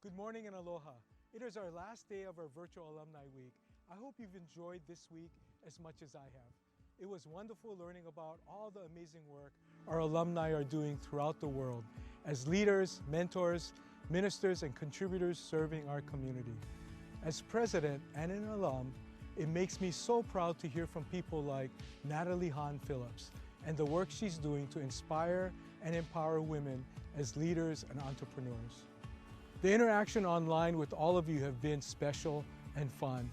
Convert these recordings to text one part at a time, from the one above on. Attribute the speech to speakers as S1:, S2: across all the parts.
S1: Good morning and aloha. It is our last day of our virtual Alumni Week. I hope you've enjoyed this week as much as I have. It was wonderful learning about all the amazing work our alumni are doing throughout the world as leaders, mentors, ministers, and contributors serving our community. As president and an alum, it makes me so proud to hear from people like Natalie Hahn Phillips and the work she's doing to inspire and empower women as leaders and entrepreneurs. The interaction online with all of you have been special and fun,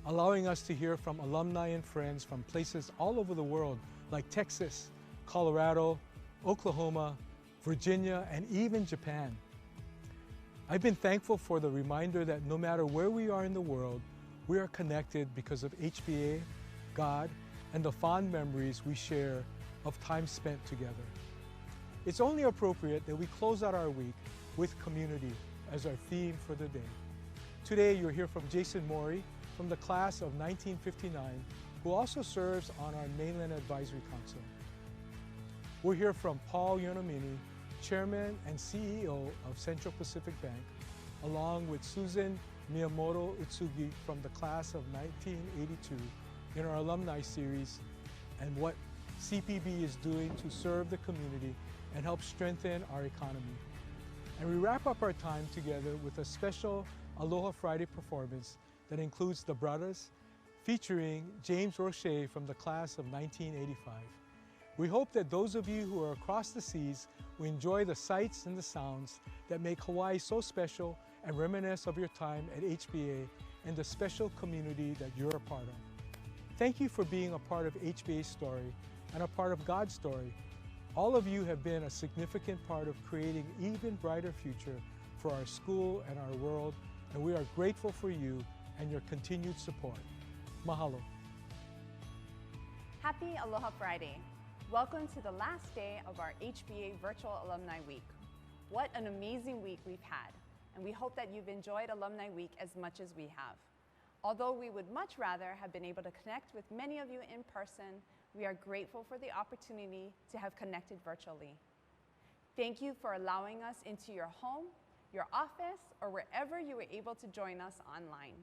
S1: allowing us to hear from alumni and friends from places all over the world like Texas, Colorado, Oklahoma, Virginia, and even Japan. I've been thankful for the reminder that no matter where we are in the world, we are connected because of HBA, God, and the fond memories we share of time spent together. It's only appropriate that we close out our week with community as our theme for the day. Today you'll hear from Jason Morey from the class of 1959, who also serves on our Mainland Advisory Council. We'll hear from Paul Yonamine, Chairman and CEO of Central Pacific Bank, along with Susan Miyamoto Utsugi from the class of 1982 in our alumni series, and what CPB is doing to serve the community and help strengthen our economy. And we wrap up our time together with a special Aloha Friday performance that includes the Brothers, featuring James Roche from the class of 1985. We hope that those of you who are across the seas will enjoy the sights and the sounds that make Hawaii so special and reminisce of your time at HBA and the special community that you're a part of. Thank you for being a part of HBA's story and a part of God's story. All of you have been a significant part of creating an even brighter future for our school and our world, and we are grateful for you and your continued support. Mahalo.
S2: Happy Aloha Friday. Welcome to the last day of our HBA Virtual Alumni Week. What an amazing week we've had, and we hope that you've enjoyed Alumni Week as much as we have. Although we would much rather have been able to connect with many of you in person, we are grateful for the opportunity to have connected virtually. Thank you for allowing us into your home, your office, or wherever you were able to join us online.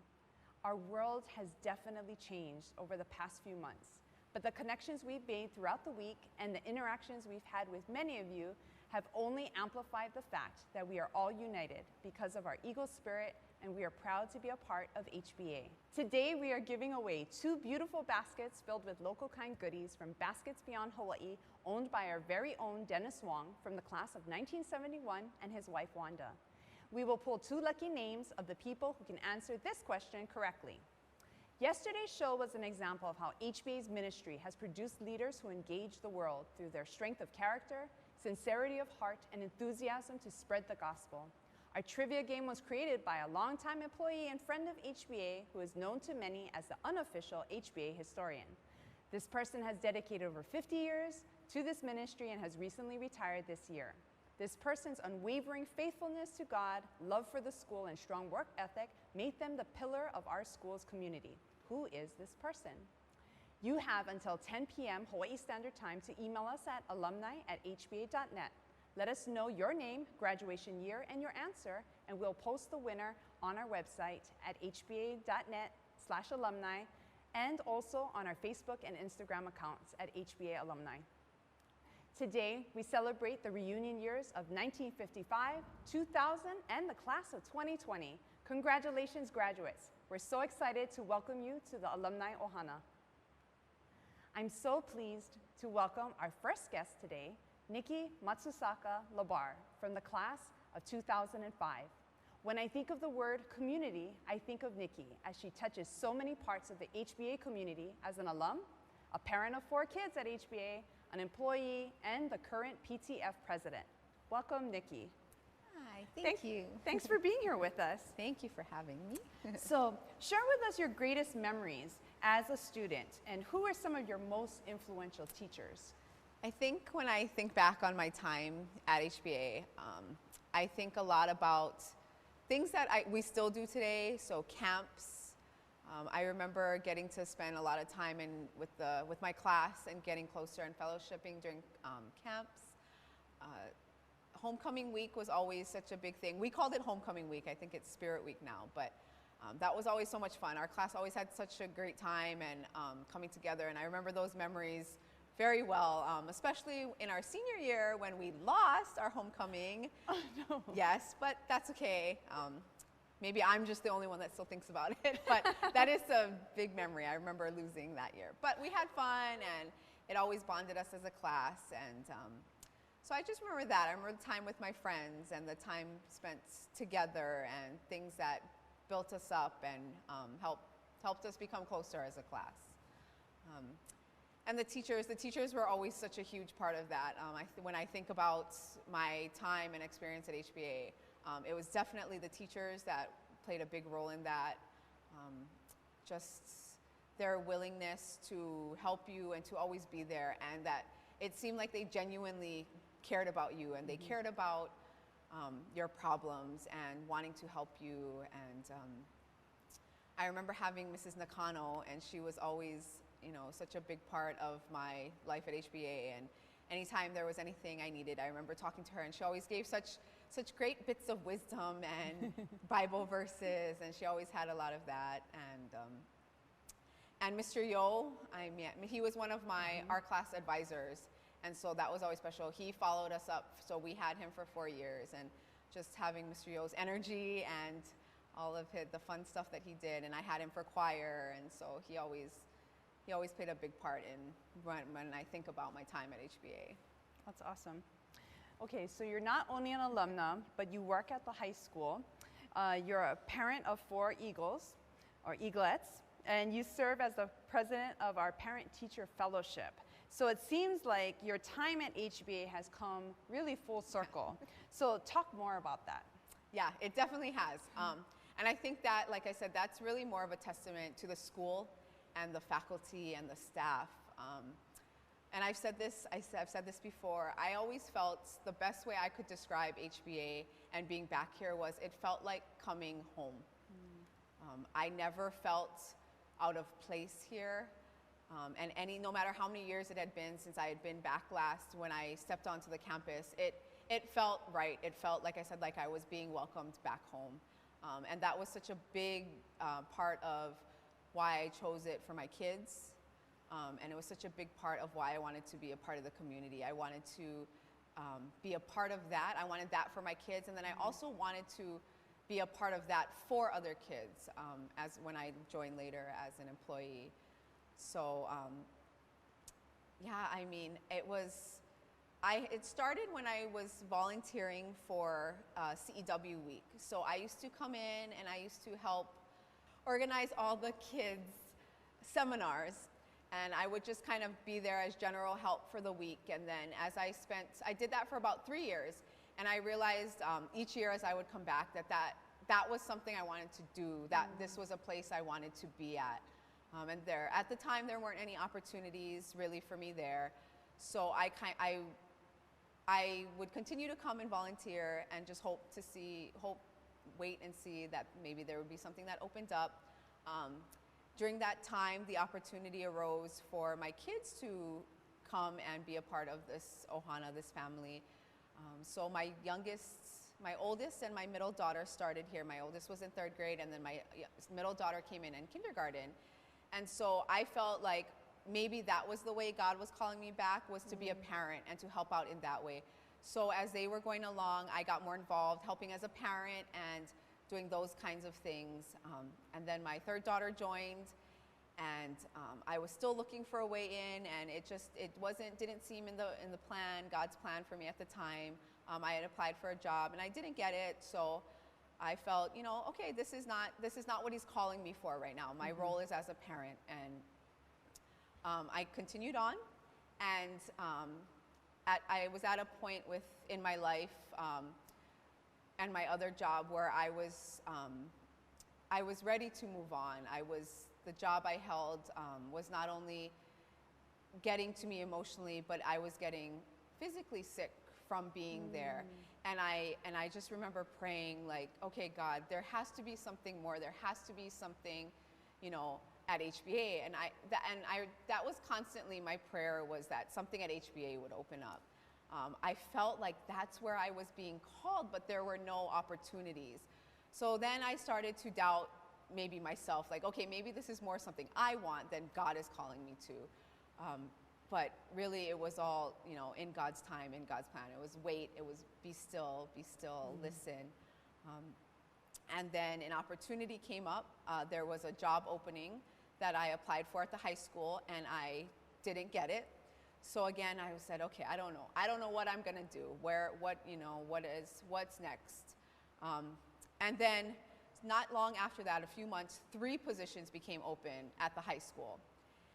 S2: Our world has definitely changed over the past few months, but the connections we've made throughout the week and the interactions we've had with many of you have only amplified the fact that we are all united because of our Eagle spirit, and we are proud to be a part of HBA. Today we are giving away 2 beautiful baskets filled with local kind goodies from Baskets Beyond Hawaii, owned by our very own Dennis Wong from the class of 1971 and his wife Wanda. We will pull 2 lucky names of the people who can answer this question correctly. Yesterday's show was an example of how HBA's ministry has produced leaders who engage the world through their strength of character, sincerity of heart, and enthusiasm to spread the gospel. Our trivia game was created by a longtime employee and friend of HBA who is known to many as the unofficial HBA historian. This person has dedicated over 50 years to this ministry and has recently retired this year. This person's unwavering faithfulness to God, love for the school, and strong work ethic made them the pillar of our school's community. Who is this person? You have until 10 p.m. Hawaii Standard Time to email us at alumni@hba.net. Let us know your name, graduation year, and your answer, and we'll post the winner on our website at hba.net/alumni and also on our Facebook and Instagram accounts at HBA Alumni. Today, we celebrate the reunion years of 1955, 2000, and the class of 2020. Congratulations, graduates. We're so excited to welcome you to the Alumni Ohana. I'm so pleased to welcome our first guest today, Nikki Matsuzaka LaBarre from the class of 2005. When I think of the word community, I think of Nikki as she touches so many parts of the HBA community as an alum, a parent of 4 kids at HBA, an employee, and the current PTF president. Welcome, Nikki.
S3: Hi, thank you.
S2: Thanks for being here with us.
S3: Thank you for having me.
S2: So, share with us your greatest memories as a student, and who are some of your most influential teachers?
S3: I think when I think back on my time at HBA, I think a lot about things that we still do today, so camps. I remember getting to spend a lot of time with my class and getting closer and fellowshipping during camps. homecoming week was always such a big thing. We called it homecoming week. I think it's Spirit Week now, but that was always so much fun. Our class always had such a great time and coming together, and I remember those memories very well, especially in our senior year when we lost our homecoming.
S2: Oh, no.
S3: Yes, but that's okay. Maybe I'm just the only one that still thinks about it, but that is a big memory. I remember losing that year. But we had fun, and it always bonded us as a class, and so I just remember that. I remember the time with my friends and the time spent together and things that built us up and helped us become closer as a class. And the teachers were always such a huge part of that. When I think about my time and experience at HBA, it was definitely the teachers that played a big role in that. Just their willingness to help you and to always be there, and that it seemed like they genuinely cared about you and they cared about your problems and wanting to help you. And I remember having Mrs. Nakano, and she was always, you know, such a big part of my life at HBA, and anytime there was anything I needed, I remember talking to her, and she always gave such great bits of wisdom and Bible verses, and she always had a lot of that. And Mr. Yo, he was one of my art class advisors, and so that was always special. He followed us up, so we had him for 4 years, and just having Mr. Yo's energy and all of the fun stuff that he did, and I had him for choir, and so he always played a big part in when I think about my time at HBA.
S2: That's awesome. Okay, so you're not only an alumna, but you work at the high school. You're a parent of 4 eagles, or eaglets, and you serve as the president of our Parent-Teacher Fellowship. So it seems like your time at HBA has come really full circle. So talk more about that.
S3: Yeah, it definitely has. And I think that, like I said, that's really more of a testament to the school and the faculty and the staff. And I've said this before, I always felt the best way I could describe HBA and being back here was it felt like coming home. I never felt out of place here. And no matter how many years it had been since I had been back last, when I stepped onto the campus, it felt right. It felt, like I said, like I was being welcomed back home. And that was such a big part of why I chose it for my kids. And it was such a big part of why I wanted to be a part of the community. I wanted to be a part of that. I wanted that for my kids. And then I also wanted to be a part of that for other kids as when I joined later as an employee. So yeah, I mean, it started when I was volunteering for CEW week. So I used to come in and I used to help organize all the kids' seminars. And I would just kind of be there as general help for the week. And then I did that for about 3 years. And I realized each year as I would come back that was something I wanted to do, that this was a place I wanted to be at. And at the time, there weren't any opportunities really for me there. So I would continue to come and volunteer and just wait and see that maybe there would be something that opened up. During that time, the opportunity arose for my kids to come and be a part of this Ohana, this family. So my oldest and my middle daughter started here. My oldest was in 3rd grade, and then my middle daughter came in kindergarten. And so I felt like maybe that was the way God was calling me back, was to be a parent and to help out in that way. So as they were going along, I got more involved, helping as a parent and doing those kinds of things. And then my 3rd daughter joined, and I was still looking for a way in, and it didn't seem in the plan, God's plan for me at the time. I had applied for a job and I didn't get it, so I felt, okay, this is not what He's calling me for right now. My role is as a parent, and I continued on, and I was at a point in my life and my other job where I was ready to move on. The job I held was not only getting to me emotionally, but I was getting physically sick from being there. And I just remember praying, like, okay, God, there has to be something more. There has to be something, at HBA. And that was constantly my prayer, was that something at HBA would open up. I felt like that's where I was being called, but there were no opportunities. So then I started to doubt maybe myself, like, okay, maybe this is more something I want than God is calling me to. But really it was all, you know, in God's time, in God's plan. It was wait, it was be still, listen. And then an opportunity came up. There was a job opening that I applied for at the high school, and I didn't get it. So again, I said, okay, I don't know. I don't know what I'm gonna do. What's next? And then not long after that, a few months, 3 positions became open at the high school.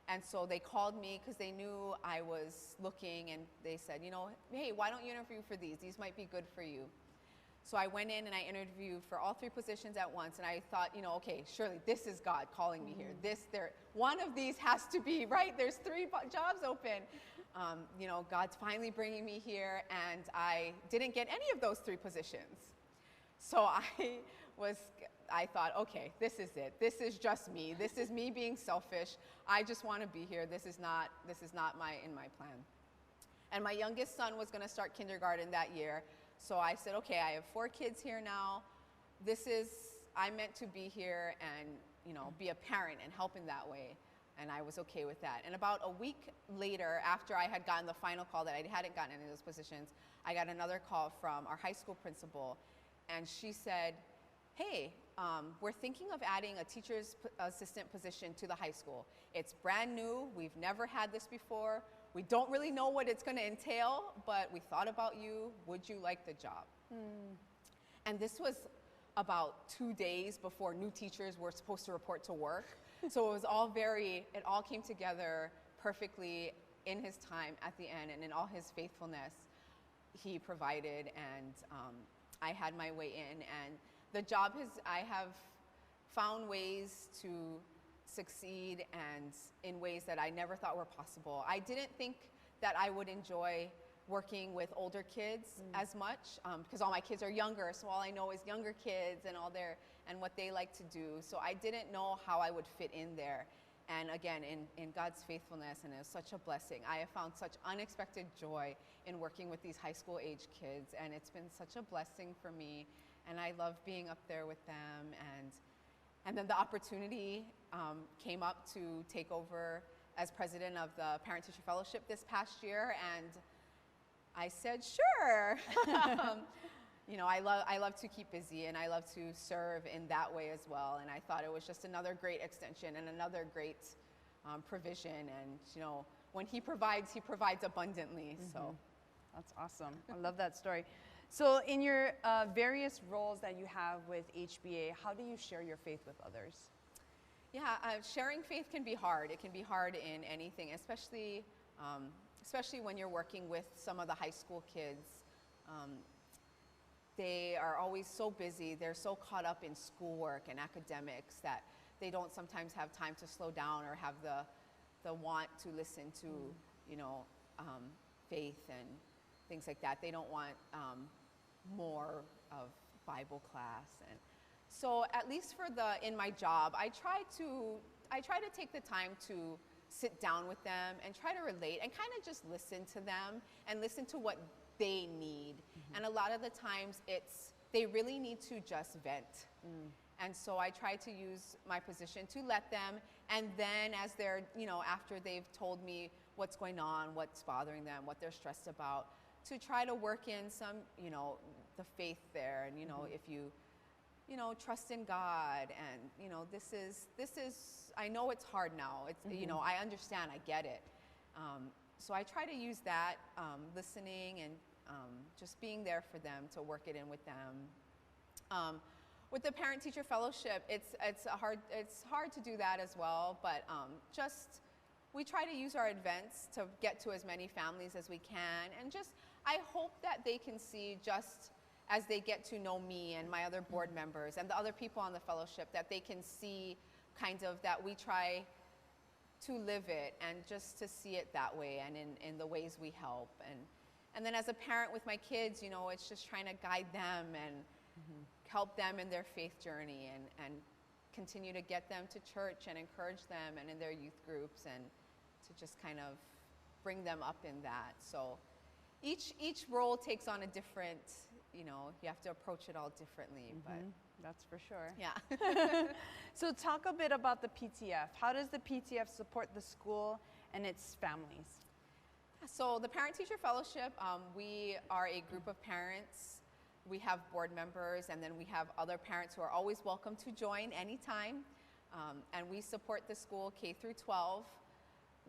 S3: And so they called me because they knew I was looking, and they said, you know, hey, why don't you interview for these? These might be good for you. So I went in and I interviewed for all 3 positions at once, and I thought, you know, okay, surely this is God calling me here. One of these has to be, right? There's 3 jobs open. You know, God's finally bringing me here, and I didn't get any of those 3 positions. So I thought, okay, this is it. This is just me. This is me being selfish. I just want to be here. This is not in my plan. And my youngest son was going to start kindergarten that year. So I said, okay, I have 4 kids here now. I'm meant to be here and, you know, be a parent and help in that way. And I was okay with that. And about a week later, after I had gotten the final call that I hadn't gotten any of those positions, I got another call from our high school principal. And she said, hey, we're thinking of adding a teacher's assistant position to the high school. It's brand new. We've never had this before. We don't really know what it's going to entail, but we thought about you. Would you like the job? And this was about 2 days before new teachers were supposed to report to work. So it was it all came together perfectly in his time at the end, and in all his faithfulness, he provided, and I had my way in. And the job I have found ways to succeed, and in ways that I never thought were possible. I didn't think that I would enjoy working with older kids as much, because all my kids are younger, so all I know is younger kids and what they like to do. So I didn't know how I would fit in there. And again, in God's faithfulness, and it was such a blessing. I have found such unexpected joy in working with these high school age kids, and it's been such a blessing for me. And I love being up there with them. And then the opportunity came up to take over as president of the Parent-Teacher Fellowship this past year, and I said, sure. You know, I love to keep busy, and I love to serve in that way as well. And I thought it was just another great extension and another great provision. And, you know, when he provides abundantly. So
S2: that's awesome. I love that story. So in your various roles that you have with HBA, how do you share your faith with others?
S3: Yeah, sharing faith can be hard. It can be hard in anything, especially when you're working with some of the high school kids. They are always so busy. They're so caught up in schoolwork and academics that they don't sometimes have time to slow down or have the want to listen to, you know, faith and things like that. They don't want more of Bible class. And so at least in my job, I try to take the time to sit down with them and try to relate and kind of just listen to them and listen to what they need. And a lot of the times they really need to just vent. And so I try to use my position to let them, and then as they're, you know, after they've told me what's going on, what's bothering them, what they're stressed about, to try to work in some, you know, the faith there. And, you know, if you know, trust in God, and, you know, this is, I know it's hard now. It's, you know, I understand, I get it. So I try to use that, listening and just being there for them, to work it in with them. With the Parent-Teacher Fellowship, it's hard to do that as well, but we try to use our events to get to as many families as we can, and I hope that they can see, just as they get to know me and my other board members and the other people on the fellowship, that they can see kind of that we try to live it, and just to see it that way, and in the ways we help. And then as a parent with my kids, you know, it's just trying to guide them and help them in their faith journey, and continue to get them to church and encourage them, and in their youth groups, and to just kind of bring them up in that. So each role takes on a different, you have to approach it all differently, but
S2: that's for sure.
S3: yeah.
S2: So talk a bit about the PTF. How does the PTF support the school and its families?
S3: So the Parent-Teacher Fellowship, we are a group of parents. We have board members, and then we have other parents who are always welcome to join anytime. And we support the school K through 12.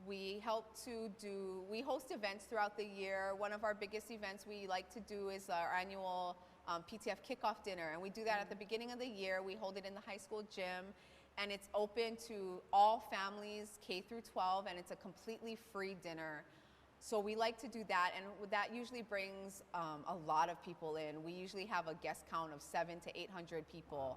S3: We host events throughout the year. One of our biggest events we like to do is our annual PTF kickoff dinner, and we do that at the beginning of the year. We hold it in the high school gym, and it's open to all families K through 12, and it's a completely free dinner. So we like to do that, and that usually brings a lot of people in. We usually have a guest count of 700 to 800 people.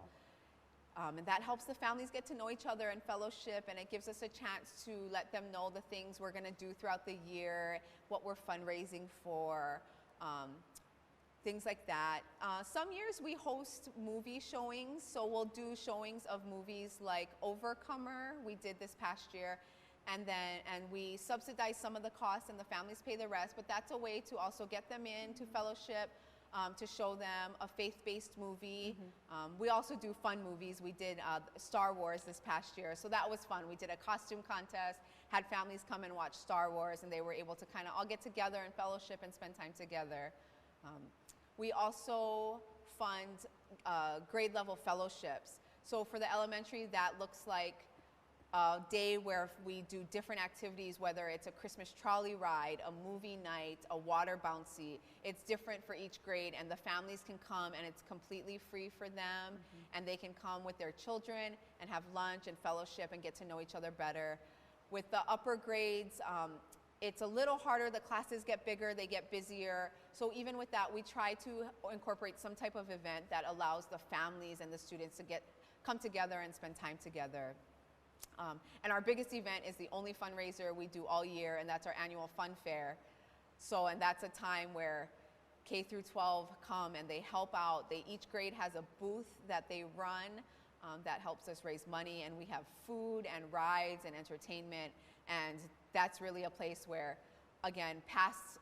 S3: And that helps the families get to know each other and fellowship, and it gives us a chance to let them know the things we're going to do throughout the year, what we're fundraising for, things like that. Some years we host movie showings, so we'll do showings of movies like Overcomer, we did this past year, and we subsidize some of the costs and the families pay the rest, but that's a way to also get them in to fellowship, to show them a faith-based movie. We also do fun movies. We did Star Wars this past year, so that was fun. We did a costume contest, had families come and watch Star Wars, and they were able to kind of all get together and fellowship and spend time together. We also fund grade level fellowships. So for the elementary, that looks like a day where we do different activities, whether it's a Christmas trolley ride, a movie night, a water bouncy. It's different for each grade, and the families can come, and it's completely free for them, and they can come with their children and have lunch and fellowship and get to know each other better. With the upper grades, it's a little harder. The classes get bigger, they get busier. So even with that, we try to incorporate some type of event that allows the families and the students to come together and spend time together. And our biggest event is the only fundraiser we do all year, and that's our annual fun fair. And that's a time where K through 12 come and they help out. Each grade has a booth that they run that helps us raise money, and we have food and rides and entertainment, and that's really a place where, again, past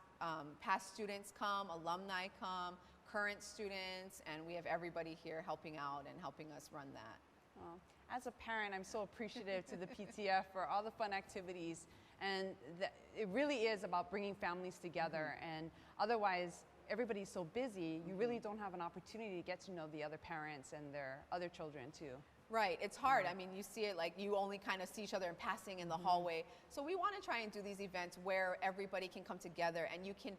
S3: students come, alumni come, current students, and we have everybody here helping out and helping us run that.
S2: Well, as a parent, I'm so appreciative to the PTF for all the fun activities, and it really is about bringing families together, and otherwise everybody's so busy, you really don't have an opportunity to get to know the other parents and their other children too.
S3: Right, it's hard. I mean, you see it like you only kind of see each other in passing in the hallway. So we want to try and do these events where everybody can come together and you can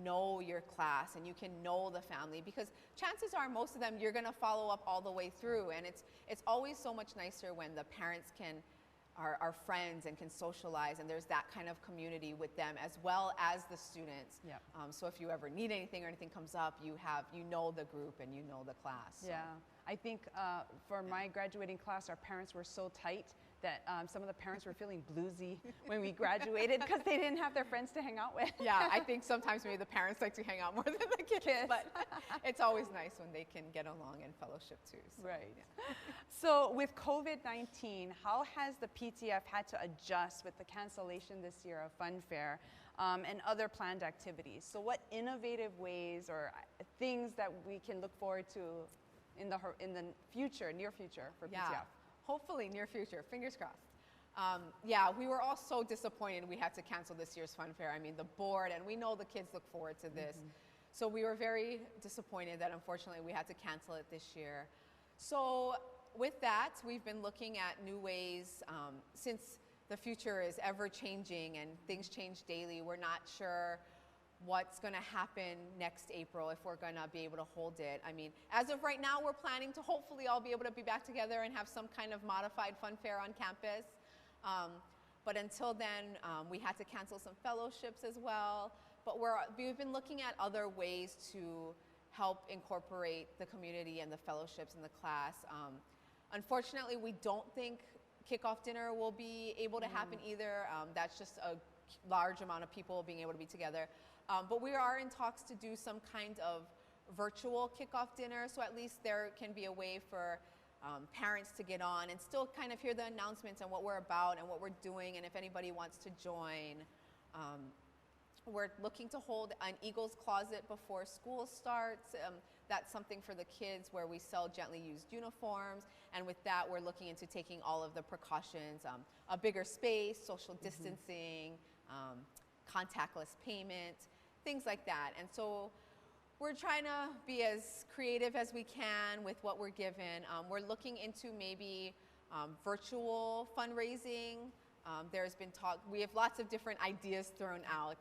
S3: know your class and you can know the family, because chances are most of them you're going to follow up all the way through, and it's always so much nicer when the parents are friends and can socialize, and there's that kind of community with them as well as the students.
S2: Yep.
S3: So if you ever need anything or anything comes up, you know the group and you know the class. So.
S2: Yeah, I think for my graduating class, our parents were so tight that some of the parents were feeling bluesy when we graduated because they didn't have their friends to hang out with.
S3: Yeah, I think sometimes maybe the parents like to hang out more than the kids, but it's always nice when they can get along and fellowship too. So,
S2: right.
S3: Yeah.
S2: So with COVID-19, how has the PTF had to adjust with the cancellation this year of Fun Fair and other planned activities? So what innovative ways or things that we can look forward to in the future, near future for PTF?
S3: Hopefully near future, fingers crossed. Yeah, we were all so disappointed we had to cancel this year's Fun Fair. I mean, the board, and we know the kids look forward to this. So we were very disappointed that unfortunately we had to cancel it this year. So with that, we've been looking at new ways, since the future is ever changing and things change daily. We're not sure what's going to happen next April, if we're going to be able to hold it. I mean, as of right now, we're planning to hopefully all be able to be back together and have some kind of modified Fun Fair on campus. But until then, we had to cancel some fellowships as well. But we've been looking at other ways to help incorporate the community and the fellowships in the class. Unfortunately, we don't think kickoff dinner will be able to happen either. That's just a large amount of people being able to be together. But we are in talks to do some kind of virtual kickoff dinner, so at least there can be a way for parents to get on and still kind of hear the announcements and what we're about and what we're doing, and if anybody wants to join. We're looking to hold an Eagles Closet before school starts. That's something for the kids where we sell gently used uniforms. And with that, we're looking into taking all of the precautions, a bigger space, social distancing, contactless payment, things like that. And so we're trying to be as creative as we can with what we're given. We're looking into maybe virtual fundraising. There's been talk, we have lots of different ideas thrown out.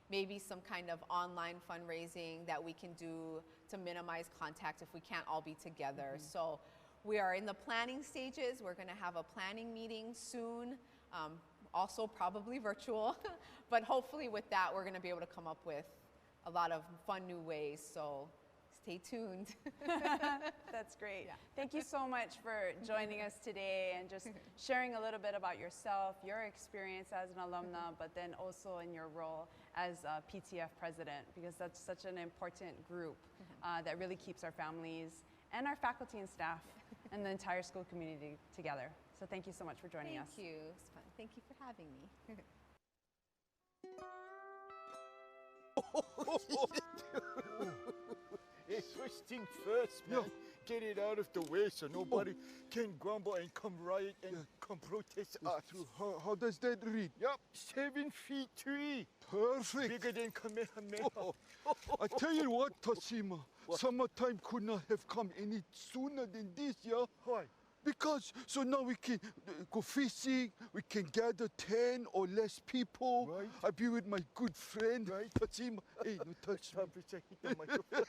S3: Maybe some kind of online fundraising that we can do to minimize contact if we can't all be together. So we are in the planning stages. We're gonna have a planning meeting soon, also probably virtual, but hopefully with that, we're gonna be able to come up with a lot of fun new ways, so stay tuned.
S2: That's great.
S3: Yeah.
S2: Thank you so much for joining us today and just sharing a little bit about yourself, your experience as an alumna, but then also in your role as PTF president, because that's such an important group that really keeps our families and our faculty and staff and the entire school community together. So thank you so much for joining us.
S3: Thank you. It's fun. Thank you for having me.
S4: Hey, first thing first, man. Get it out of the way so nobody can grumble and come riot and come protest us.
S5: How does that read?
S4: Yup, 7'3".
S5: Perfect.
S4: Bigger than Kamehameha.
S5: I tell you what, Tashima, summertime could not have come any sooner than this, yeah?
S4: Why?
S5: Because, so now we can go fishing, we can gather 10 or less people.
S4: Right.
S5: I'll be with my good friend,
S4: Right.
S5: Tashima. Hey, no touch me.
S4: Temperature hit the microphone.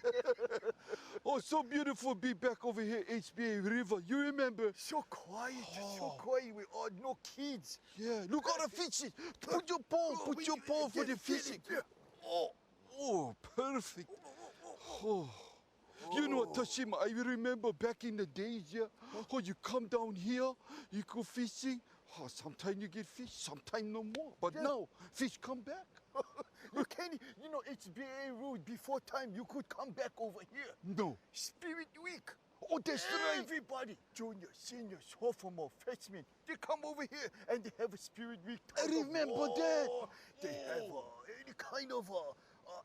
S5: Oh, so beautiful be back over here, HBA River. You remember?
S4: So quiet, so
S5: Oh.
S4: quiet. We all no kids.
S5: Yeah, look at the fishing. Put your paw, put your paw for the fishing. Oh, perfect. Oh. You know what, Tashima, I remember back in the days, yeah, oh, you come down here, you go fishing, oh, sometimes you get fish, sometimes no more. But now, fish come back.
S4: You can't, you know, HBA rule before time, you could come back over here.
S5: No.
S4: Spirit Week.
S5: Oh, that's right.
S4: Everybody, junior, senior, sophomore, freshman, they come over here and they have a Spirit Week.
S5: I remember that.
S4: They have any kind of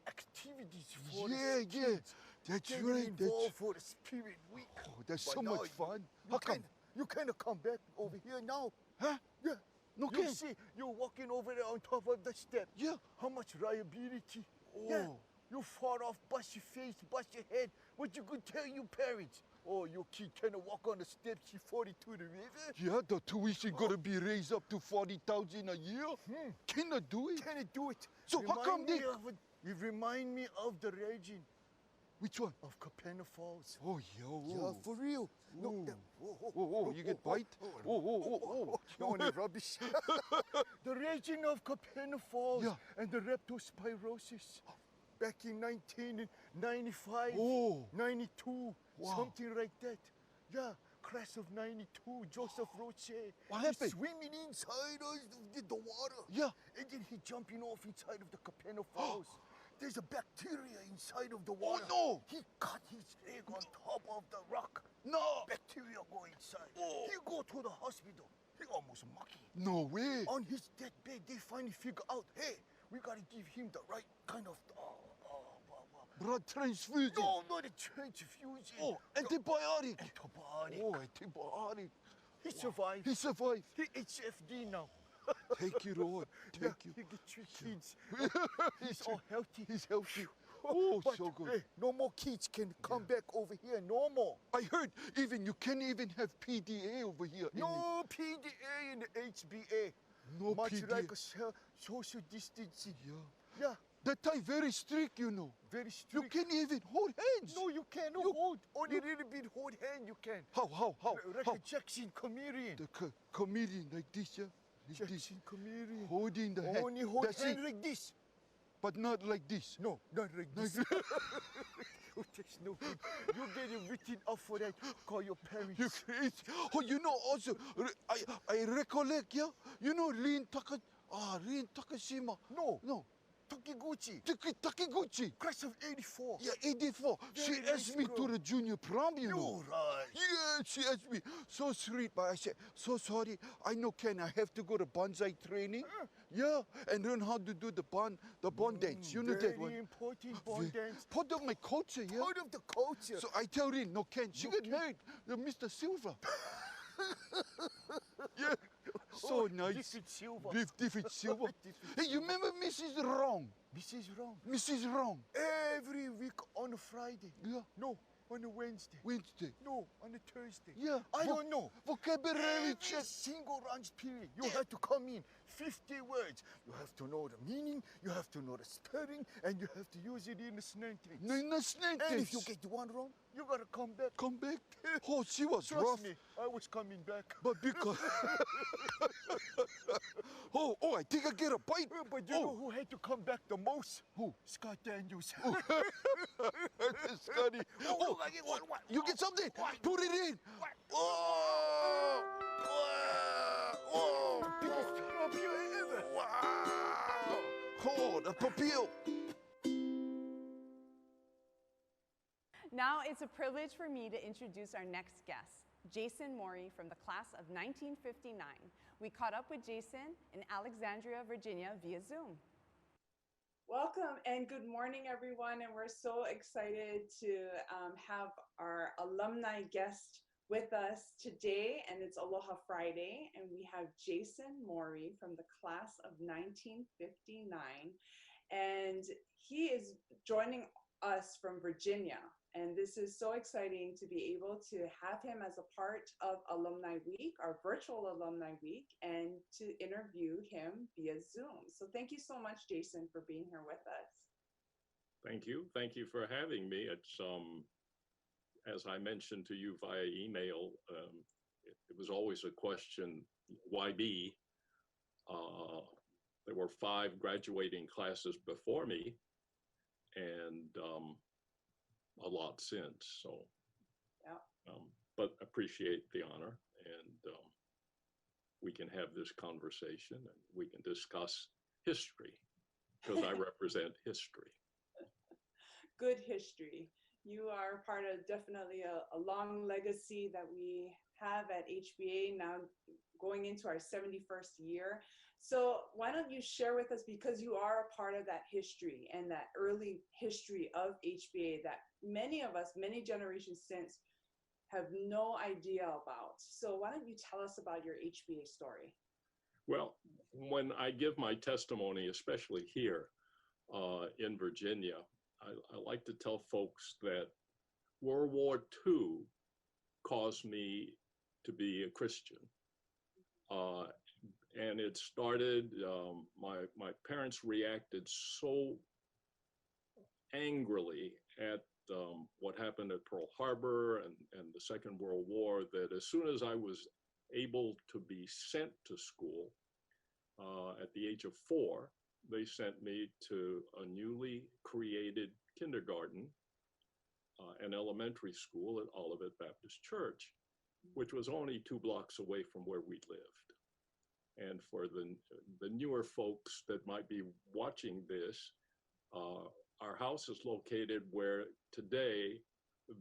S4: activities for
S5: Yeah,
S4: the kids.
S5: That's
S4: Getting
S5: right.
S4: involved for the Spirit Week.
S5: Oh, that's
S4: But
S5: so
S4: now
S5: much fun. How come?
S4: You kind of come back over here now.
S5: Huh?
S4: Yeah.
S5: No
S4: You
S5: can.
S4: see, you're walking over there on top of the step.
S5: Yeah.
S4: How much liability? Yeah.
S5: Oh.
S4: You fall off, bust your face, bust your head. What you could tell your parents? Oh, your kid cannot walk on the steps, she fall into the river?
S5: Yeah, the tuition gotta be raised up to 40,000 a year. Cannot do it.
S4: Can it do it?
S5: So how come they-
S4: You remind me of the region
S5: Which one?
S4: of Capena Falls.
S5: Oh, yeah.
S4: Yeah, for real. No,
S5: Ooh.
S4: whoa,
S5: Oh, you get bite? Oh.
S4: No, only rubbish. The region of Capena Falls
S5: Yeah.
S4: and the leptospirosis. Back in 1995,
S5: Oh.
S4: 92,
S5: Wow.
S4: something like that. Yeah, class of 92, Joseph Roche.
S5: What
S4: He's
S5: happened?
S4: swimming inside of the water.
S5: Yeah.
S4: And then he jumping off inside of the Capena Falls. There's a bacteria inside of the water.
S5: no.
S4: He cut his leg on top of the rock.
S5: No.
S4: Bacteria go inside.
S5: Oh.
S4: He go to the hospital. He almost monkey.
S5: No way.
S4: On his deathbed, they finally figure out, hey, we gotta give him the right kind of
S5: Blood transfusion.
S4: no, not a transfusion.
S5: Oh, antibiotic.
S4: Antibiotic.
S5: Oh, antibiotic.
S4: He survived.
S5: He survived.
S4: He HFD now.
S5: Thank you, Lord.
S4: Yeah,
S5: Thank you.
S4: he get 3 kids. He's all healthy.
S5: He's healthy. Oh,
S4: But,
S5: so good.
S4: hey, no more kids can come back over here. No more.
S5: I heard even you can't even have PDA over here. in
S4: No PDA in the HBA.
S5: No
S4: Much
S5: PDA.
S4: like a social distancing.
S5: Yeah.
S4: Yeah,
S5: That time very strict, you know.
S4: very
S5: You
S4: strict.
S5: can't even hold hands.
S4: No, you cannot
S5: You-
S4: hold. Only a little bit hold hand you can.
S5: How?
S4: Like a Jackson comedian.
S5: The comedian like this, yeah? Like this.
S4: Jackson comedian.
S5: Holding the hand.
S4: Only hold
S5: That's
S4: hand
S5: it.
S4: like this.
S5: But not like this.
S4: No, not like
S5: Like
S4: this. Oh, that's no good. You get it written up for that. Call your parents.
S5: You crazy? Oh, you know also, I recollect, yeah? You know Rin Takashima.
S4: No. Takiguchi.
S5: Takiguchi.
S4: Class of 84.
S5: Yeah, 84. She
S4: Very nice
S5: asked me
S4: girl.
S5: to the junior prom, you know.
S4: You're right.
S5: Yeah, she asked me. So sweet, but I said, so sorry. I know, Ken, I have to go to bonsai training. Yeah, and learn how to do the bond dance. You know that one.
S4: Very important bond dance.
S5: Part of my culture, yeah.
S4: Part of the culture.
S5: So I tell Rin, no Ken, she got married to Mr. Silver. Yeah, so nice.
S4: Different silver.
S5: Different Silver. Hey, you remember Mrs. Wrong?
S4: Mrs. Wrong.
S5: Mrs. Wrong.
S4: Every week on a Friday.
S5: Yeah.
S4: No, on a Wednesday.
S5: Wednesday.
S4: No, on a Thursday.
S5: Yeah.
S4: I don't know.
S5: Vocabulary
S4: Every
S5: check.
S4: single lunch period, you have to come in 50 words. You have to know the meaning, you have to know the spelling, and you have to use it in a sentence.
S5: No, no sentence.
S4: And if you get one wrong, you gotta come back.
S5: Come back. Oh, she was
S4: Trust
S5: rough.
S4: me, I was coming back.
S5: But because oh, I think I get a bite.
S4: But you know who had to come back the most?
S5: Who?
S4: Scott Daniels.
S5: Scotty.
S4: look, I get one.
S5: You get something?
S4: What?
S5: Put it in.
S4: What?
S5: Oh, oh,
S4: Biggest papier ever.
S5: wow. Oh, the papille.
S2: Now it's a privilege for me to introduce our next guest, Jason Morey from the class of 1959. We caught up with Jason in Alexandria, Virginia via Zoom. Welcome and good morning, everyone. And we're so excited to have our alumni guest with us today. And it's Aloha Friday. And we have Jason Morey from the class of 1959. And he is joining us from Virginia. And this is so exciting to be able to have him as a part of Alumni Week, our virtual Alumni Week, and to interview him via Zoom. So thank you so much, Jason, for being here with us.
S6: Thank you. Thank you for having me. It's, as I mentioned to you via email, it was always a question, why me? There were 5 graduating classes before me, and a lot since, so
S2: yeah.
S6: But appreciate the honor, and we can have this conversation and we can discuss history, because I represent history.
S2: Good history. You are part of definitely a long legacy that we have at HBA, now going into our 71st year. So why don't you share with us, because you are a part of that history and that early history of HBA that many of us, many generations since, have no idea about. So why don't you tell us about your HBA story?
S6: Well, when I give my testimony, especially here in Virginia, I like to tell folks that World War II caused me to be a Christian. And it started, my parents reacted so angrily at what happened at Pearl Harbor and the Second World War, that as soon as I was able to be sent to school at the age of 4, they sent me to a newly created kindergarten and elementary school at Olivet Baptist Church, which was only 2 blocks away from where we lived. And for the newer folks that might be watching this, our house is located where today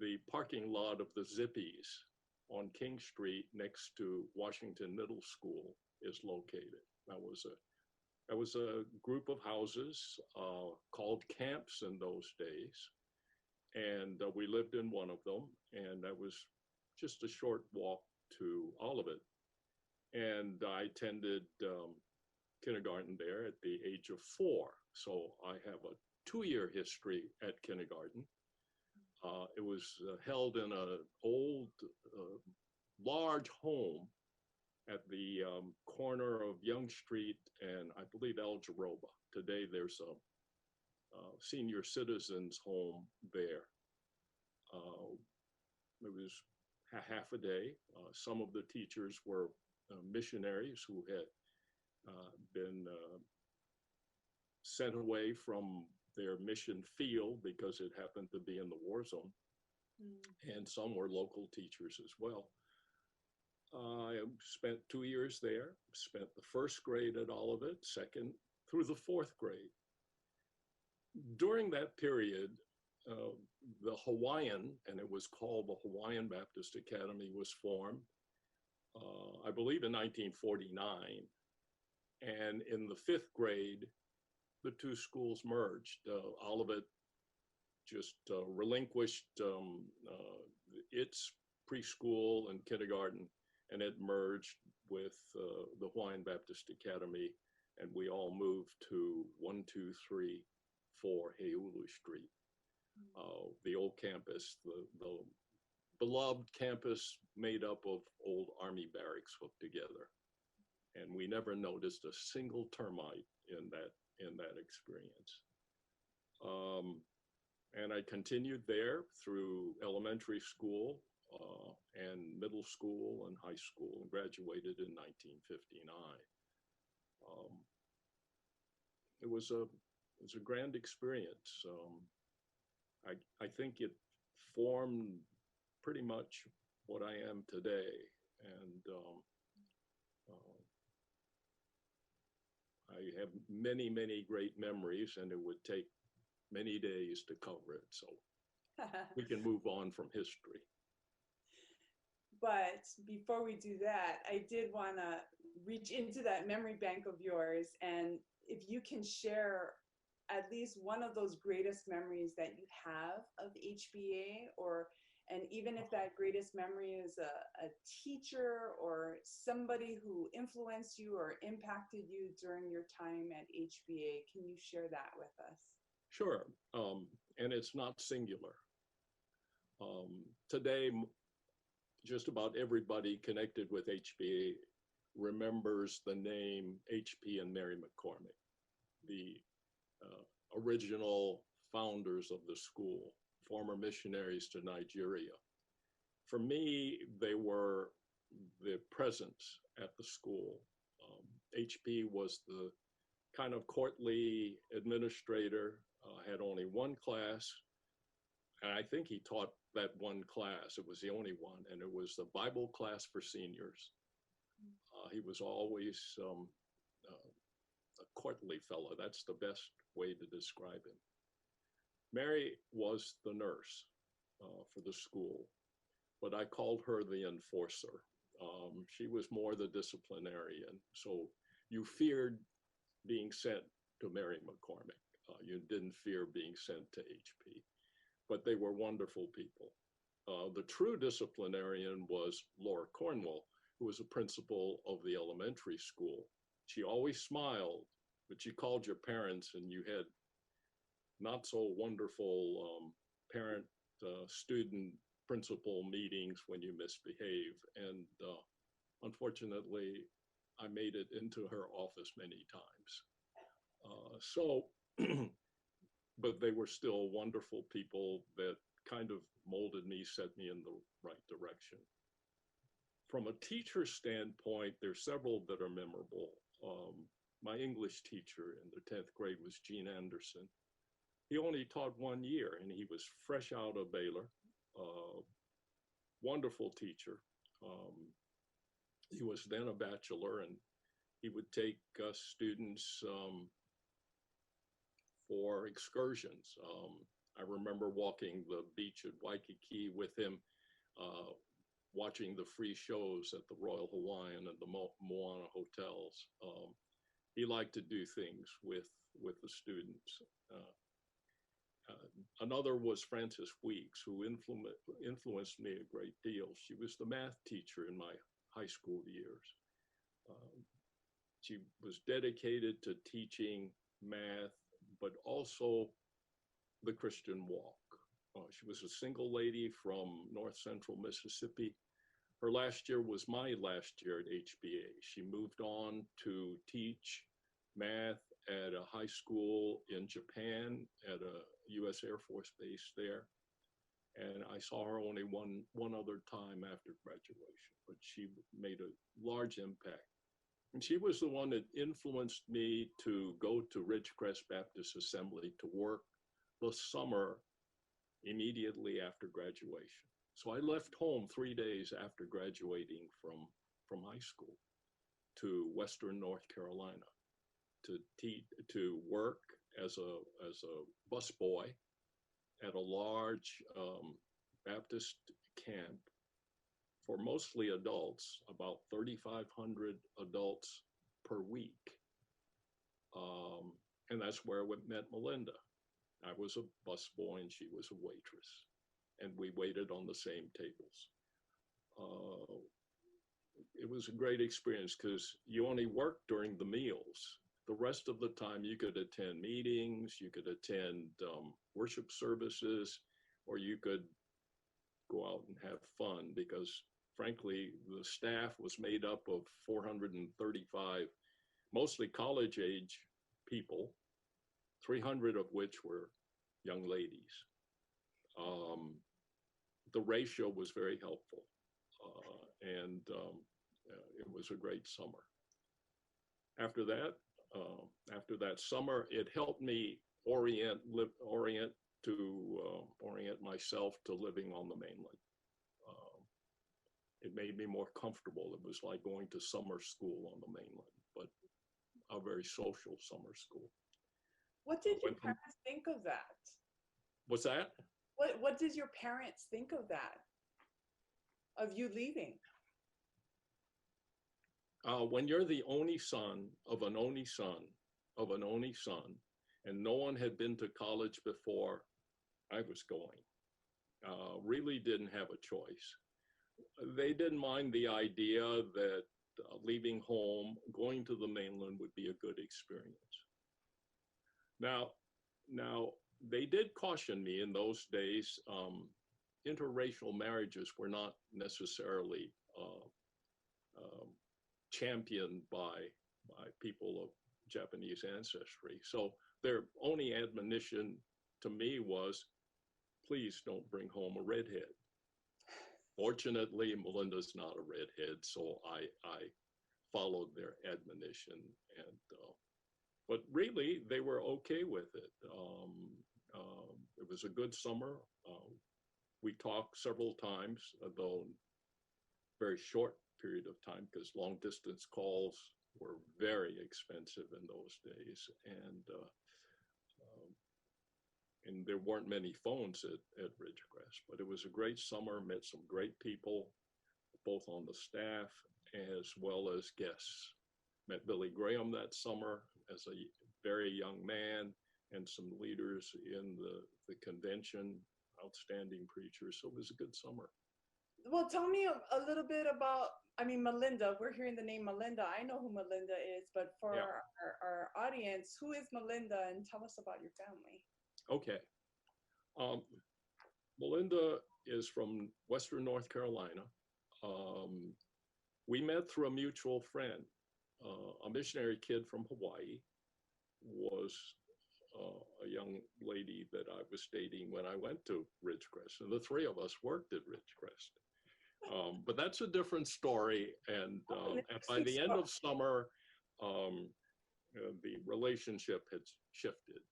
S6: the parking lot of the Zippies on King Street next to Washington Middle School is located. That was a group of houses called camps in those days. And we lived in one of them, and that was just a short walk to Olivet. And I attended kindergarten there at the age of 4. So I have a 2-year history at kindergarten. It was held in an old, large home at the corner of Young Street and I believe Algeroba. Today there's a senior citizens home there. It was half a day. Some of the teachers were missionaries who had been sent away from their mission field because it happened to be in the war zone. And some were local teachers as well. I spent 2 years there, spent the 1st grade at Olivet, 2nd through the 4th grade. During that period, the Hawaiian, and it was called the Hawaiian Baptist Academy, was formed, I believe in 1949. And in the 5th grade, the two schools merged. Olivet just relinquished its preschool and kindergarten, and it merged with the Hawaiian Baptist Academy, and we all moved to 123 4 Heulu Street, the old campus, the beloved campus made up of old Army barracks hooked together. And we never noticed a single termite in that experience. And I continued there through elementary school and middle school and high school, and graduated in 1959. It was a grand experience. I think it formed pretty much what I am today, and I have many, many great memories, and it would take many days to cover it. So we can move on from history.
S7: But before we do that, I did want to reach into that memory bank of yours, and if you can share at least one of those greatest memories that you have of HBA, and even if that greatest memory is a teacher or somebody who influenced you or impacted you during your time at HBA, can you share that with us?
S6: Sure, and it's not singular. Today, just about everybody connected with HBA remembers the name HP and Mary McCormick, the original founders of the school, former missionaries to Nigeria. For me, they were the presence at the school. HP was the kind of courtly administrator, had only one class, and I think he taught that one class. It was the only one, and it was the Bible class for seniors. He was always a courtly fellow. That's the best way to describe him. Mary was the nurse for the school, but I called her the enforcer. She was more the disciplinarian. So you feared being sent to Mary McCormick. You didn't fear being sent to HP, but they were wonderful people. The true disciplinarian was Laura Cornwell, who was a principal of the elementary school. She always smiled, but she called your parents, and you had not so wonderful parent-student principal meetings when you misbehave. And unfortunately, I made it into her office many times. But they were still wonderful people that kind of molded me, set me in the right direction. From a teacher standpoint, there's several that are memorable. My English teacher in the 10th grade was Gene Anderson. He only taught 1 year, and he was fresh out of Baylor. Wonderful teacher. He was then a bachelor, and he would take students for excursions. I remember walking the beach at Waikiki with him, watching the free shows at the Royal Hawaiian and the Moana hotels. He liked to do things with the students. Another was Frances Weeks, who influenced me a great deal. She was the math teacher in my high school years. She was dedicated to teaching math, but also the Christian walk. She was a single lady from North Central Mississippi. Her last year was my last year at HBA. She moved on to teach math at a high school in Japan, at a U.S. Air Force base there. And I saw her only one other time after graduation, but she made a large impact. And she was the one that influenced me to go to Ridgecrest Baptist Assembly to work the summer immediately after graduation. So I left home 3 days after graduating from high school to Western North Carolina to work as a busboy at a large Baptist camp for mostly adults, about 3,500 adults per week. And that's where we met Melinda. I was a busboy and she was a waitress, and we waited on the same tables. It was a great experience because you only worked during the meals. The rest of the time you could attend meetings, you could attend worship services, or you could go out and have fun because frankly, the staff was made up of 435, mostly college age people, 300 of which were young ladies. The ratio was very helpful, and it was a great summer. After that summer, it helped me orient myself to living on the mainland. It made me more comfortable. It was like going to summer school on the mainland, but a very social summer school.
S7: What did your parents think of that?
S6: What's that?
S7: What did your parents think of that? Of you leaving?
S6: When you're the only son of an only son of an only son, and no one had been to college before, I was going. Really didn't have a choice. They didn't mind the idea that leaving home, going to the mainland would be a good experience. Now, they did caution me in those days. Interracial marriages were not necessarily championed by people of Japanese ancestry. So their only admonition to me was, please don't bring home a redhead. Fortunately, Melinda's not a redhead, so I followed their admonition, and but really they were okay with it. It was a good summer. We talked several times, though very short period of time, because long distance calls were very expensive in those days, and there weren't many phones at Ridgecrest. But it was a great summer. Met some great people, both on the staff as well as guests. Met Billy Graham that summer as a very young man, and some leaders in the convention, outstanding preachers. So it was a good summer.
S7: Well, tell me a little bit about, Melinda. We're hearing the name Melinda. I know who Melinda is, but for our audience, who is Melinda, and tell us about your family.
S6: Okay. Melinda is from Western North Carolina. We met through a mutual friend. A missionary kid from Hawaii was a young lady that I was dating when I went to Ridgecrest, and the three of us worked at Ridgecrest. But that's a different story, and by the end of summer, the relationship had shifted,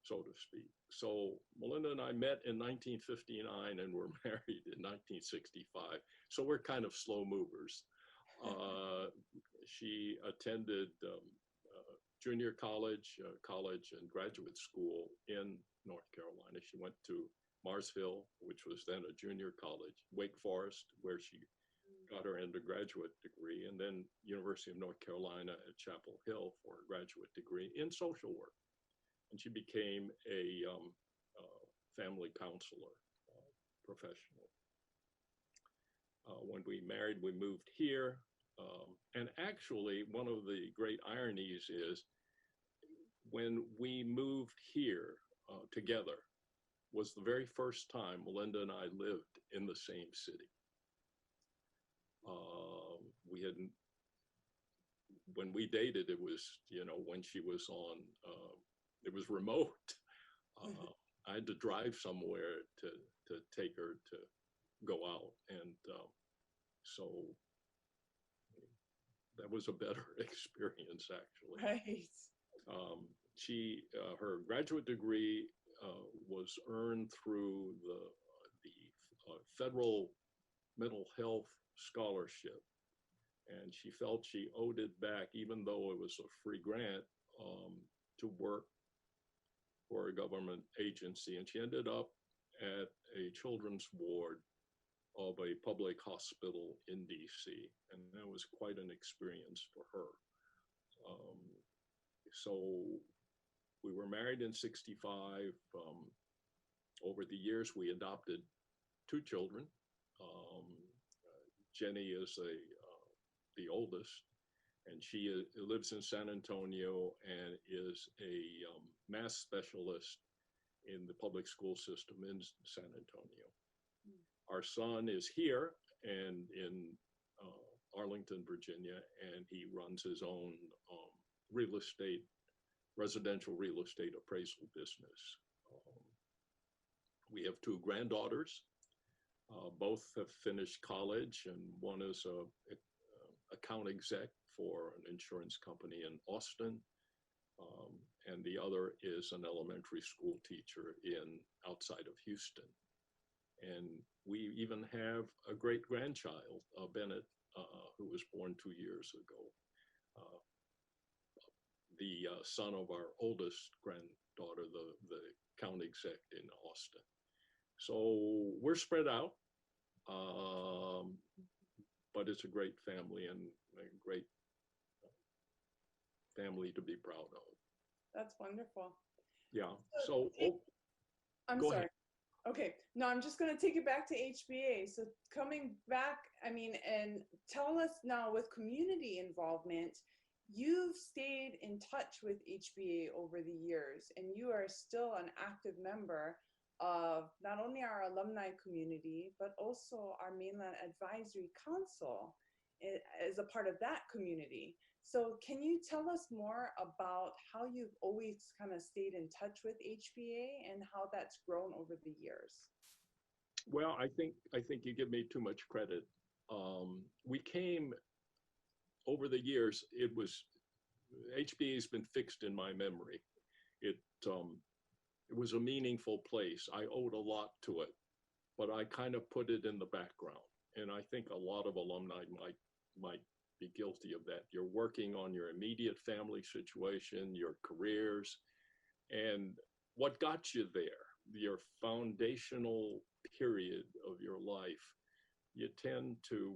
S6: so to speak. So Melinda and I met in 1959 and were married in 1965. So we're kind of slow movers. She attended junior college, college and graduate school in North Carolina. She went to Marsville, which was then a junior college, Wake Forest, where she got her undergraduate degree, and then University of North Carolina at Chapel Hill for a graduate degree in social work. And she became a family counselor professional. When we married, we moved here. And actually, one of the great ironies is when we moved here together was the very first time Melinda and I lived in the same city. We hadn't, when we dated, it was, when she was on, it was remote. I had to drive somewhere to take her to go out. And so that was a better experience, actually.
S7: Right.
S6: Her graduate degree was earned through the federal mental health scholarship, and she felt she owed it back, even though it was a free grant, to work for a government agency. And she ended up at a children's ward of a public hospital in DC, and that was quite an experience for her. So we were married in 65. Over the years, we adopted 2 children. Jenny is the oldest, and she lives in San Antonio and is a math specialist in the public school system in San Antonio. Our son is here and in Arlington, Virginia, and he runs his own residential real estate appraisal business. We have 2 granddaughters. Both have finished college, and one is a account exec for an insurance company in Austin, and the other is an elementary school teacher outside of Houston. And we even have a great grandchild, Bennett, who was born 2 years ago, the son of our oldest granddaughter, the account exec in Austin. So we're spread out, but it's a great family and a great family to be proud of.
S7: That's wonderful.
S6: Yeah. So
S7: I'm
S6: go
S7: sorry.
S6: ahead.
S7: Okay. No, I'm just going to take it back to HBA. So coming back, I mean, and tell us now with community involvement, you've stayed in touch with HBA over the years, and you are still an active member of not only our alumni community, but also our Mainland Advisory Council as a part of that community. So can you tell us more about how you've always kind of stayed in touch with HBA and how that's grown over the years?
S6: Well, I think you give me too much credit. We came over the years. HBA has been fixed in my memory. It was a meaningful place. I owed a lot to it, but I kind of put it in the background. And I think a lot of alumni might be guilty of that. You're working on your immediate family situation, your careers, and what got you there, your foundational period of your life, you tend to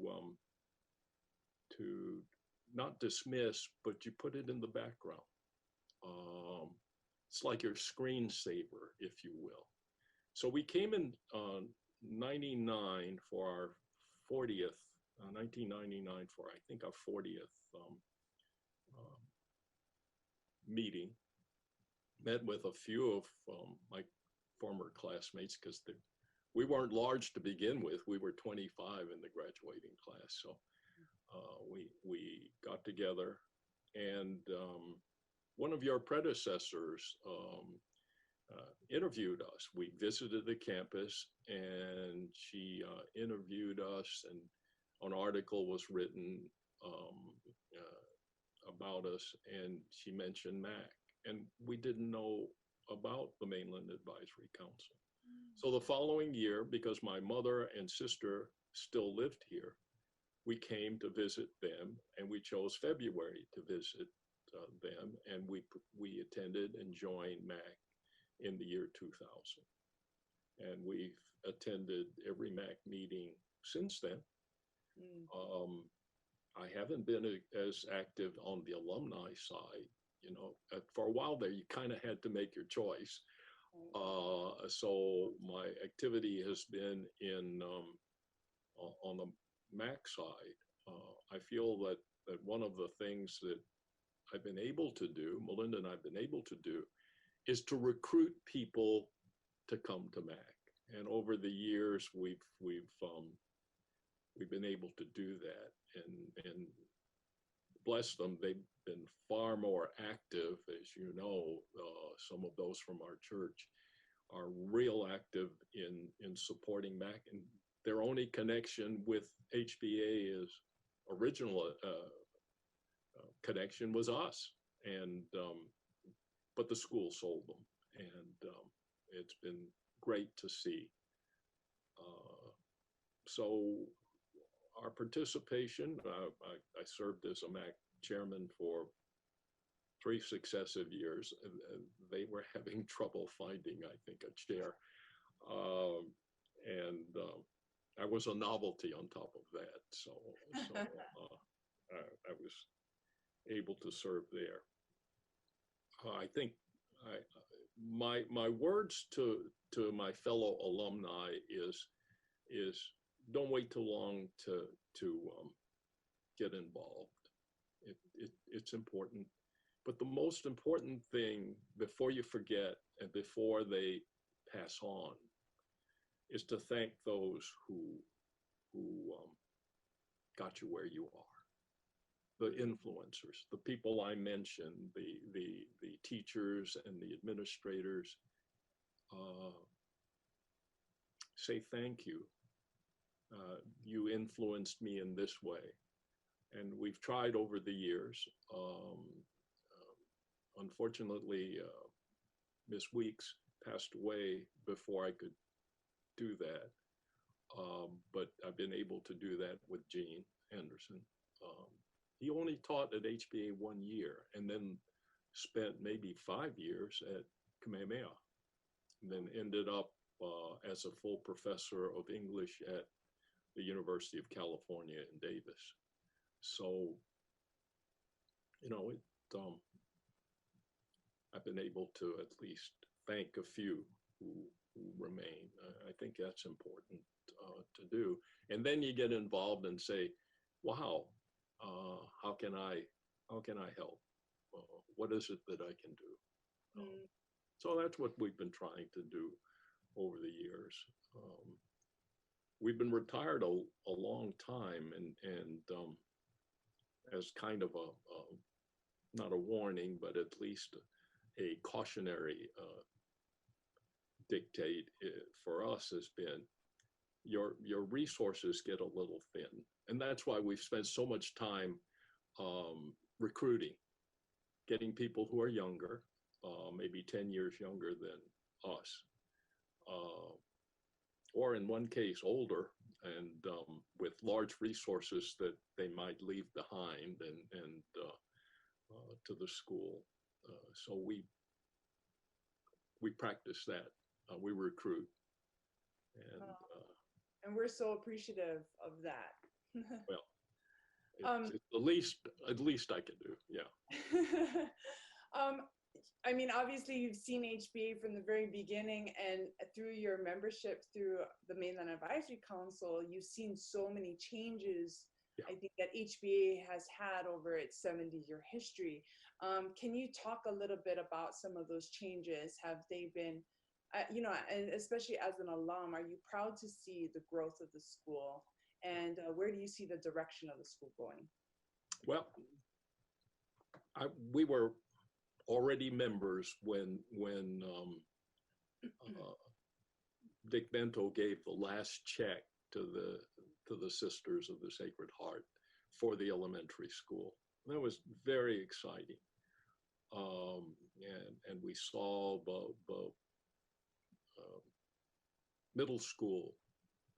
S6: not dismiss, but you put it in the background. It's like your screensaver, if you will. So we came in 99 for our 40th, 1999 for, I think, our 40th meeting. Met with a few of my former classmates because we weren't large to begin with. We were 25 in the graduating class. So we got together, and one of your predecessors interviewed us. We visited the campus, and she interviewed us, and an article was written about us, and she mentioned MAC, and we didn't know about the Mainland Advisory Council. So the following year, because my mother and sister still lived here, we came to visit them, and we chose February to visit them, and we attended and joined MAC in the year 2000. And we've attended every MAC meeting since then. I haven't been as active on the alumni side. You know, for a while there, you kind of had to make your choice. So my activity has been on the MAC side. I feel that one of the things that I've been able to do, Melinda and I've been able to do, is to recruit people to come to MAC. And over the years, we've been able to do that, and bless them, they've been far more active, as you know. Some of those from our church are real active in supporting MAC, and their only connection with HBA is original connection was us, and but the school sold them, and it's been great to see. So our participation, I served as a MAC chairman for 3 successive years. They were having trouble finding, I think, a chair. And I was a novelty on top of that. So I was able to serve there. I think my words to my fellow alumni is don't wait too long to get involved. It's important, but the most important thing before you forget and before they pass on is to thank those who got you where you are. The influencers, the people I mentioned, the teachers and the administrators, say thank you. You influenced me in this way. And we've tried over the years. Unfortunately, Miss Weeks passed away before I could do that. But I've been able to do that with Gene Anderson. He only taught at HBA 1 year and then spent maybe 5 years at Kamehameha, and then ended up as a full professor of English at the University of California in Davis. So, you know, I've been able to at least thank a few who remain. I think that's important to do. And then you get involved and say, wow, how can I help? What is it that I can do? So that's what we've been trying to do over the years. We've been retired a long time, and as kind of not a warning, but at least a cautionary dictate for us has been your resources get a little thin. And that's why we've spent so much time recruiting, getting people who are younger, maybe 10 years younger than us, or in one case older, and with large resources that they might leave behind and to the school. So we practice that. We recruit,
S7: and we're so appreciative of that.
S6: Well, it's at least I can do, yeah.
S7: I mean, obviously you've seen HBA from the very beginning, and through your membership through the Mainland Advisory Council, you've seen so many changes. Yeah. I think that HBA has had over its 70-year history. Can you talk a little bit about some of those changes? Have they been, you know, and especially as an alum, are you proud to see the growth of the school? And where do you see the direction of the school going?
S6: Well, we were already members when Dick Bento gave the last check to the Sisters of the Sacred Heart for the elementary school. That was very exciting, and we saw the middle school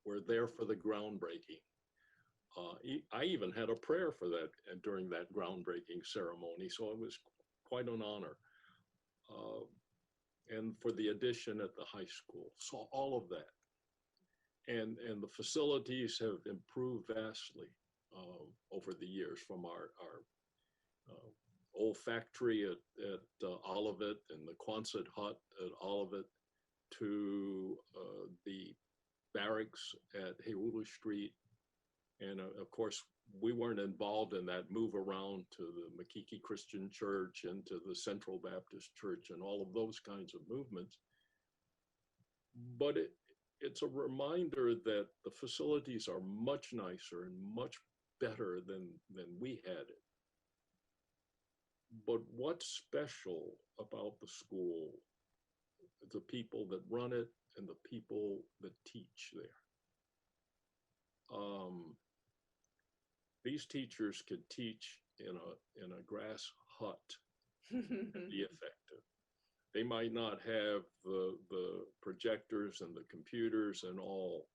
S6: were there for the groundbreaking. I even had a prayer for that during that groundbreaking ceremony, so it was quite an honor. And for the addition at the high school, saw all of that. And the facilities have improved vastly over the years, from our old factory at Olivet and the Quonset hut at Olivet to the barracks at Heula Street. And of course, we weren't involved in that move around to the Makiki Christian Church and to the Central Baptist Church and all of those kinds of movements. But it's a reminder that the facilities are much nicer and much better than we had it. But what's special about the school, the people that run it and the people that teach there. These teachers could teach in a grass hut and be effective. They might not have the projectors and the computers and all,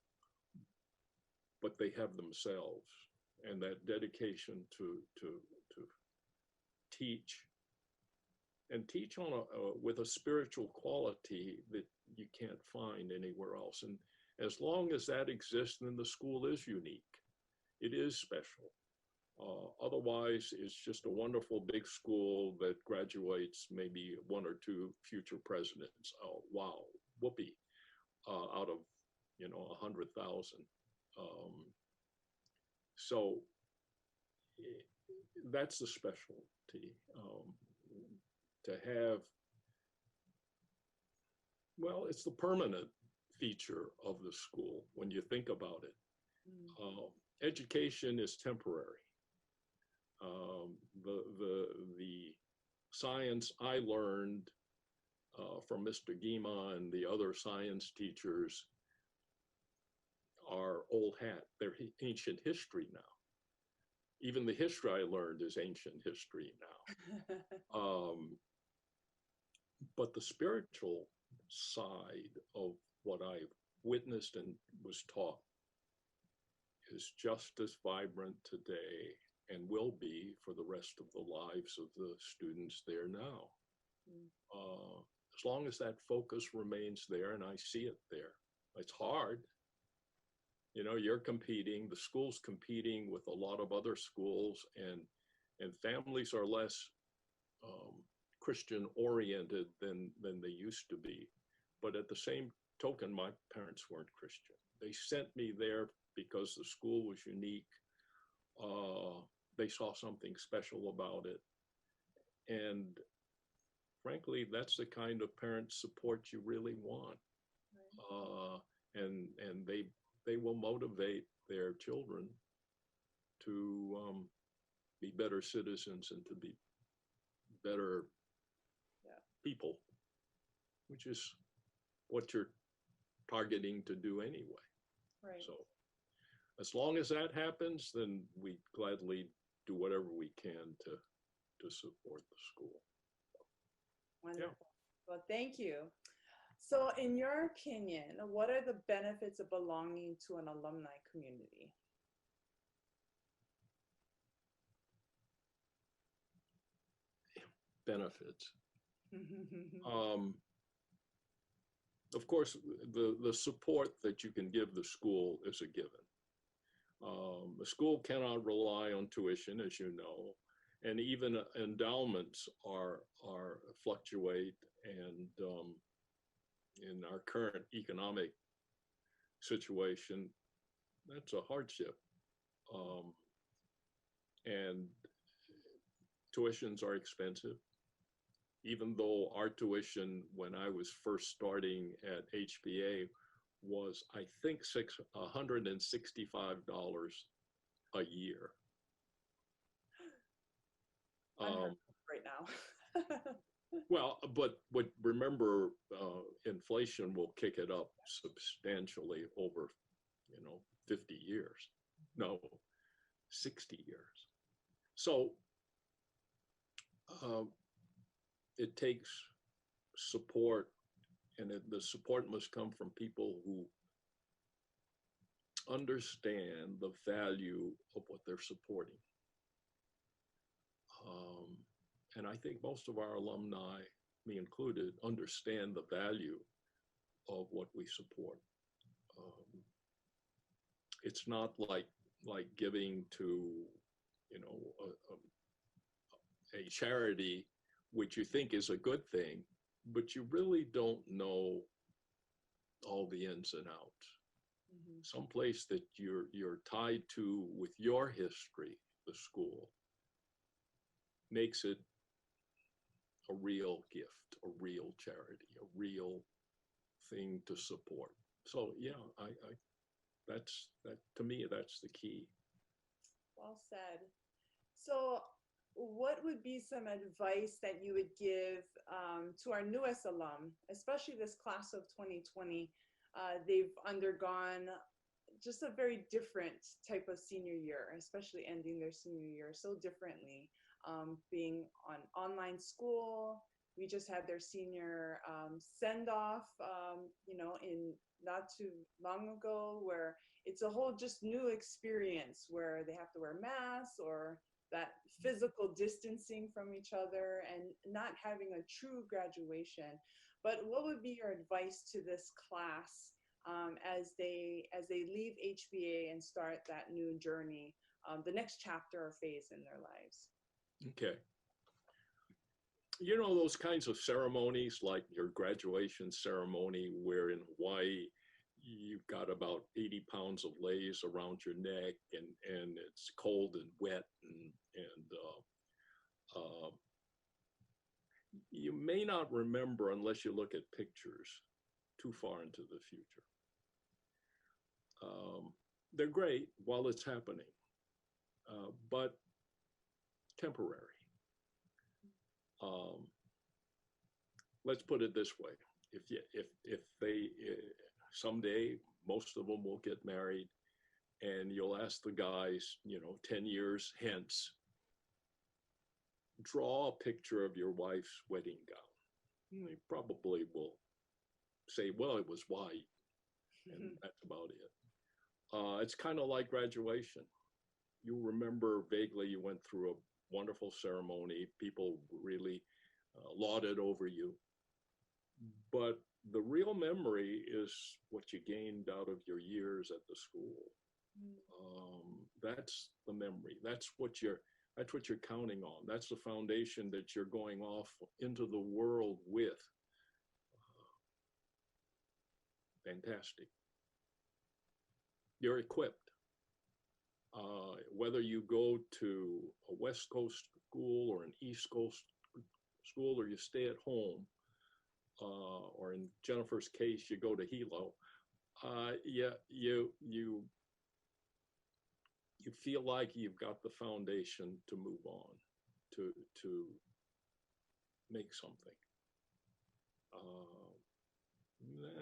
S6: but they have themselves and that dedication to teach, and teach on with a spiritual quality that you can't find anywhere else. And as long as that exists, then the school is unique. It is special. Otherwise, it's just a wonderful big school that graduates maybe one or two future presidents. Oh, wow, whoopee, out of, 100,000. So that's the specialty, to have, well, it's the permanent feature of the school when you think about it. Education is temporary. The science I learned from Mr. Gima and the other science teachers are old hat. They're ancient history now. Even the history I learned is ancient history now. But the spiritual side of what I've witnessed and was taught is just as vibrant today and will be for the rest of the lives of the students there now. As long as that focus remains there, and I see it there. It's hard. You're competing, the school's competing with a lot of other schools, and families are less Christian oriented than they used to be. But at the same token, my parents weren't Christian. They sent me there because the school was unique. They saw something special about it. And frankly, that's the kind of parent support you really want. And they will motivate their children to be better citizens and to be better people, which is what you're targeting to do anyway.
S7: Right.
S6: So as long as that happens, then we gladly do whatever we can to support the school.
S7: Wonderful. Well, thank you. So in your opinion, what are the benefits of belonging to an alumni community?
S6: Benefits. Of course, the support that you can give the school is a given. The school cannot rely on tuition, as you know, and even endowments are fluctuate, and in our current economic situation, that's a hardship. And tuitions are expensive. Even though our tuition when I was first starting at HBA was, I think, $165 a year.
S7: Right now.
S6: Well, but remember, inflation will kick it up substantially over, 50 years. No, 60 years. So it takes support, and the support must come from people who understand the value of what they're supporting. And I think most of our alumni, me included, understand the value of what we support. It's not like giving to, a charity, which you think is a good thing, but you really don't know all the ins and outs. Someplace that you're tied to with your history, the school, makes it a real gift, a real charity, a real thing to support. So yeah, that's to me, that's the key.
S7: Well said. So what would be some advice that you would give to our newest alum, especially this class of 2020? They've undergone just a very different type of senior year, especially ending their senior year so differently. Being on online school, we just had their senior send-off, in not too long ago, where it's a whole just new experience where they have to wear masks or that physical distancing from each other and not having a true graduation. But what would be your advice to this class as they leave HBA and start that new journey the next chapter or phase in their lives.
S6: Okay. You know, those kinds of ceremonies, like your graduation ceremony, where in Hawaii, you've got about 80 pounds of leis around your neck, and it's cold and wet, and you may not remember unless you look at pictures too far into the future. They're great while it's happening, but temporary. Let's put it this way: if they someday, most of them will get married, and you'll ask the guys, 10 years hence, draw a picture of your wife's wedding gown. They probably will say, well, it was white, and that's about it. It's kind of like graduation. You remember vaguely you went through a wonderful ceremony. People really lauded over you. But the real memory is what you gained out of your years at the school. That's the memory. That's what you're counting on. That's the foundation that you're going off into the world with. Fantastic. You're equipped. Whether you go to a West Coast school or an East Coast school, or you stay at home, or in Jennifer's case, you go to Hilo, you feel like you've got the foundation to move on, to make something.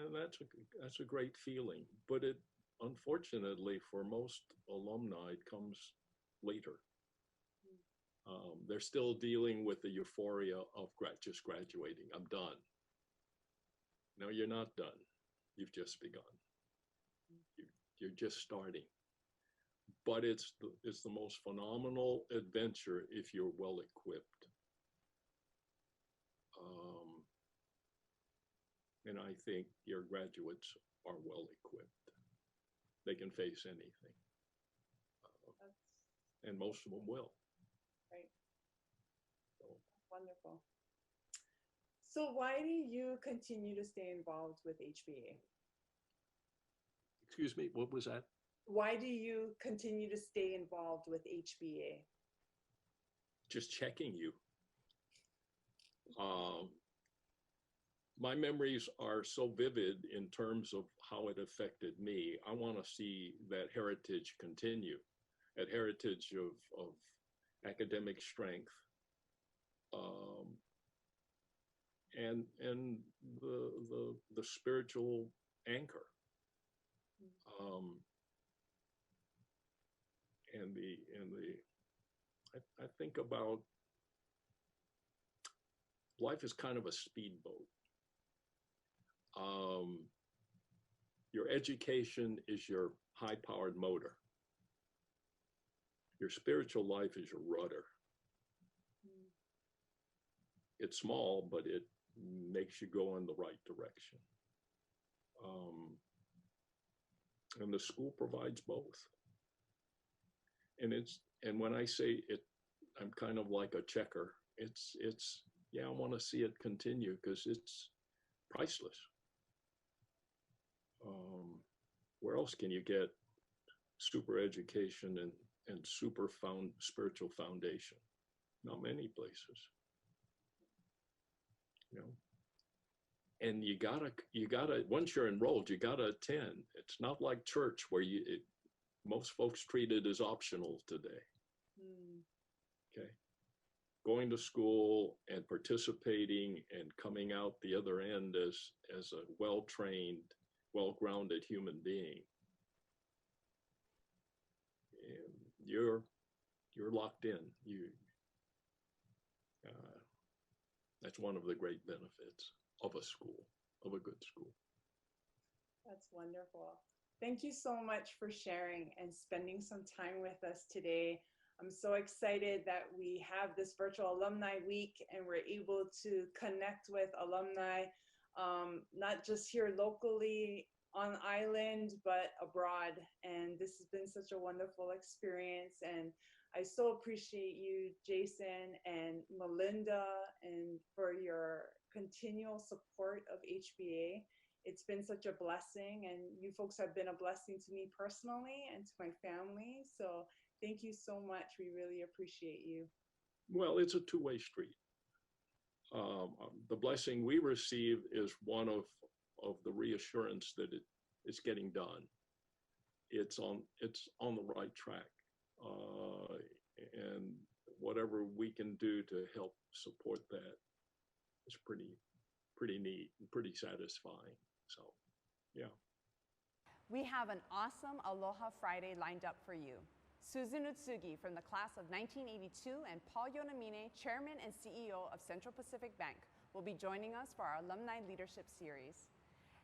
S6: And that's a great feeling, but it, unfortunately, for most alumni, it comes later. They're still dealing with the euphoria of just graduating. I'm done. No, you're not done. You've just begun. You're just starting. But it's the most phenomenal adventure if you're well equipped. And I think your graduates are well equipped. They can face anything. And most of them will.
S7: Right. So. Wonderful. So why do you continue to stay involved with HBA?
S6: Excuse me, what was that?
S7: Why do you continue to stay involved with HBA?
S6: Just checking you. My memories are so vivid in terms of how it affected me. I want to see that heritage continue, that heritage of academic strength, and the spiritual anchor, I think about life is kind of a speedboat. Your education is your high-powered motor. Your spiritual life is your rudder. It's small, but it makes you go in the right direction. And the school provides both. And when I say it, I'm kind of like a checker. It's yeah, I want to see it continue because it's priceless. Where else can you get super education and super spiritual foundation? Not many places. And you gotta once you're enrolled, you gotta attend. It's not like church where most folks treat it as optional today. Okay, going to school and participating and coming out the other end as a well-trained, well-grounded human being. And you're locked in. That's one of the great benefits of a school, of a good school.
S7: That's wonderful. Thank you so much for sharing and spending some time with us today. I'm so excited that we have this virtual alumni week and we're able to connect with alumni, not just here locally on island, but abroad. And this has been such a wonderful experience. And I so appreciate you, Jason and Melinda, and for your continual support of HBA. It's been such a blessing, and you folks have been a blessing to me personally and to my family. So thank you so much. We really appreciate you.
S6: Well, it's a two-way street. The blessing we receive is one of the reassurance that it's getting done. It's on the right track, and whatever we can do to help support that is pretty neat and pretty satisfying. So, yeah.
S2: We have an awesome Aloha Friday lined up for you. Susan Utsugi from the class of 1982 and Paul Yonamine, Chairman and CEO of Central Pacific Bank, will be joining us for our Alumni Leadership Series.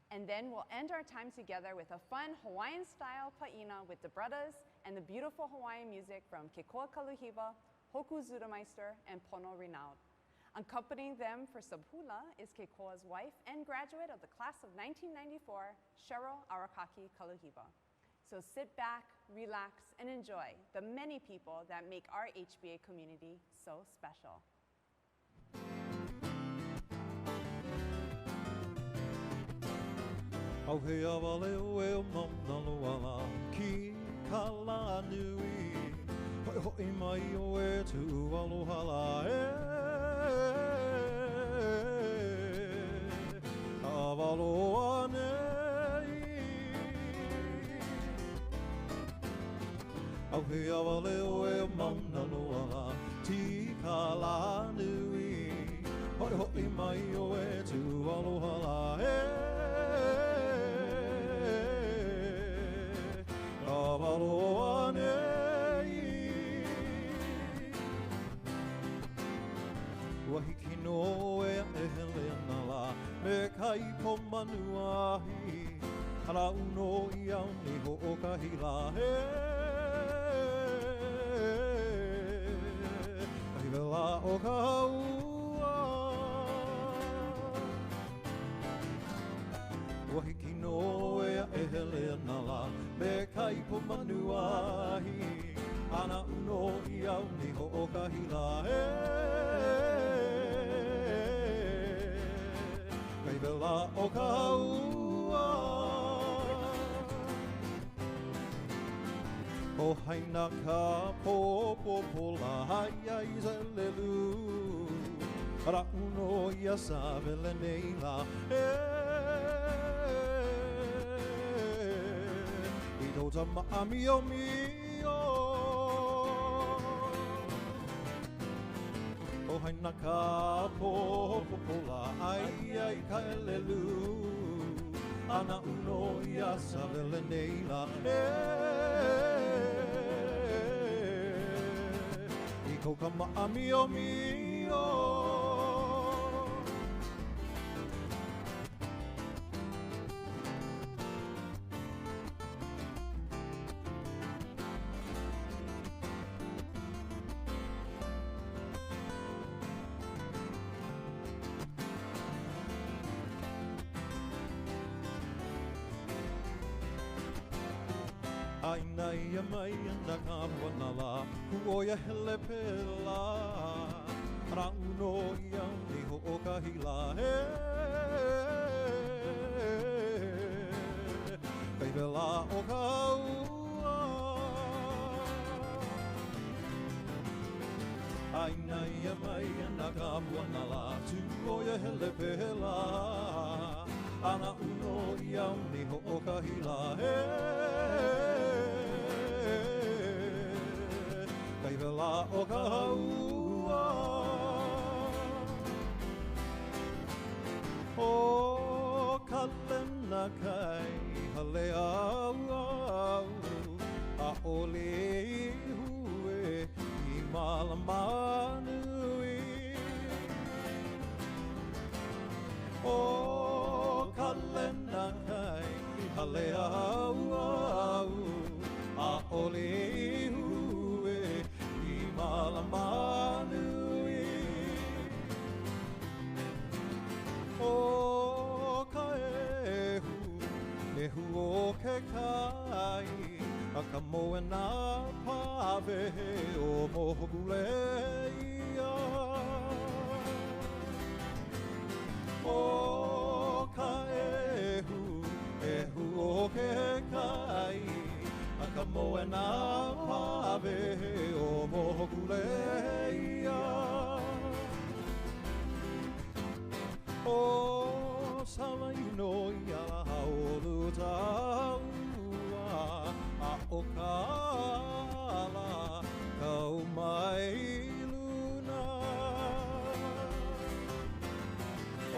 S2: And then we'll end our time together with a fun Hawaiian-style pa'ina with the brothers and the beautiful Hawaiian music from Kekoa Kaluhiwa, Hoku Zudameister, and Pono Renowned. Accompanying them for Sabhula is Kekoa's wife and graduate of the class of 1994, Cheryl Arakaki Kaluhiwa. So sit back, relax, and enjoy the many people that make our HBA community so special.
S8: Au he awale o e o maunaloala ki ka la nui hoi hoi mai o e tu alohala e ka waloa nei au he awale o e o maunaloala ti ka la nui hoi hoi mai o e tu alohala e Waloa nei Wahiki no e hele nala me kai po manuahi Hara uno I au ni ho o ka hila he Kahi vela o ka haua Wahiki no e hele nala me kai po manuahi ana uno I au ni ho o ka hila e kai vela o ka haua o haina ka popopola hai ai zelelu ara uno I sa vele nei la Tota ma'amio mio O haina ka popopola ai ai ka elelu Ana uno I asa vele nei la I ko ka ma'amio mio Aina ia mai ana ka wanala Kuoia hele pela Rauno ia ni ho o ka hila he Kai vela o ka ua Aina ia mai ana ka wanala Kuoia hele pela Ana uno ia ni ho o ka hila he Kai vela o ka haua O ka lena kai hale au au A ole hue I malamanui O ka lena kai hale au au A ole hue I malamanui O ka ehu ave o mohuleia. O ka ehu o ke kai, a ka moe nā ave o mohuleia. O sama ino ia haolu taua a o ka ala kau mai luna. O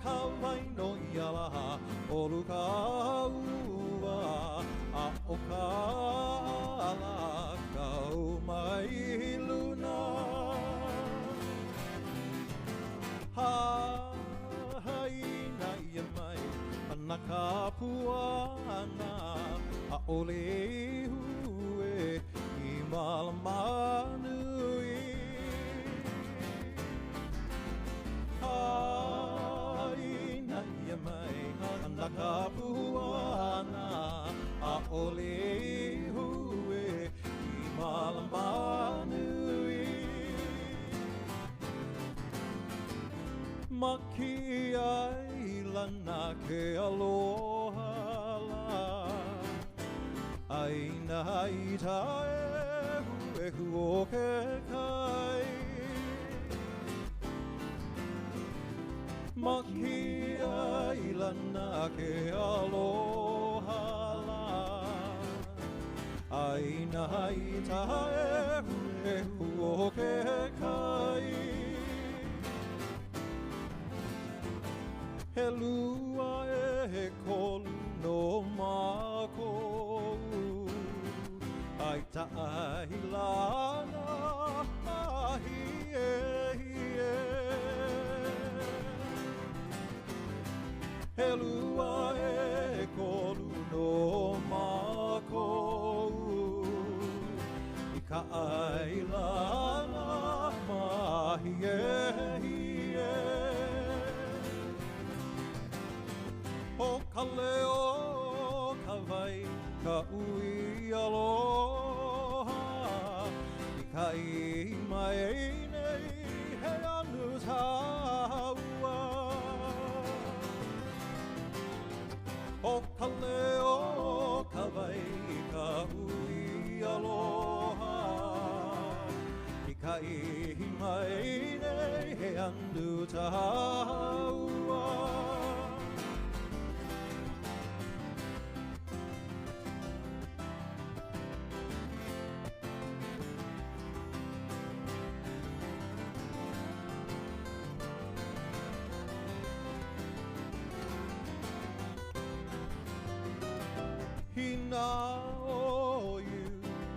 S8: ka waino ia laha olu kaua a o ka ala kau mai luna. Haina ia mai ana ka puana a ole hue I malamanui. Haina ia mai ana ka puana a ole hue I malamanui. Maki ai lana ke aloha la, aina i ta ehu o ke kai. Maki ai lana ke aloha la, aina i ta ehu o ke kai. He lua e kolu no mākou, ai tahi lana ahi e hie. He lua e kolu no mākou, I ka ai lana mahi e hie. O ka leo ka vai ka ui aloha I ka I mai nei he anu taua. O ka leo ka vai ka ui aloha I ka I mai nei he anu taua. Hina o you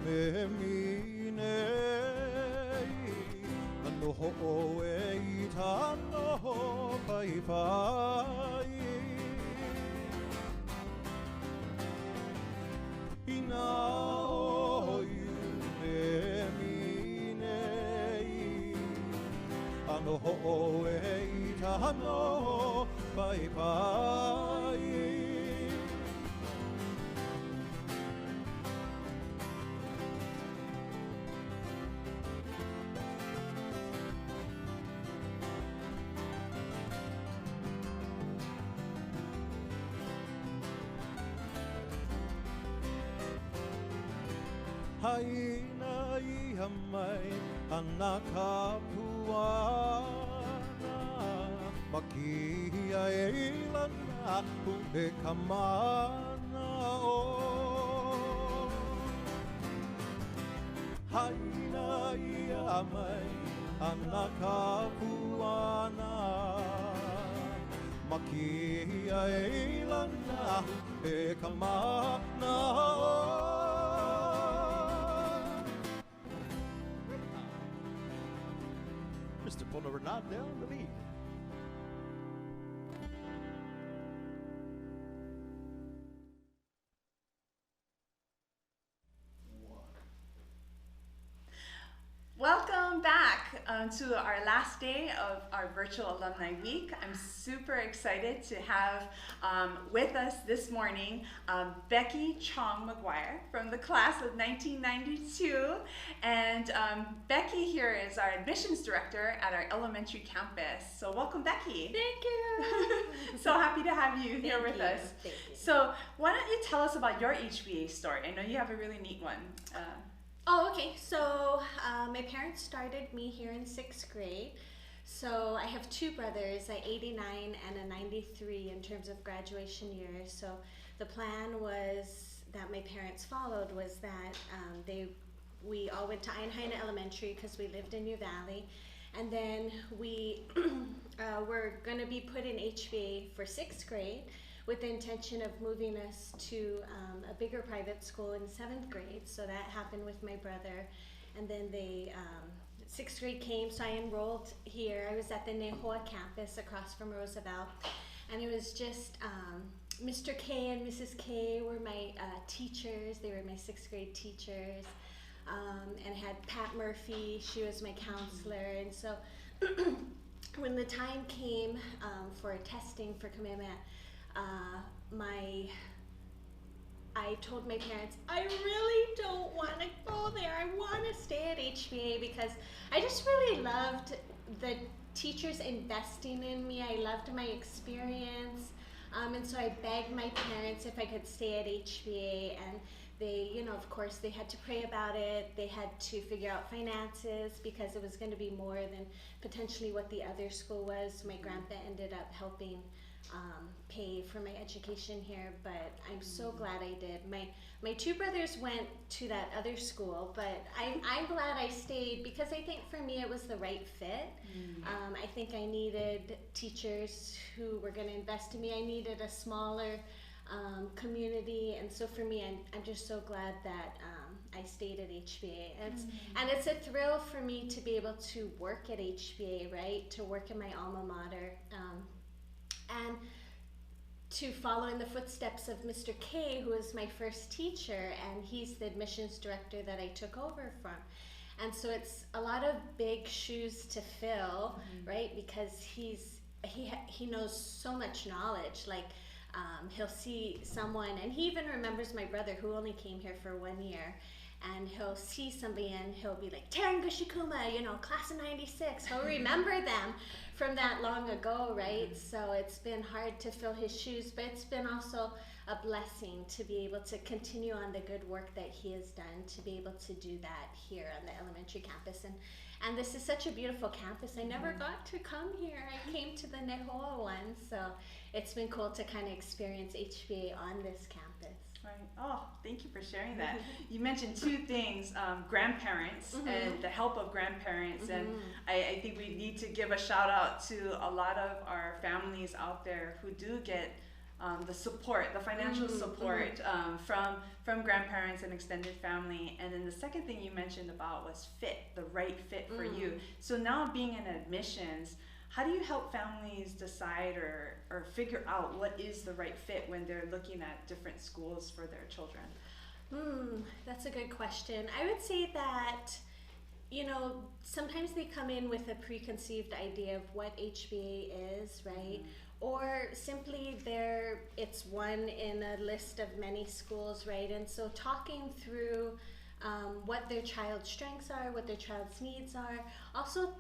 S8: me minei Ano ho e I tano pai pai Hina o you me minei Ano ho e tano pai pai Haina I hamai ana ka puana Maki ai lana ue ka mana o Haina I hamai ana ka puana Maki ai lana ue ka mana o Mr. Pono Renard down the lead.
S2: Welcome back. to our last day of our virtual alumni week. I'm super excited to have with us this morning Becky Chong McGuire from the class of 1992. And Becky here is our admissions director at our elementary campus. So welcome, Becky.
S9: Thank you.
S2: So happy to have you here with us.
S9: Thank you.
S2: So why don't you tell us about your HBA story? I know you have a really neat one.
S9: Oh, okay. So my parents started me here in 6th grade. So I have two brothers, a 89 and a 93 in terms of graduation years. So the plan was that my parents followed was that we all went to Einheim Elementary because we lived in New Valley. And then we were going to be put in HBA for 6th grade with the intention of moving us to a bigger private school in 7th grade. So that happened with my brother. And then 6th grade came, so I enrolled here. I was at the Nehoa campus across from Roosevelt. And it was just Mr. K and Mrs. K were my teachers. They were my 6th grade teachers. And I had Pat Murphy, she was my counselor. And so when the time came for testing for commitment, I told my parents, I really don't want to go there. I want to stay at HBA because I just really loved the teachers investing in me. I loved my experience. And so I begged my parents if I could stay at HBA, and they, you know, of course, they had to pray about it. They had to figure out finances because it was going to be more than potentially what the other school was. My grandpa ended up helping pay for my education here, but I'm so glad I did. My two brothers went to that other school, but I'm glad I stayed because I think for me it was the right fit. I think I needed teachers who were going to invest in me. I needed a smaller community, and so for me, I'm just so glad that I stayed at HBA. And it's a thrill for me to be able to work at HBA, right? To work in my alma mater. And to follow in the footsteps of Mr. K, who was my first teacher, and he's the admissions director that I took over from. And so it's a lot of big shoes to fill, right? Because he knows so much knowledge. Like he'll see someone, and he even remembers my brother who only came here for 1 year. And he'll see somebody and he'll be like, Terangushikuma, you know, class of 96. He'll remember them from that long ago, right? So it's been hard to fill his shoes, but it's been also a blessing to be able to continue on the good work that he has done, to be able to do that here on the elementary campus. And this is such a beautiful campus. I never got to come here. I came to the Nehoa one, so it's been cool to kind of experience HBA on this campus.
S2: Right. Oh, thank you for sharing that. You mentioned two things, grandparents and the help of grandparents. And I think we need to give a shout out to a lot of our families out there who do get the support, the financial support from grandparents and extended family. And then the second thing you mentioned about was fit, the right fit for you. So now being in admissions, how do you help families decide or figure out what is the right fit when they're looking at different schools for their children?
S9: That's a good question. I would say that, you know, sometimes they come in with a preconceived idea of what HBA is, right? Or simply it's one in a list of many schools, right? And so talking through what their child's strengths are, what their child's needs are, also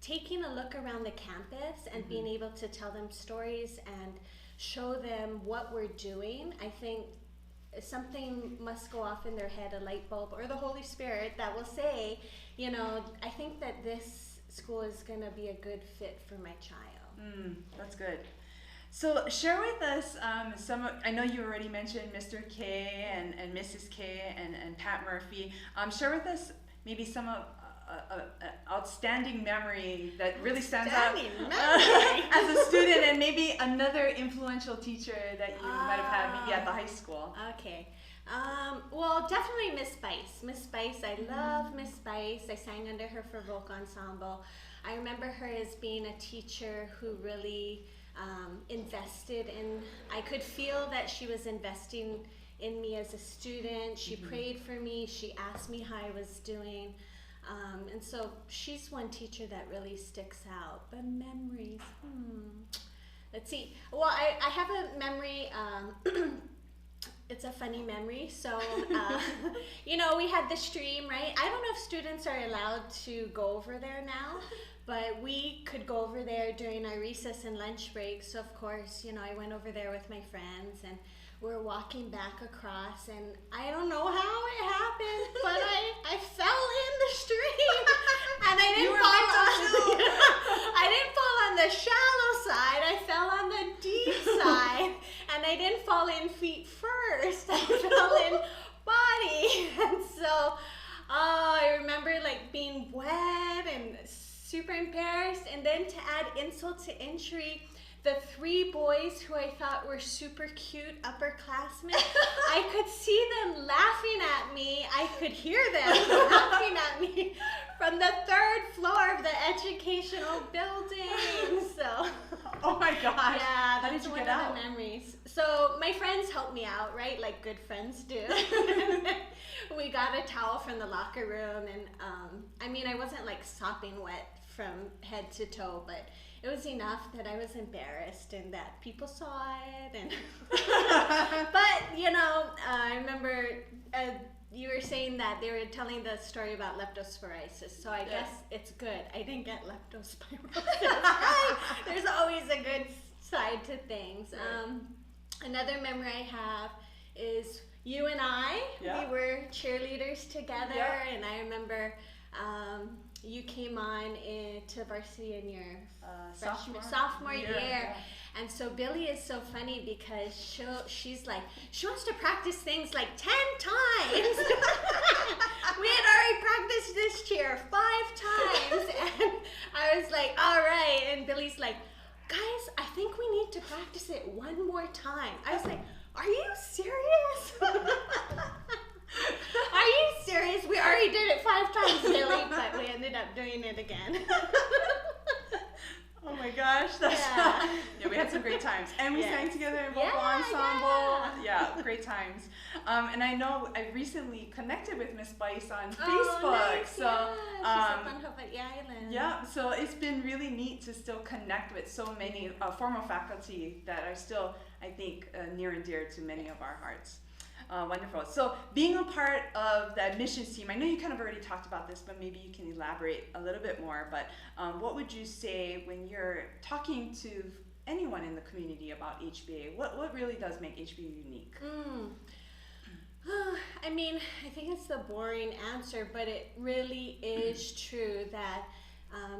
S9: taking a look around the campus and being able to tell them stories and show them what we're doing. I think something must go off in their head, a light bulb, or the Holy Spirit that will say, you know, I think that this school is going to be a good fit for my child.
S2: That's good. So share with us I know you already mentioned Mr. K and Mrs. K and Pat Murphy. Share with us maybe some of outstanding memory that really stands out as a student, and maybe another influential teacher that you might have had maybe at the high school.
S9: Okay. Well, definitely Miss Spice. Miss Spice, I love Miss Spice. I sang under her for vocal ensemble. I remember her as being a teacher who really invested in, I could feel that she was investing in me as a student. She prayed for me. She asked me how I was doing. And so she's one teacher that really sticks out. But memories, let's see. Well, I have a memory, it's a funny memory. So, you know, we had the stream, right? I don't know if students are allowed to go over there now, but we could go over there during our recess and lunch breaks. So of course, you know, I went over there with my friends and we're walking back across, and I don't know how it happened, but I fell in the stream, and I didn't fall on the shallow side. I fell on the deep side, and I didn't fall in feet first. I fell in body, and so I remember like being wet and super embarrassed, and then to add insult to injury, the 3 boys who I thought were super cute upperclassmen, I could see them laughing at me. I could hear them laughing at me from the 3rd floor of the educational building. So,
S2: oh my gosh.
S9: Yeah,
S2: how did
S9: that's
S2: you
S9: one
S2: get
S9: of
S2: out?
S9: the memories. So my friends helped me out, right? Like good friends do. We got a towel from the locker room, and I mean, I wasn't like sopping wet from head to toe, but it was enough that I was embarrassed and that people saw it. And but you know, I remember you were saying that they were telling the story about leptospirosis, so I guess it's good. I didn't get leptospirosis. Right? There's always a good side to things.
S2: Right.
S9: Another memory I have is you and I. We were cheerleaders together, and I remember you came on to varsity in your sophomore year. And so Billy is so funny because she's like, she wants to practice things like 10 times. We had already practiced this cheer 5 times, and I was like, all right. And Billy's like, guys, I think we need to practice it one more time. I was like, are you serious? Are you serious? We already did it 5 times, Billy, but we ended up doing it again.
S2: Oh my gosh, that's yeah, we had some great times, and we sang together in vocal ensemble. Yeah, great times. And I know I recently connected with Miss Bice on Facebook.
S9: Nice.
S2: So
S9: she's up on Hawaii Island.
S2: Yeah, so it's been really neat to still connect with so many formal faculty that are still, I think, near and dear to many of our hearts. Wonderful. So being a part of the admissions team, I know you kind of already talked about this, but maybe you can elaborate a little bit more. But what would you say when you're talking to anyone in the community about HBA? What really does make HBA unique?
S9: I mean, I think it's the boring answer, but it really is true that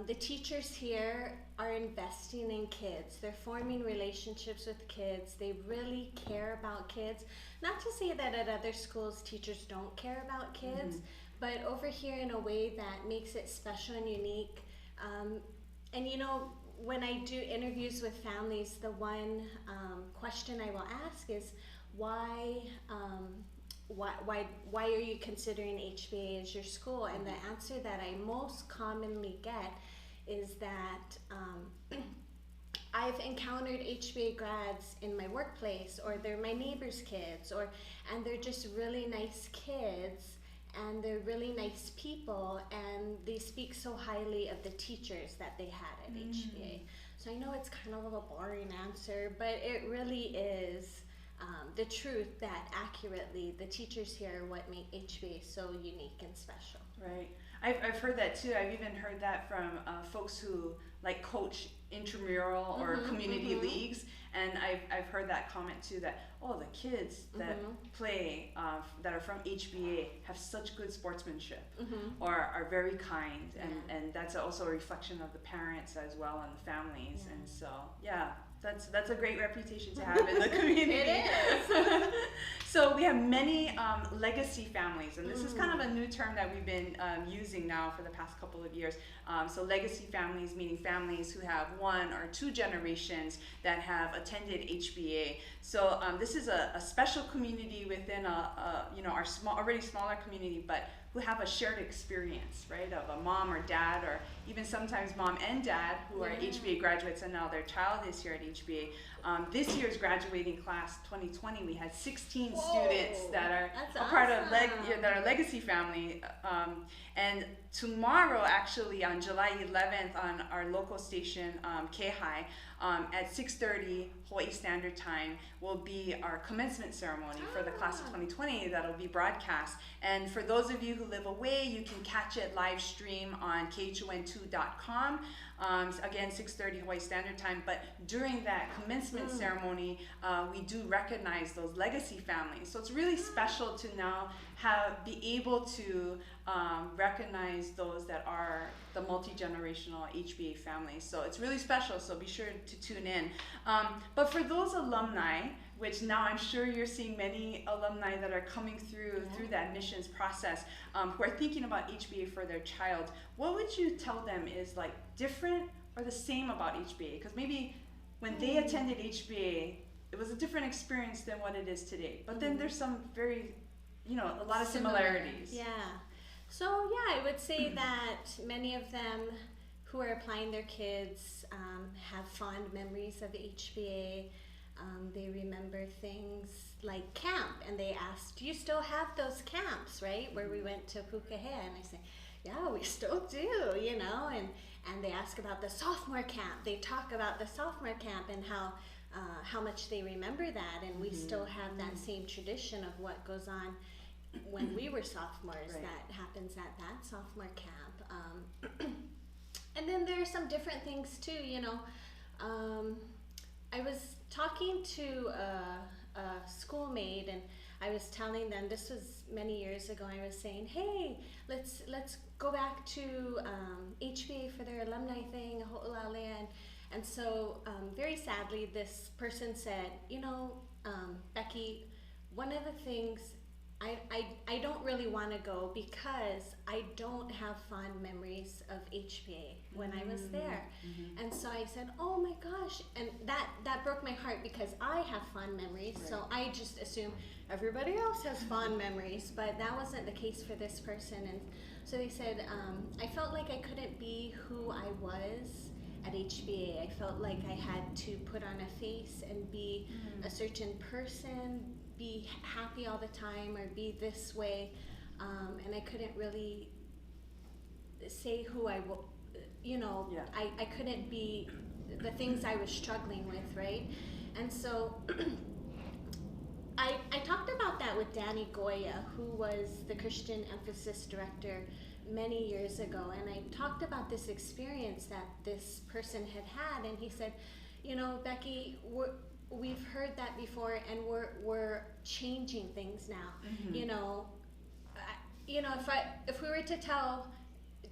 S9: the teachers here are investing in kids. They're forming relationships with kids. They really care about kids. Not to say that at other schools teachers don't care about kids, but over here in a way that makes it special and unique. And you know, when I do interviews with families, the one question I will ask is, why are you considering HBA as your school? And the answer that I most commonly get is that I've encountered HBA grads in my workplace, or they're my neighbor's kids, and they're just really nice kids, and they're really nice people, and they speak so highly of the teachers that they had at HBA. So I know it's kind of a boring answer, but it really is the truth that accurately the teachers here are what make HBA so unique and special.
S2: Right. I've heard that too. I've even heard that from folks who like coach intramural or community leagues, and I've heard that comment too, that the kids that play that are from HBA have such good sportsmanship, or are very kind, and that's also a reflection of the parents as well and the families, and so that's a great reputation to have in the community.
S9: It is.
S2: So we have many legacy families, and this is kind of a new term that we've been using now for the past couple of years. So legacy families, meaning families who have 1 or 2 generations that have attended HBA. So this is a special community within our already smaller community, but
S7: who have a shared experience, right, of a mom or dad, or even sometimes mom and dad who are HBA graduates and now their child is here at HBA. This year's graduating class 2020, we had 16 students that are a part of that are legacy family. And tomorrow, actually, on July 11th, on our local station, K-High, at 6:30 Hawaii Standard Time, will be our commencement ceremony for the class of 2020 that'll be broadcast. And for those of you who live away, you can catch it live stream on khon2.com. Again, 6:30 Hawaii Standard Time. But during that commencement ceremony, we do recognize those legacy families. So it's really special to now be able to recognize those that are the multi-generational HBA families. So it's really special, so be sure to tune in. But for those alumni, which now I'm sure you're seeing many alumni that are coming through that admissions process, who are thinking about HBA for their child, what would you tell them is like different or the same about HBA? Because maybe when they attended HBA, it was a different experience than what it is today. But then there's some very, a lot of similarities.
S9: Yeah. So yeah, I would say that many of them who are applying their kids have fond memories of HBA. They remember things like camp, and they asked, do you still have those camps, right? Where we went to Pukahe, and I say, yeah, we still do, and they ask about the sophomore camp. They talk about the sophomore camp and how much they remember that, and we still have that same tradition of what goes on when we were sophomores. That happens at that sophomore camp. And then there are some different things too, I was talking to a schoolmate, and I was telling them, this was many years ago, I was saying, hey, let's go back to HBA for their alumni thing, Ho'olalea, and so very sadly this person said, Becky, one of the things, I don't really want to go because I don't have fond memories of HBA when I was there. And so I said, oh my gosh, and that broke my heart because I have fond memories, so I just assume everybody else has fond memories, but that wasn't the case for this person. And so they said, I felt like I couldn't be who I was at HBA. I felt like I had to put on a face and be a certain person, be happy all the time, or be this way, and I couldn't really say who I couldn't be the things I was struggling with, right? And so I talked about that with Danny Goya, who was the Christian Emphasis Director many years ago, and I talked about this experience that this person had, and he said, Becky, we've heard that before, and we're changing things now. If we were to tell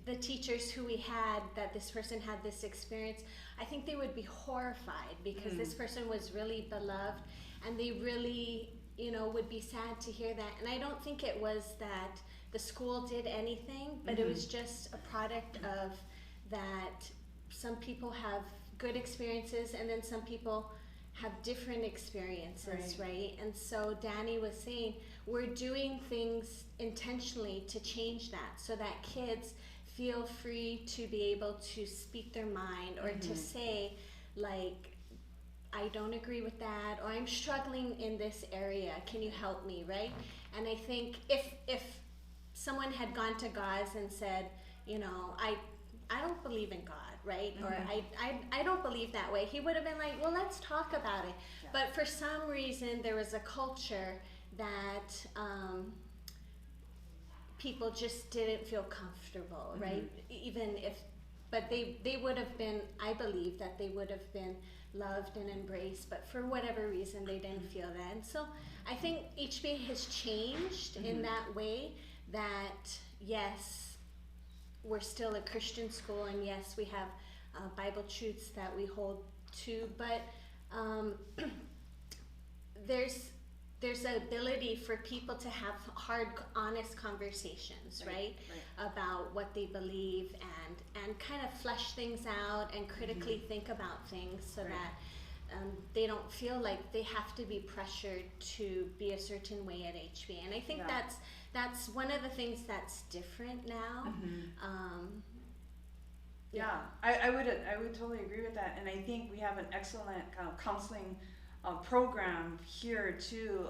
S9: the teachers who we had that this person had this experience, I think they would be horrified because this person was really beloved, and they really, would be sad to hear that. And I don't think it was that the school did anything, but it was just a product of that some people have good experiences and then some people have different experiences, right? And so Danny was saying, we're doing things intentionally to change that so that kids feel free to be able to speak their mind or to say, like, I don't agree with that, or I'm struggling in this area, can you help me, right? And I think if someone had gone to Gaz and said, I don't believe in God, right? Or I don't believe that way, he would have been like, well, let's talk about it. But for some reason, there was a culture that people just didn't feel comfortable, right? Even if, but they would have been, I believe that they would have been loved and embraced, but for whatever reason, they didn't feel that. And so I think HBA has changed in that way, that yes, we're still a Christian school, and yes, we have Bible truths that we hold to, but there's an ability for people to have hard, honest conversations, right? About what they believe, and kind of flesh things out and critically think about things, so that they don't feel like they have to be pressured to be a certain way at HBA. And I think that's one of the things that's different now.
S7: I would totally agree with that. And I think we have an excellent kind of counseling program here too,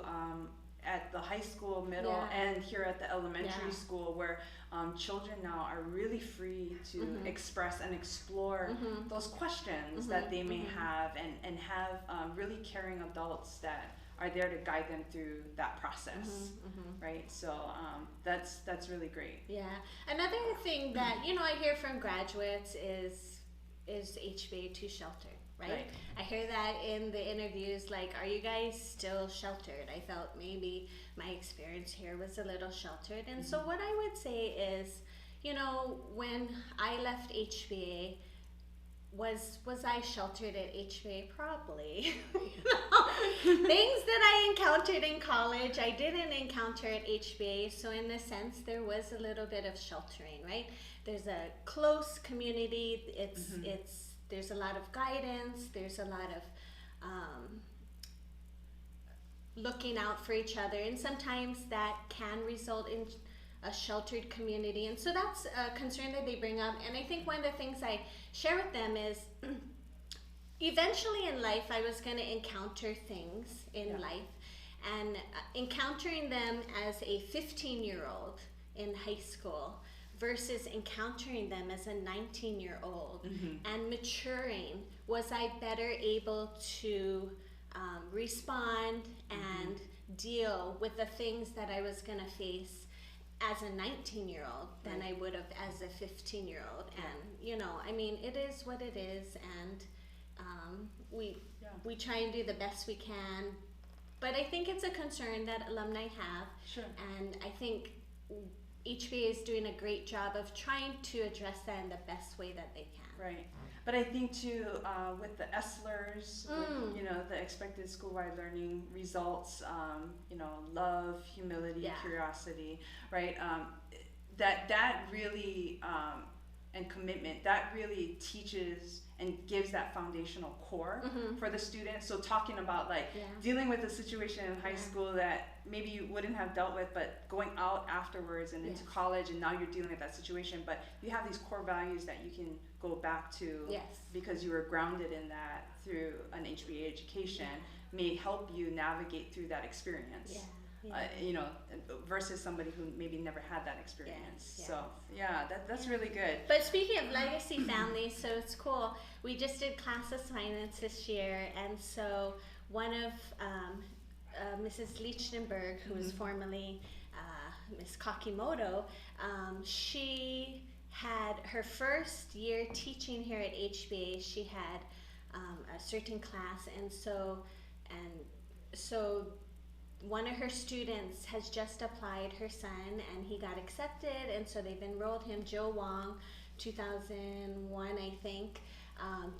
S7: at the high school, middle, and here at the elementary school, where children now are really free to express and explore those questions that they may have, and have really caring adults that are there to guide them through that process, right? So that's really great.
S9: Yeah. Another thing that I hear from graduates is HBA too sheltered, right? I hear that in the interviews, like, are you guys still sheltered? I felt maybe my experience here was a little sheltered. And so what I would say is, when I left HBA, was I sheltered at HBA? Probably. Things that I encountered in college, I didn't encounter at HBA. So in a sense, there was a little bit of sheltering, right? There's a close community. There's a lot of guidance. There's a lot of looking out for each other, and sometimes that can result in a sheltered community. And so that's a concern that they bring up. And I think one of the things I share with them is eventually in life I was going to encounter things in life, and encountering them as a 15-year-old in high school versus encountering them as a 19-year-old and maturing, was I better able to respond and deal with the things that I was going to face as a 19-year-old than I would have as a 15-year-old. And I mean, it is what it is, and we try and do the best we can. But I think it's a concern that alumni have. Sure. And I think HBA is doing a great job of trying to address that in the best way that they can.
S7: Right. But I think too, with the ESLers, with, the expected school-wide learning results, love, humility, curiosity, right? That really, and commitment, that really teaches and gives that foundational core for the students. So talking about dealing with a situation in high school that maybe you wouldn't have dealt with, but going out afterwards and into college, and now you're dealing with that situation, but you have these core values that you can go back to because you were grounded in that through an HBA education, may help you navigate through that experience. Versus somebody who maybe never had that experience. So that's really good.
S9: But speaking of legacy families, so it's cool. We just did class assignments this year, and so one of Mrs. Lichtenberg, who was formerly Miss Kakimoto, she had her first year teaching here at HBA. She had a certain class, and so one of her students has just applied, her son, and he got accepted, and so they've enrolled him, Joe Wong, 2001, I think,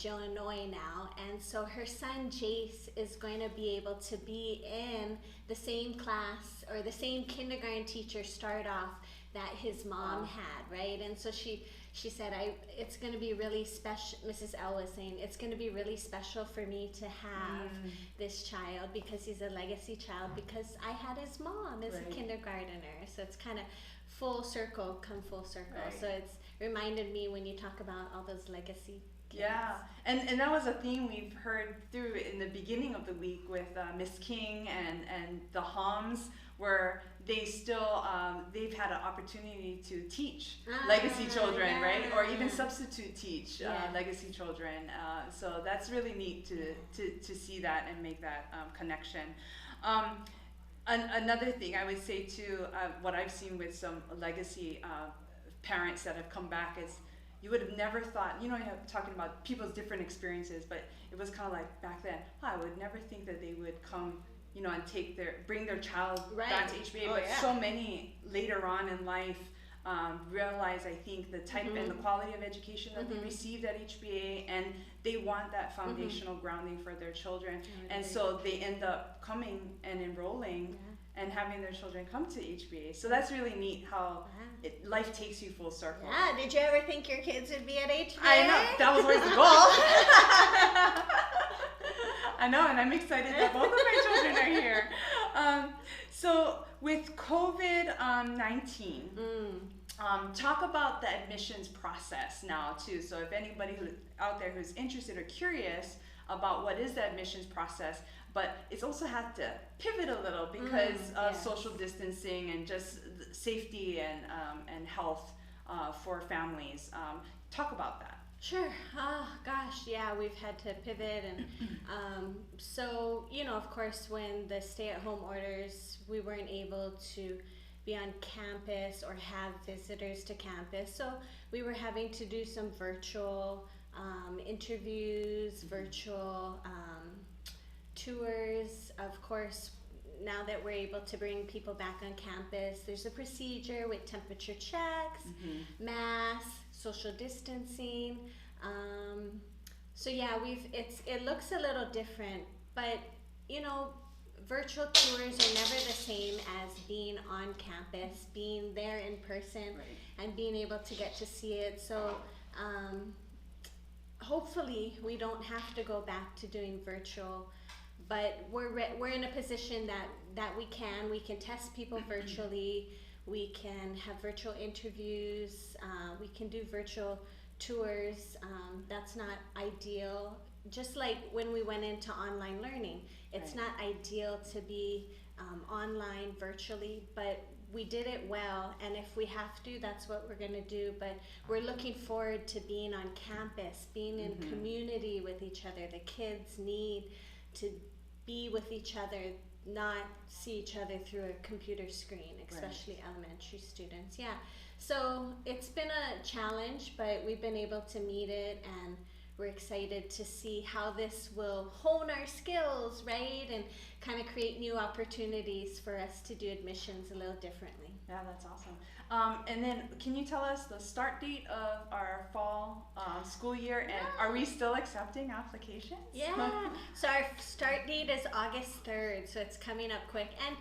S9: Illinois now. And so her son, Jace, is going to be able to be in the same class, or the same kindergarten teacher start off that his mom had, right? And so she said, it's going to be really special, Mrs. L was saying, it's going to be really special for me to have this child, because he's a legacy child, because I had his mom as a kindergartner. So it's kind of full circle. So it's reminded me when you talk about all those legacy kids.
S7: Yeah, and that was a theme we've heard through in the beginning of the week with Miss King and the Homs, where they still, they've had an opportunity to teach legacy children, right? Or even substitute teach legacy children. So that's really neat to see that and make that connection. Another thing I would say too, what I've seen with some legacy parents that have come back is, you would have never thought, you have talking about people's different experiences, but it was kind of like back then, I would never think that they would come, and bring their child back to HBA. But so many later on in life realize, I think, the type and the quality of education that they received at HBA, and they want that foundational grounding for their children. And so they end up coming and enrolling and having their children come to HBA. So that's really neat how life takes you full circle.
S9: Yeah, did you ever think your kids would be at HBA?
S7: I know, that was always the goal. I know, and I'm excited that both of my children are here. So with COVID-19, talk about the admissions process now too. So if anybody who's out there who's interested or curious about what is the admissions process, but it's also had to pivot a little because of social distancing and just safety and health for families. Talk about that.
S9: Sure. Oh gosh, yeah, we've had to pivot, and so of course, when the stay-at-home orders, we weren't able to be on campus or have visitors to campus, so we were having to do some virtual interviews, virtual tours. Of course, now that we're able to bring people back on campus, there's a procedure with temperature checks, masks, social distancing. So yeah, it looks a little different, but virtual tours are never the same as being on campus, being there in person, and being able to get to see it. So hopefully we don't have to go back to doing virtual, but we're in a position that we can test people virtually, we can have virtual interviews, we can do virtual tours. That's not ideal. Just like when we went into online learning, it's not ideal to be online virtually, but we did it well, and if we have to, that's what we're going to do. But we're looking forward to being on campus, being in community with each other. The kids need to be with each other, not see each other through a computer screen, especially elementary students. Yeah, so it's been a challenge, but we've been able to meet it, and we're excited to see how this will hone our skills, right? And kind of create new opportunities for us to do admissions a little differently.
S7: Yeah, that's awesome. And then can you tell us the start date of our fall school year, and are we still accepting applications?
S9: Yeah, so our start date is August 3rd, so it's coming up quick. And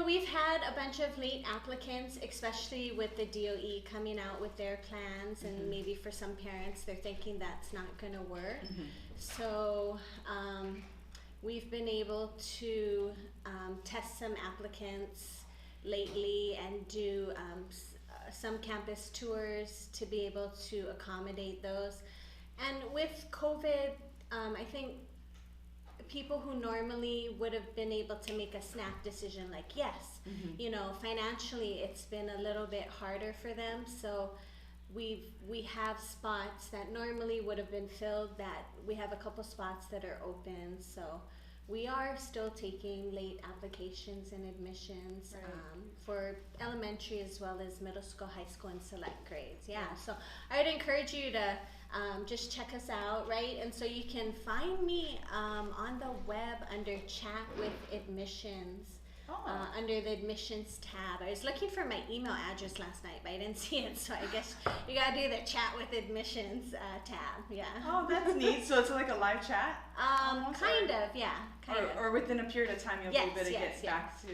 S9: we've had a bunch of late applicants, especially with the DOE coming out with their plans, and maybe for some parents, they're thinking that's not going to work. So we've been able to test some applicants lately and do some campus tours to be able to accommodate those. And with COVID, I think people who normally would have been able to make a snap decision like yes, financially it's been a little bit harder for them, so we have spots that normally would have been filled, that we have a couple spots that are open, so we are still taking late applications and admissions for elementary as well as middle school, high school, and select grades. So I would encourage you to just check us out, right? And so you can find me on the web under chat with admissions, under the admissions tab. I was looking for my email address last night, but I didn't see it, so I guess you gotta do the chat with admissions tab.
S7: Oh, that's neat. So it's like a live chat?
S9: Kind of.
S7: Or within a period of time you'll be able to get back to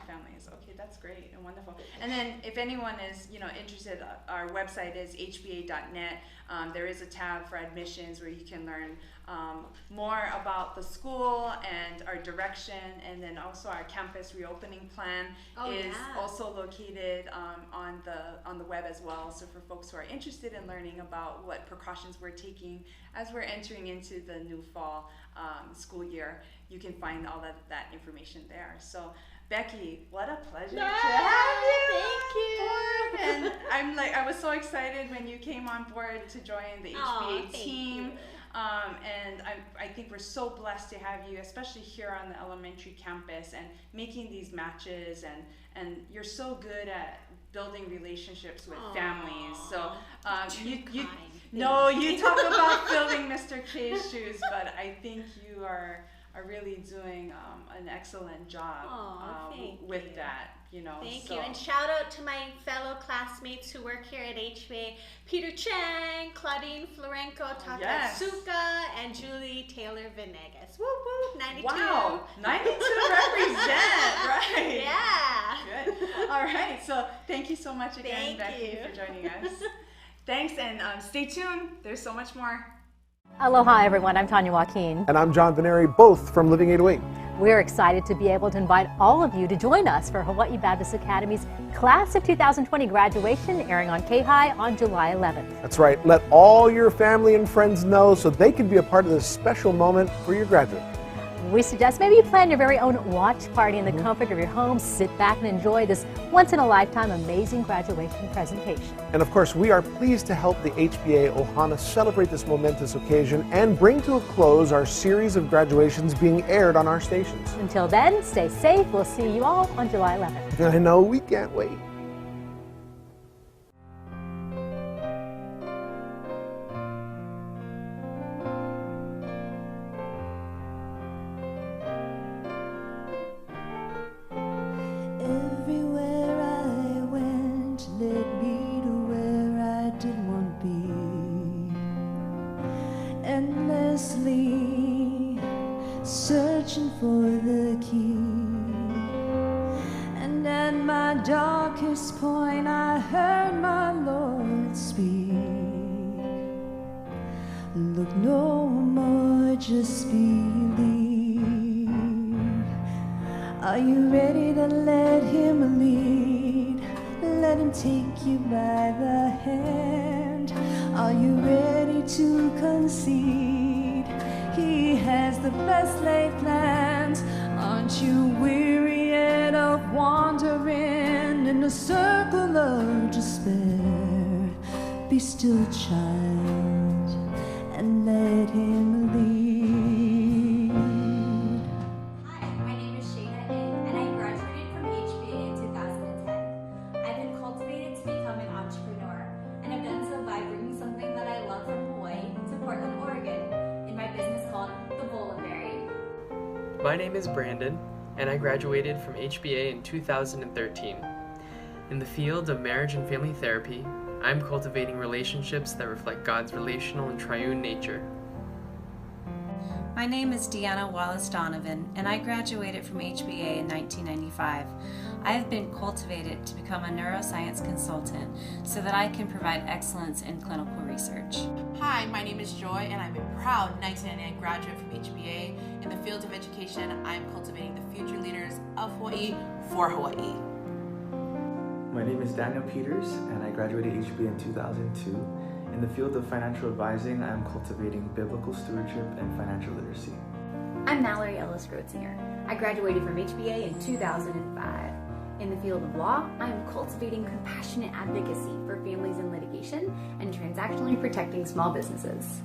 S7: families. Okay, that's great and wonderful. And then if anyone is interested, our website is hba.net. There is a tab for admissions where you can learn more about the school and our direction, and then also our campus reopening plan is also located on the web as well. So for folks who are interested in learning about what precautions we're taking as we're entering into the new fall school year, you can find all that information there. So Becky, what a pleasure to have you.
S9: Thank you.
S7: And I was so excited when you came on board to join the HBA team. And I think we're so blessed to have you, especially here on the elementary campus, and making these matches, and you're so good at building relationships with families. So you talk about filling Mr. K's shoes, but I think you are really doing an excellent job with that.
S9: Thank you, and shout out to my fellow classmates who work here at HBA: Peter Chang, Claudine Florenco Takatsuka, and Julie Taylor Venegas. Whoop whoop, 92.
S7: Wow, 92 represent, right?
S9: Yeah.
S7: Good. All right, so thank you so much again, Becky, for joining us. Thanks, and stay tuned. There's so much more.
S10: Aloha everyone, I'm Tanya Joaquin.
S11: And I'm John Veneri, both from Living 808.
S10: We're excited to be able to invite all of you to join us for Hawaii Baptist Academy's Class of 2020 graduation, airing on K-High on July 11th.
S11: That's right. Let all your family and friends know so they can be a part of this special moment for your graduate.
S10: We suggest maybe you plan your very own watch party in the comfort of your home. Sit back and enjoy this once-in-a-lifetime amazing graduation presentation.
S11: And of course, we are pleased to help the HBA Ohana celebrate this momentous occasion and bring to a close our series of graduations being aired on our stations.
S10: Until then, stay safe. We'll see you all on July 11th.
S11: I know, we can't wait.
S12: Searching for the key, and at my darkest point I heard my Lord speak. Look no more, just believe. Are you ready to let Him lead? Let Him take you by the hand. Are you ready to concede? He has the best laid plans. Aren't you weary yet of wandering in a circle of despair? Be still, child, and let Him lead.
S13: Hi, my name is Shiira, and I graduated from HBA in 2010. I've been cultivated to become an entrepreneur, and I've done so by bringing something that I love from Hawaii to Portland, Oregon, in my business called
S14: My name is Brandon, and I graduated from HBA in 2013. In the field of marriage and family therapy, I'm cultivating relationships that reflect God's relational and triune nature.
S15: My name is Deanna Wallace Donovan, and I graduated from HBA in 1995. I have been cultivated to become a neuroscience consultant so that I can provide excellence in clinical research.
S16: Hi, my name is Joy, and I'm a proud 1999 graduate from HBA. In the field of education, I'm cultivating the future leaders of Hawaii for Hawaii.
S17: My name is Daniel Peters, and I graduated HBA in 2002. In the field of financial advising, I'm cultivating biblical stewardship and financial literacy.
S18: I'm Mallory Ellis Grotzinger. I graduated from HBA in 2005. In the field of law, I am cultivating compassionate advocacy for families in litigation and transactionally protecting small businesses.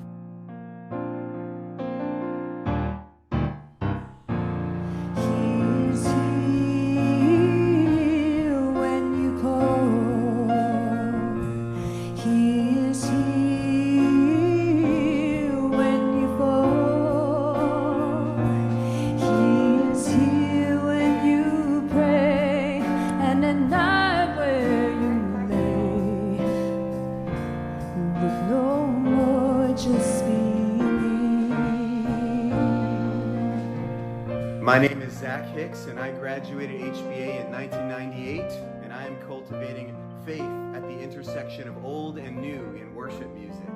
S19: My name is Zach Hicks, and I graduated HBA in 1998, and I am cultivating faith at the intersection of old and new in worship music.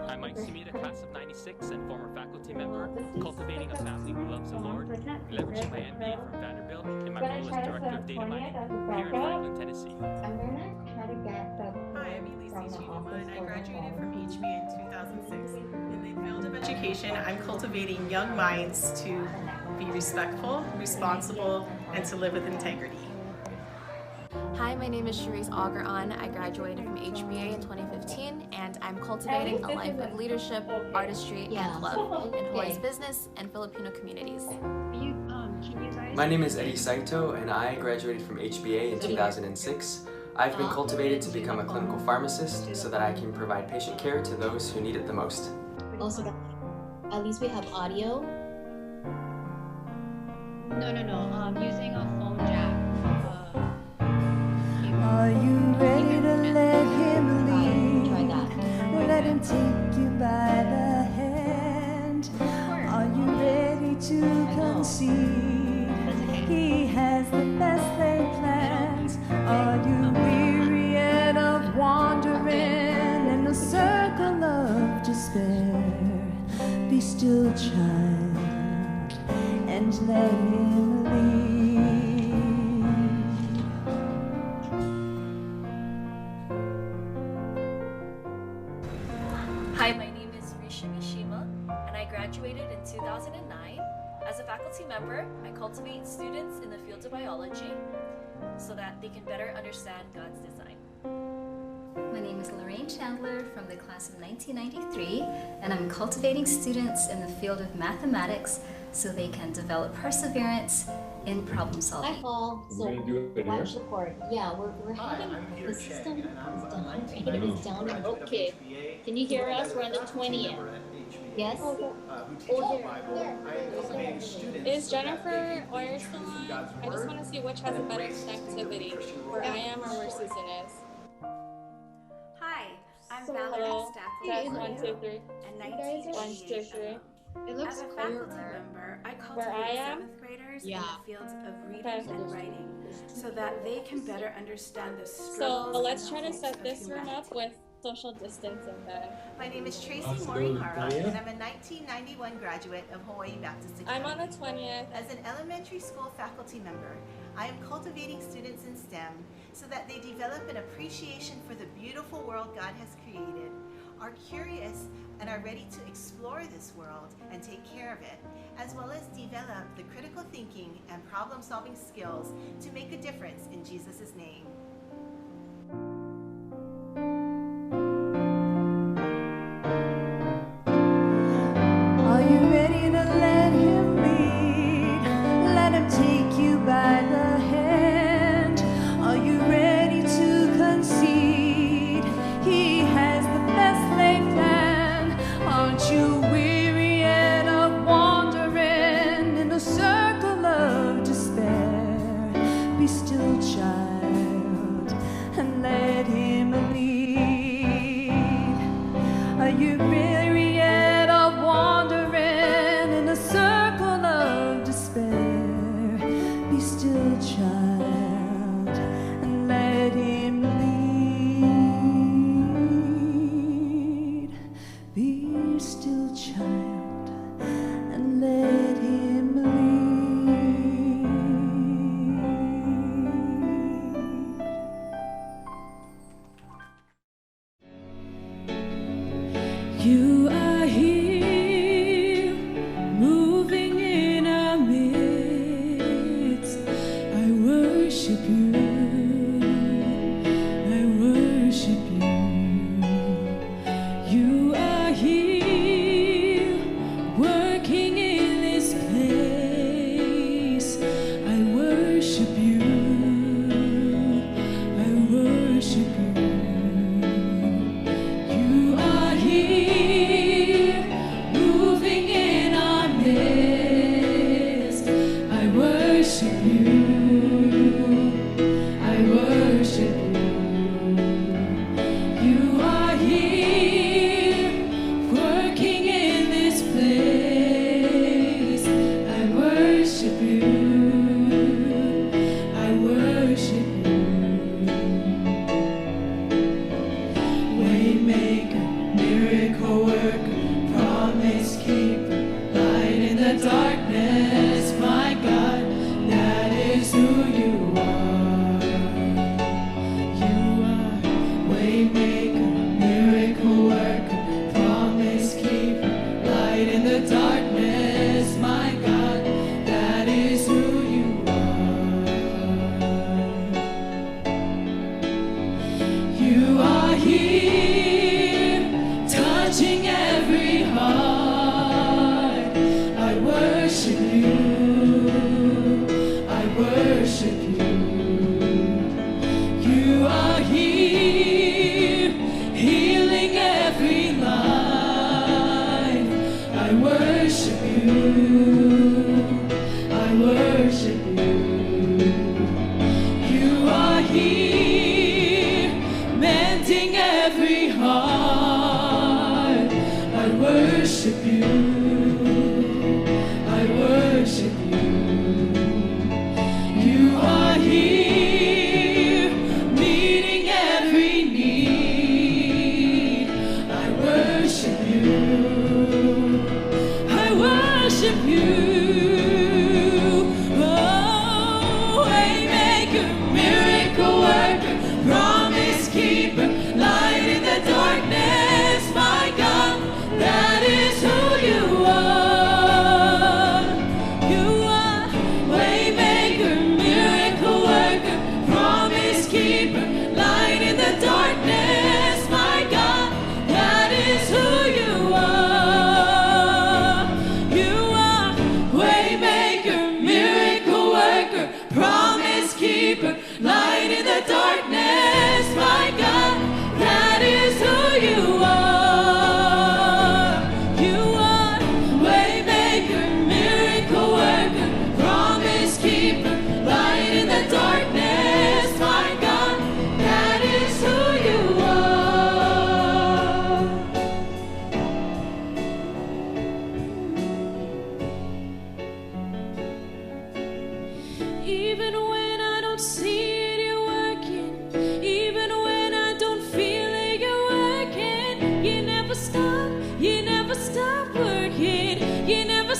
S20: I'm Mike Sumida, class of 96 and former faculty member, cultivating a family who loves the Lord, leveraging my MBA from Vanderbilt and my role as Director of Data Mining here in Franklin, Tennessee.
S21: I'm going to try to get the...
S22: Hi, I'm Elise Chiduma, and I graduated from HBA in 2006. In the field of education, I'm cultivating young minds to be respectful, responsible, and to live with integrity.
S23: Hi, my name is Charisse Auger-On. I graduated from HBA in 2015, and I'm cultivating a life of leadership, artistry, and love in Hawaii's business and Filipino communities.
S24: My name is Eddie Saito, and I graduated from HBA in 2006. I've been cultivated to become a clinical pharmacist so that I can provide patient care to those who need it the most.
S21: Also, at least we have audio.
S25: No, using a phone jack.
S12: Are you ready to let Him lead? Let Him take you by the hand. Are you ready to concede? He has the best laid plans. Are you weary yet of wandering in a circle of despair? still child and let him lead.
S1: Hi, my name is Risha Mishima, and I graduated in 2009. As a faculty member, I cultivate students in the field of biology so that they can better understand God's design.
S3: My name is Lorraine Chandler from the class of 1993, and I'm cultivating students in the field of mathematics so they can develop perseverance in problem solving.
S21: Hi, Paul. So watch the part. Yeah, we're having the system is down. It is down. Okay. Can you hear us? We're on the 20th. Yes.
S4: Is Jennifer Oyer still on? I just want to see which has a better connectivity, where I am or where Susan is.
S5: Hi, I'm
S4: So,
S5: Valerie
S4: hello.
S5: Stackler.
S4: Guys, 1, 2, 3.
S5: And
S4: You guys are 1, 2, 3.
S5: It looks as a faculty member, I
S4: Where I
S5: cultivate
S4: am?
S5: 7th graders
S4: Yeah.
S5: in the fields of reading
S4: Okay.
S5: and writing so that they can better understand the
S4: So
S5: struggles
S4: let's
S5: and
S4: try to
S5: hopes
S4: set
S5: of
S4: this room
S5: humanity.
S4: up with social distancing then.
S6: My name is Tracy Morihara, and I'm a 1991 graduate of Hawaii Baptist Academy.
S4: I'm on the 20th.
S6: As an elementary school faculty member, I am cultivating students in STEM so that they develop an appreciation for the beautiful world God has created, are curious and are ready to explore this world and take care of it, as well as develop the critical thinking and problem-solving skills to make a difference in Jesus' name.
S12: Are you ready to let him lead? Let him take you by the hand. Are you ready to concede? He has the best laid plan. Aren't you weary yet of wandering in a circle of despair? Be still, child, and let him lead. Are you weary yet of wandering in a circle of despair? Be still, child, and let him lead. Be still, child, and let him lead. You are here, moving in our midst. I worship you. I worship you. You are here, working in this place. I worship you. I worship you. You are here, moving in our midst. I worship you. I worship you. You are here, working in this place. I worship you. I worship you. Waymaker, miracle worker, promise keeper, light in the darkness. My God, that is who you are. You are waymaker, miracle worker, promise keeper, light in the darkness. My God, that is who you are. You are here, touching every heart. I worship you. I worship you. You are here, healing every life. I worship you. I worship you. You are here, mending every heart. I worship you. I worship you. You are here, meeting every need. I worship you. I worship you. Oh, waymaker, miracle worker, promise keeper, light in the darkness, my God, that is who you are. You are waymaker, miracle worker, promise keeper, light in the darkness, my God, that is who you are. You are waymaker, miracle worker, promise keeper, light in the darkness, my God, that is who you are. You are waymaker, miracle worker, promise keeper, light in the darkness, my God, that is who you are. Even when I don't see it, you're working. Even when I don't feel it, you're working. You never stop working. You never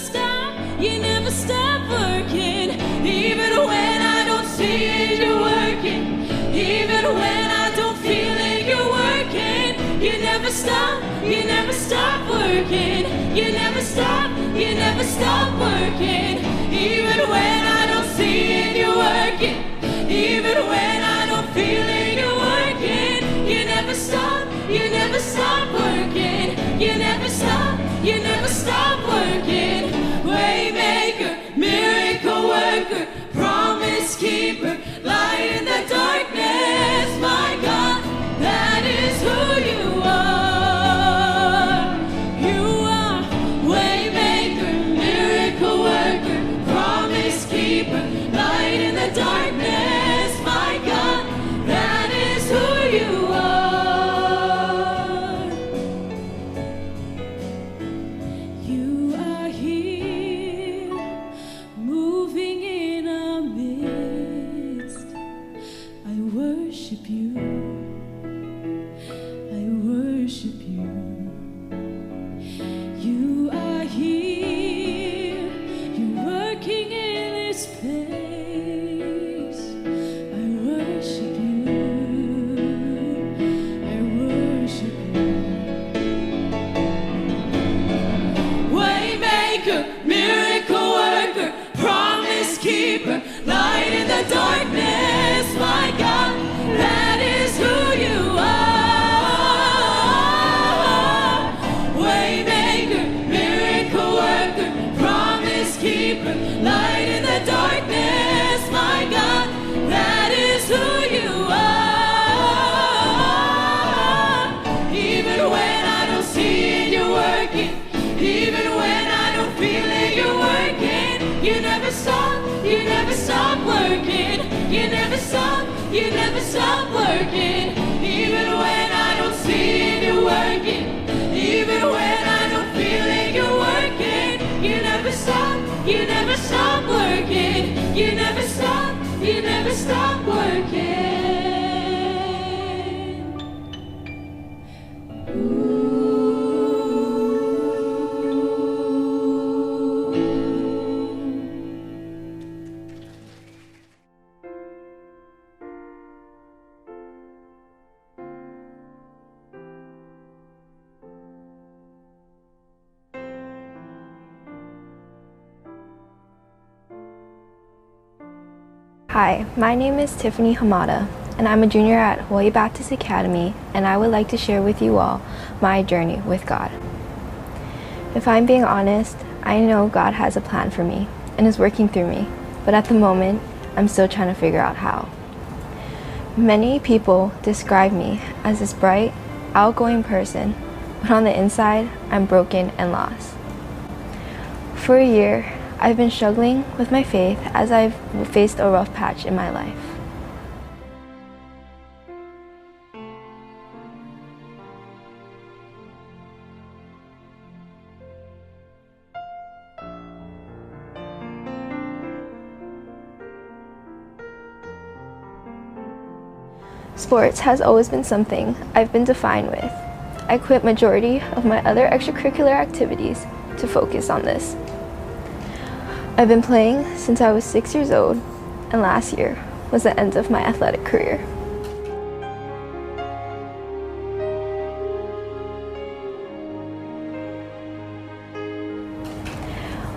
S12: stop working. Even when I don't see it, you're working. Even when I don't feel it, you're working. You never stop working. You never stop working. Even when I don't see it, you're working. Even when I don't feel it, you're working. You never stop working. You never stop working. Waymaker, miracle worker, promise keeper, light in the darkness, my God, that is who you are. You are waymaker, miracle worker, promise keeper, light in the darkness, my God, that is who you are. You are here, moving in our midst. I worship you. I worship you. You are here. You're working in this place. I worship you. I worship you. Waymaker, miracle worker, promise keeper, light in the darkness, my God, that is who you are. Waymaker, miracle worker, promise keeper, light in the darkness, my God, that is who you are. Even when I don't see it, you're working. Even when I don't feel it, you're working. You never stop working. You never stop working. Even when I don't see it, you're working. Even when I don't feel it, you're working. You never stop working. You never stop working.
S2: Hi, my name is Tiffany Hamada, and I'm a junior at Hawaii Baptist Academy, and I would like to share with you all my journey with God. If I'm being honest, I know God has a plan for me and is working through me, but at the moment, I'm still trying to figure out how. Many people describe me as this bright, outgoing person, but on the inside, I'm broken and lost. For a year, I've been struggling with my faith as I've faced a rough patch in my life. Sports has always been something I've been defined with. I quit majority of my other extracurricular activities to focus on this. I've been playing since I was 6 years old, and last year was the end of my athletic career.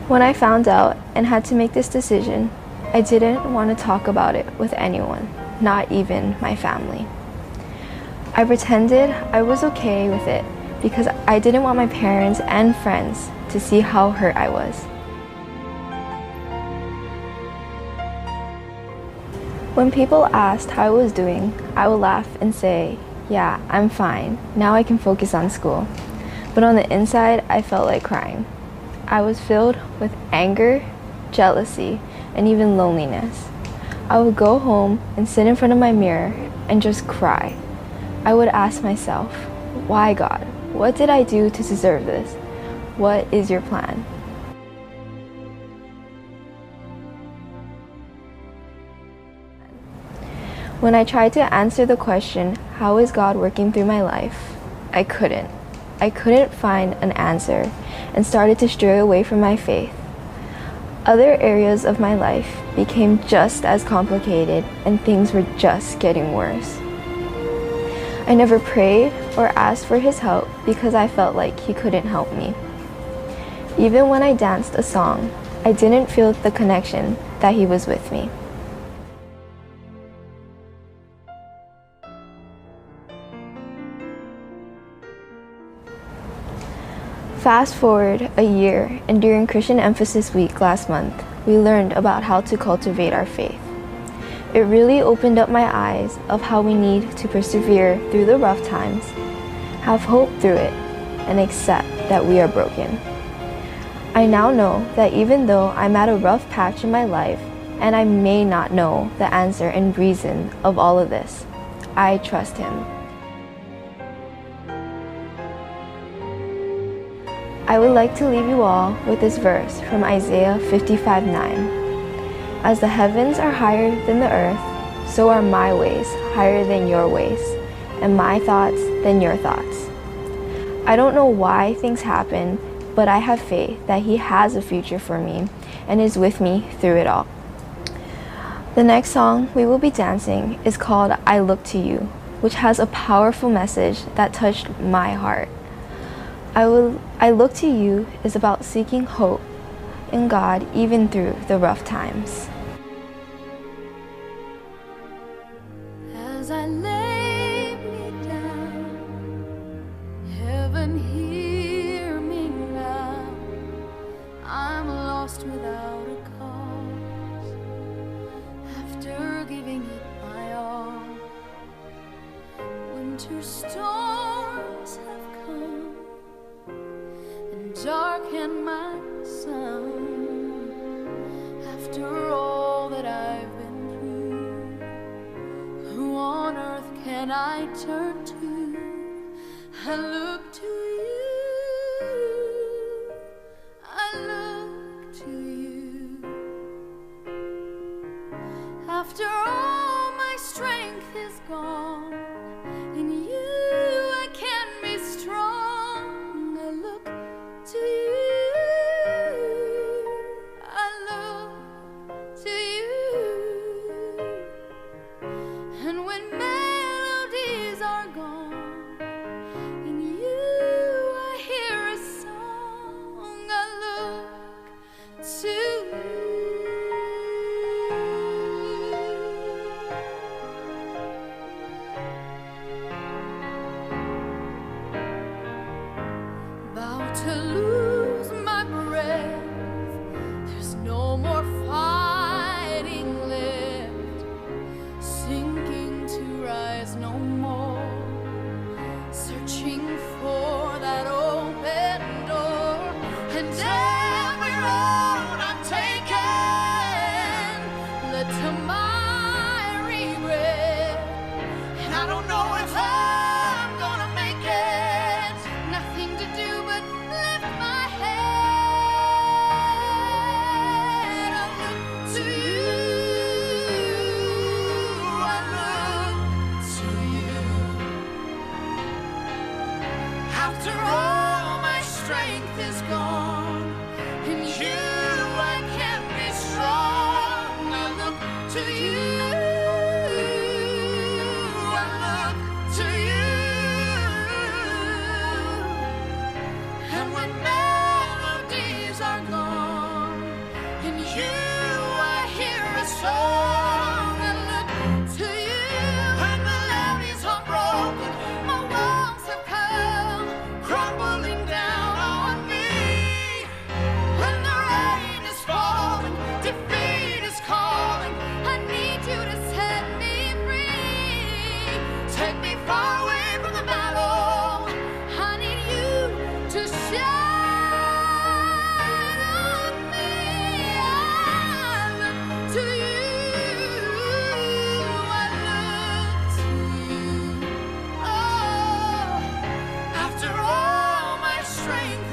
S2: When I found out and had to make this decision, I didn't want to talk about it with anyone, not even my family. I pretended I was okay with it because I didn't want my parents and friends to see how hurt I was. When people asked how I was doing, I would laugh and say, "Yeah, I'm fine. Now I can focus on school." But on the inside, I felt like crying. I was filled with anger, jealousy, and even loneliness. I would go home and sit in front of my mirror and just cry. I would ask myself, "Why, God? What did I do to deserve this? What is your plan?" When I tried to answer the question, how is God working through my life? I couldn't. I couldn't find an answer and started to stray away from my faith. Other areas of my life became just as complicated and things were just getting worse. I never prayed or asked for his help because I felt like he couldn't help me. Even when I danced a song, I didn't feel the connection that he was with me. Fast forward a year, and during Christian Emphasis Week last month, we learned about how to cultivate our faith. It really opened up my eyes of how we need to persevere through the rough times, have hope through it, and accept that we are broken. I now know that even though I'm at a rough patch in my life, and I may not know the answer and reason of all of this, I trust him. I would like to leave you all with this verse from Isaiah 55:9. As the heavens are higher than the earth, so are my ways higher than your ways, and my thoughts than your thoughts. I don't know why things happen, but I have faith that he has a future for me and is with me through it all. The next song we will be dancing is called I Look to You, which has a powerful message that touched my heart. I Look to You is about seeking hope in God even through the rough times.
S12: As I lay me down, heaven hear me now. I'm lost without a cause, after giving it my all. Winter storms have come and darkened my sun. After all that I've been through, who on earth can I turn to? I look to you, I look to you. After all my strength is gone, in you I can be strong. I look to you, I look to you. And when melodies are gone, in you I hear a song. I look to you. About to lose my breath, there's no more fighting left, sinking to rise no more, searching for that open door. And every road I've taken led to my regret, and I don't know if I'm gonna make it. Nothing to do but lift my head. I look to you, I look to you. After all my strength is gone, in you I can be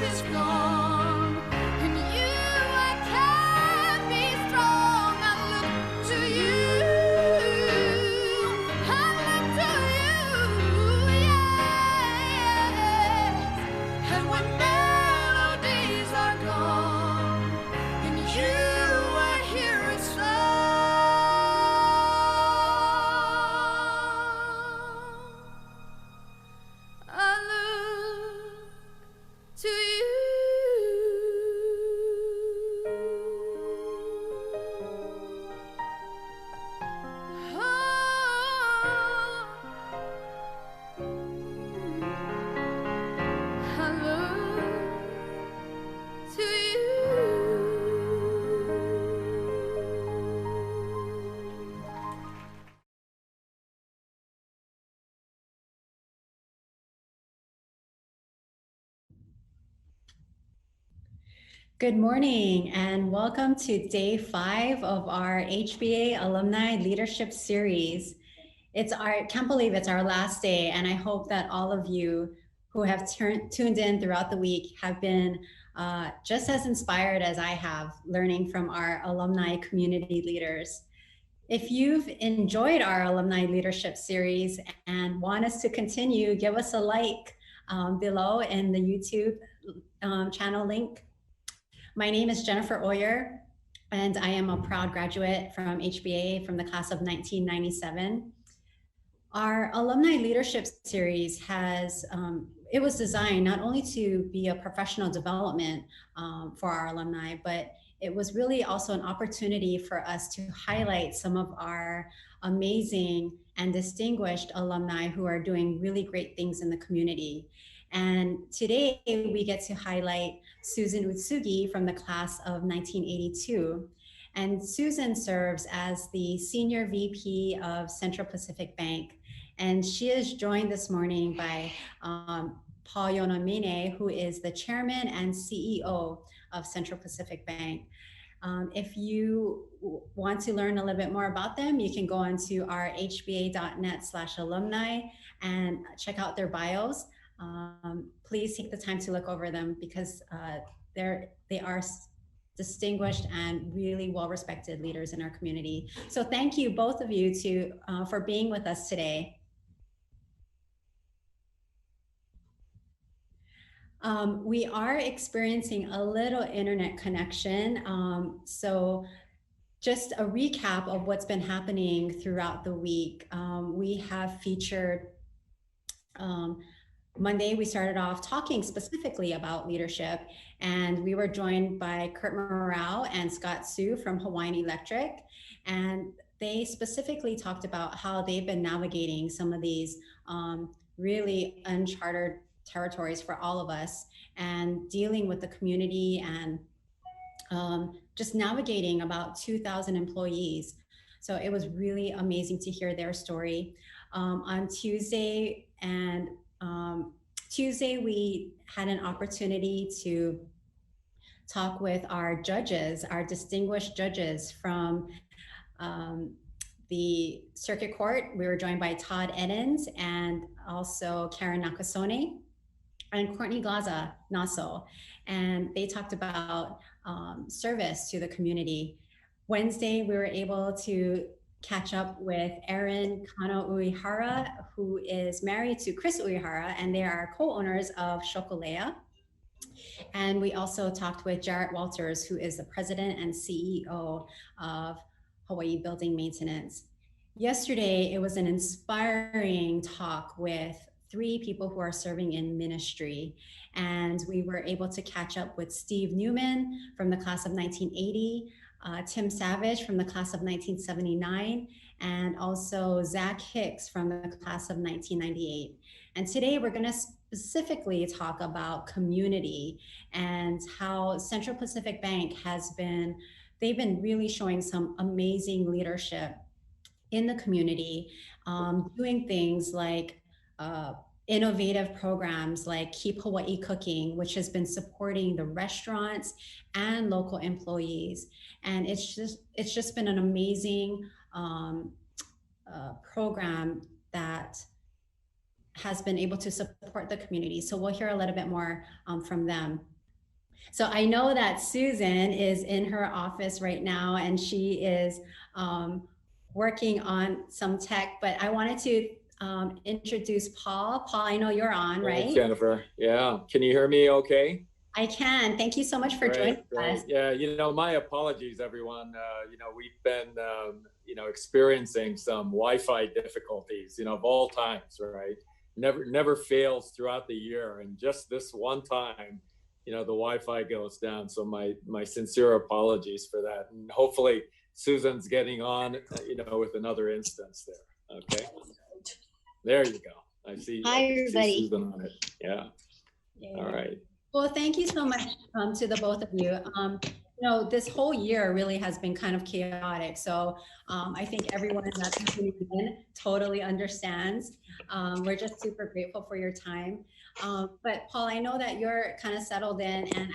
S7: is gone. In you I can be strong. I look to you. I look to you, yeah. And when melodies are gone, in you I hear a song. I look to you. I look to you.
S8: Good morning and welcome to day 5 of our HBA Alumni Leadership Series. I can't believe it's our last day, and I hope that all of you who have tuned in throughout the week have been just as inspired as I have, learning from our alumni community leaders. If you've enjoyed our Alumni Leadership Series and want us to continue, give us a like below in the YouTube channel link. My name is Jennifer Oyer, and I am a proud graduate from HBA from the class of 1997. Our Alumni Leadership Series it was designed not only to be a professional development for our alumni, but it was really also an opportunity for us to highlight some of our amazing and distinguished alumni who are doing really great things in the community. And today we get to highlight Susan Utsugi from the class of 1982. And Susan serves as the Senior VP of Central Pacific Bank. And she is joined this morning by Paul Yonamine, who is the Chairman and CEO of Central Pacific Bank. If you want to learn a little bit more about them, you can go onto our hba.net/alumni and check out their bios. Please take the time to look over them because they are distinguished and really well-respected leaders in our community. So thank you, both of you, for being with us today. We are experiencing a little internet connection. So just a recap of what's been happening throughout the week. We have featured Monday, we started off talking specifically about leadership, and we were joined by Kurt Morale and Scott Sue from Hawaiian Electric. And they specifically talked about how they've been navigating some of these really uncharted territories for all of us and dealing with the community and just navigating about 2,000 employees. So it was really amazing to hear their story. On Tuesday, we had an opportunity to talk with our judges, our distinguished judges from the circuit court. We were joined by Todd Edens and also Karen Nakasone and Courtney Glaza Naso. And they talked about service to the community. Wednesday, we were able to catch up with Erin Kano Uehara, who is married to Chris Uehara, and they are co-owners of Shokolea. And we also talked with Jarrett Walters, who is the president and CEO of Hawaii Building Maintenance. Yesterday, it was an inspiring talk with 3 people who are serving in ministry. And we were able to catch up with Steve Newman from the class of 1980, Tim Savage from the class of 1979, and also Zach Hicks from the class of 1998. And today we're going to specifically talk about community and how Central Pacific Bank they've been really showing some amazing leadership in the community, doing things like innovative programs like Keep Hawaii Cooking, which has been supporting the restaurants and local employees. And it's just been an amazing program that has been able to support the community. So we'll hear a little bit more from them. So I know that Susan is in her office right now, and she is working on some tech, but I wanted to introduce Paul. Paul, I know you're on, right?
S9: Hey, Jennifer. Yeah. Can you hear me okay?
S8: I can. Thank you so much for joining us.
S9: Yeah, my apologies, everyone. We've been, experiencing some Wi-Fi difficulties, of all times, right? Never fails throughout the year. And just this one time, the Wi-Fi goes down. So my sincere apologies for that. And hopefully Susan's getting on, with another instance there. Okay. There you go. I see Susan on it. Yeah. All right.
S8: Well, thank you so much to the both of you. This whole year really has been kind of chaotic. So I think everyone that's tuning in totally understands. We're just super grateful for your time. But Paul, I know that you're kind of settled in, and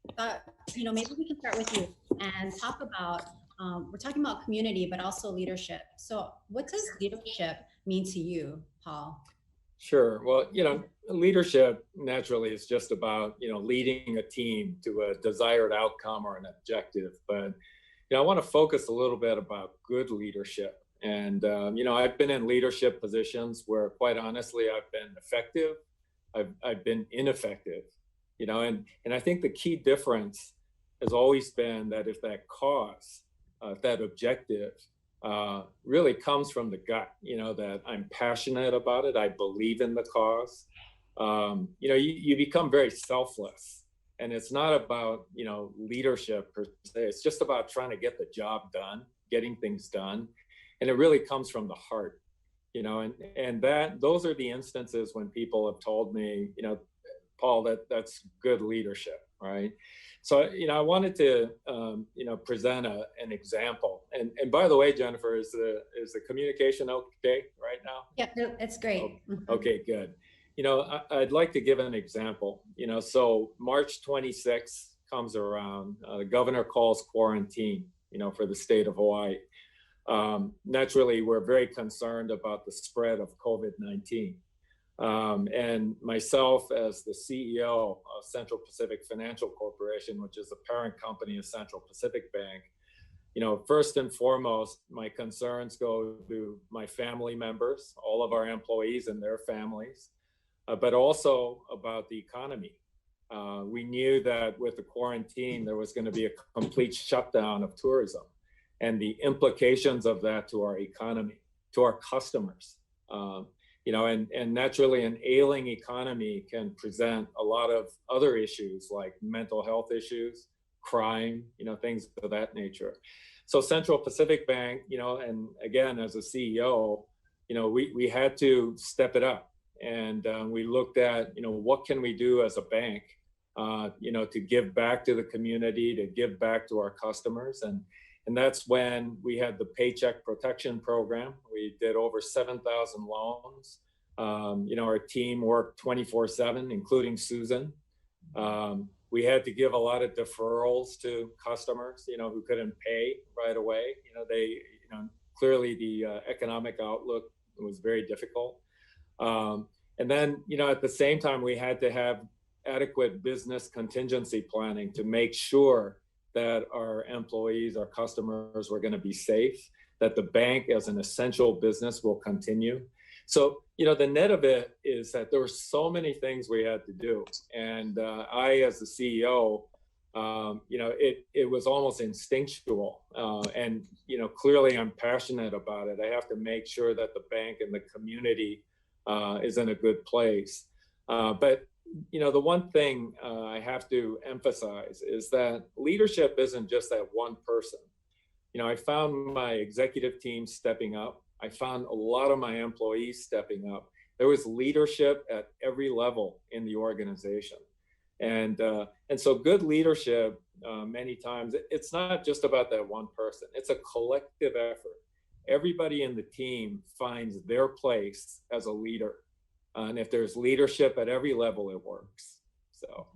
S8: I thought, maybe we can start with you and talk about, we're talking about community, but also leadership. So what does leadership mean to you, Paul?
S9: Sure. Well, leadership naturally is just about, leading a team to a desired outcome or an objective. But, I want to focus a little bit about good leadership. And, I've been in leadership positions where, quite honestly, I've been effective. I've been ineffective, and I think the key difference has always been that if that cause, that objective, really comes from the gut, that I'm passionate about it. I believe in the cause. You become very selfless, and it's not about, leadership per se. It's just about trying to get the job done, getting things done. And it really comes from the heart, and those are the instances when people have told me, Paul, that's good leadership, right? So, I wanted to, present an example. And by the way, Jennifer, is the communication okay right now?
S8: Yeah, it's great.
S9: Okay, good. I'd like to give an example. So March 26th comes around, the governor calls quarantine, for the state of Hawaii. Naturally, we're very concerned about the spread of COVID-19. And myself, as the CEO of Central Pacific Financial Corporation, which is the parent company of Central Pacific Bank, first and foremost, my concerns go to my family members, all of our employees and their families, but also about the economy. We knew that with the quarantine, there was going to be a complete shutdown of tourism, and the implications of that to our economy, to our customers. And naturally an ailing economy can present a lot of other issues like mental health issues, crime, things of that nature. So Central Pacific Bank, and again, as a CEO, we had to step it up. And we looked at, what can we do as a bank, to give back to the community, to give back to our customers. And that's when we had the Paycheck Protection Program. We did over 7,000 loans. Our team worked 24/7, including Susan. We had to give a lot of deferrals to customers, who couldn't pay right away. Clearly the economic outlook was very difficult. And then, at the same time, we had to have adequate business contingency planning to make sure that our employees, our customers were going to be safe, that the bank as an essential business will continue. So, the net of it is that there were so many things we had to do. And I, as the CEO, it was almost instinctual. And, clearly I'm passionate about it. I have to make sure that the bank and the community is in a good place. But the one thing I have to emphasize is that leadership isn't just that one person. I found my executive team stepping up. I found a lot of my employees stepping up. There was leadership at every level in the organization. And so good leadership, many times, it's not just about that one person. It's a collective effort. Everybody in the team finds their place as a leader. And if there's leadership at every level, it works. So.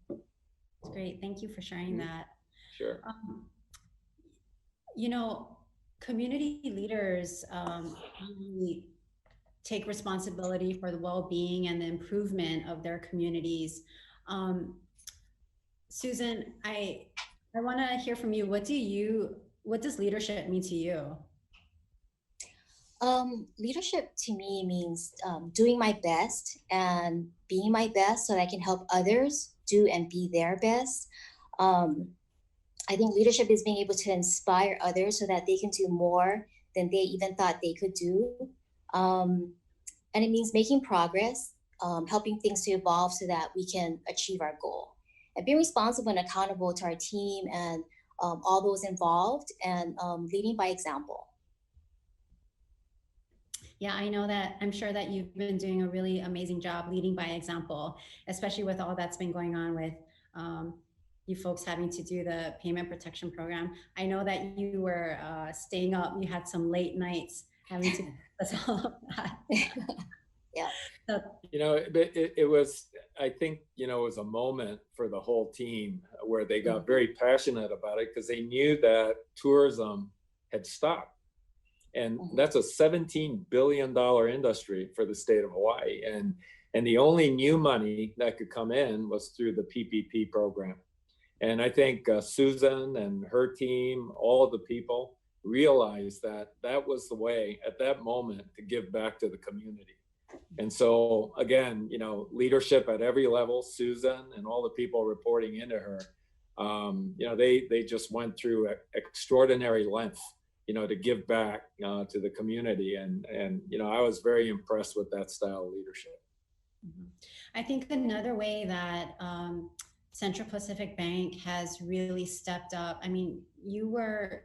S8: That's great. Thank you for sharing that.
S9: Sure.
S8: Community leaders really take responsibility for the well-being and the improvement of their communities. Susan, I want to hear from you. What does leadership mean to you?
S10: Leadership to me means doing my best and being my best so that I can help others do and be their best. I think leadership is being able to inspire others so that they can do more than they even thought they could do. And it means making progress, helping things to evolve so that we can achieve our goal. And being responsible and accountable to our team and all those involved, and leading by example.
S8: Yeah, I know that. I'm sure that you've been doing a really amazing job leading by example, especially with all that's been going on with you folks having to do the payment protection program. I know that you were staying up. You had some late nights having to discuss all of that.
S10: Yeah.
S8: So,
S9: it was, I think, it was a moment for the whole team where they got very passionate about it because they knew that tourism had stopped. And that's a $17 billion industry for the state of Hawaii. And the only new money that could come in was through the PPP program. And I think Susan and her team, all of the people realized that that was the way at that moment to give back to the community. And so again, leadership at every level, Susan and all the people reporting into her, they just went through extraordinary length, to give back to the community. And I was very impressed with that style of leadership.
S8: I think another way that Central Pacific Bank has really stepped up. I mean, you were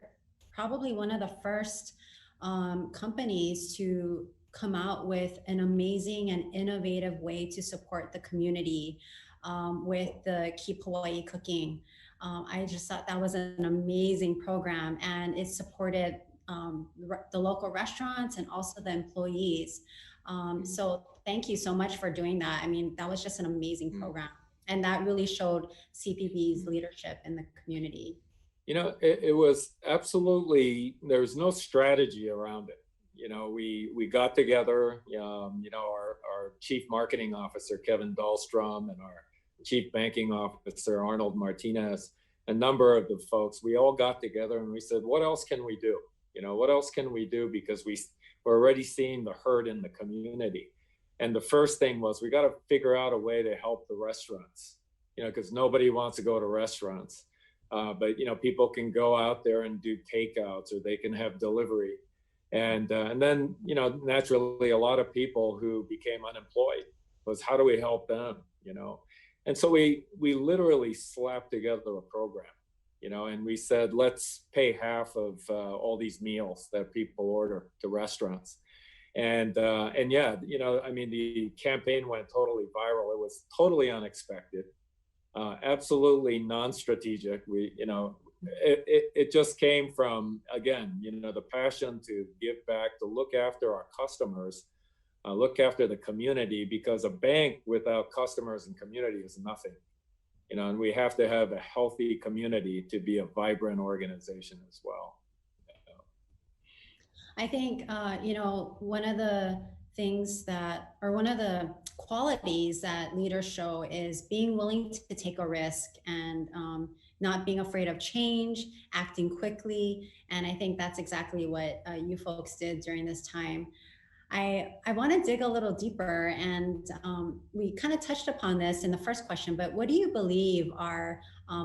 S8: probably one of the first companies to come out with an amazing and innovative way to support the community with the Keep Hawaii Cooking. I just thought that was an amazing program, and it supported the local restaurants and also the employees. So thank you so much for doing that. I mean, that was just an amazing program. And that really showed CPB's leadership in the community.
S9: It was absolutely, there was no strategy around it. We got together, our chief marketing officer, Kevin Dahlstrom, and our chief banking officer, Arnold Martinez, a number of the folks, we all got together and we said, what else can we do? What else can we do? Because we're already seeing the hurt in the community. And the first thing was, we got to figure out a way to help the restaurants, because nobody wants to go to restaurants. But, people can go out there and do takeouts, or they can have delivery. And then, naturally, a lot of people who became unemployed was, how do we help them, And so we literally slapped together a program, and we said, let's pay half of all these meals that people order to restaurants. And yeah, the campaign went totally viral. It was totally unexpected, absolutely non-strategic. It just came from, again, the passion to give back, to look after our customers, look after the community, because a bank without customers and community is nothing. And we have to have a healthy community to be a vibrant organization as well.
S8: I think, one of the things one of the qualities that leaders show is being willing to take a risk and not being afraid of change, acting quickly. And I think that's exactly what you folks did during this time. I want to dig a little deeper, and we kind of touched upon this in the first question, but what do you believe are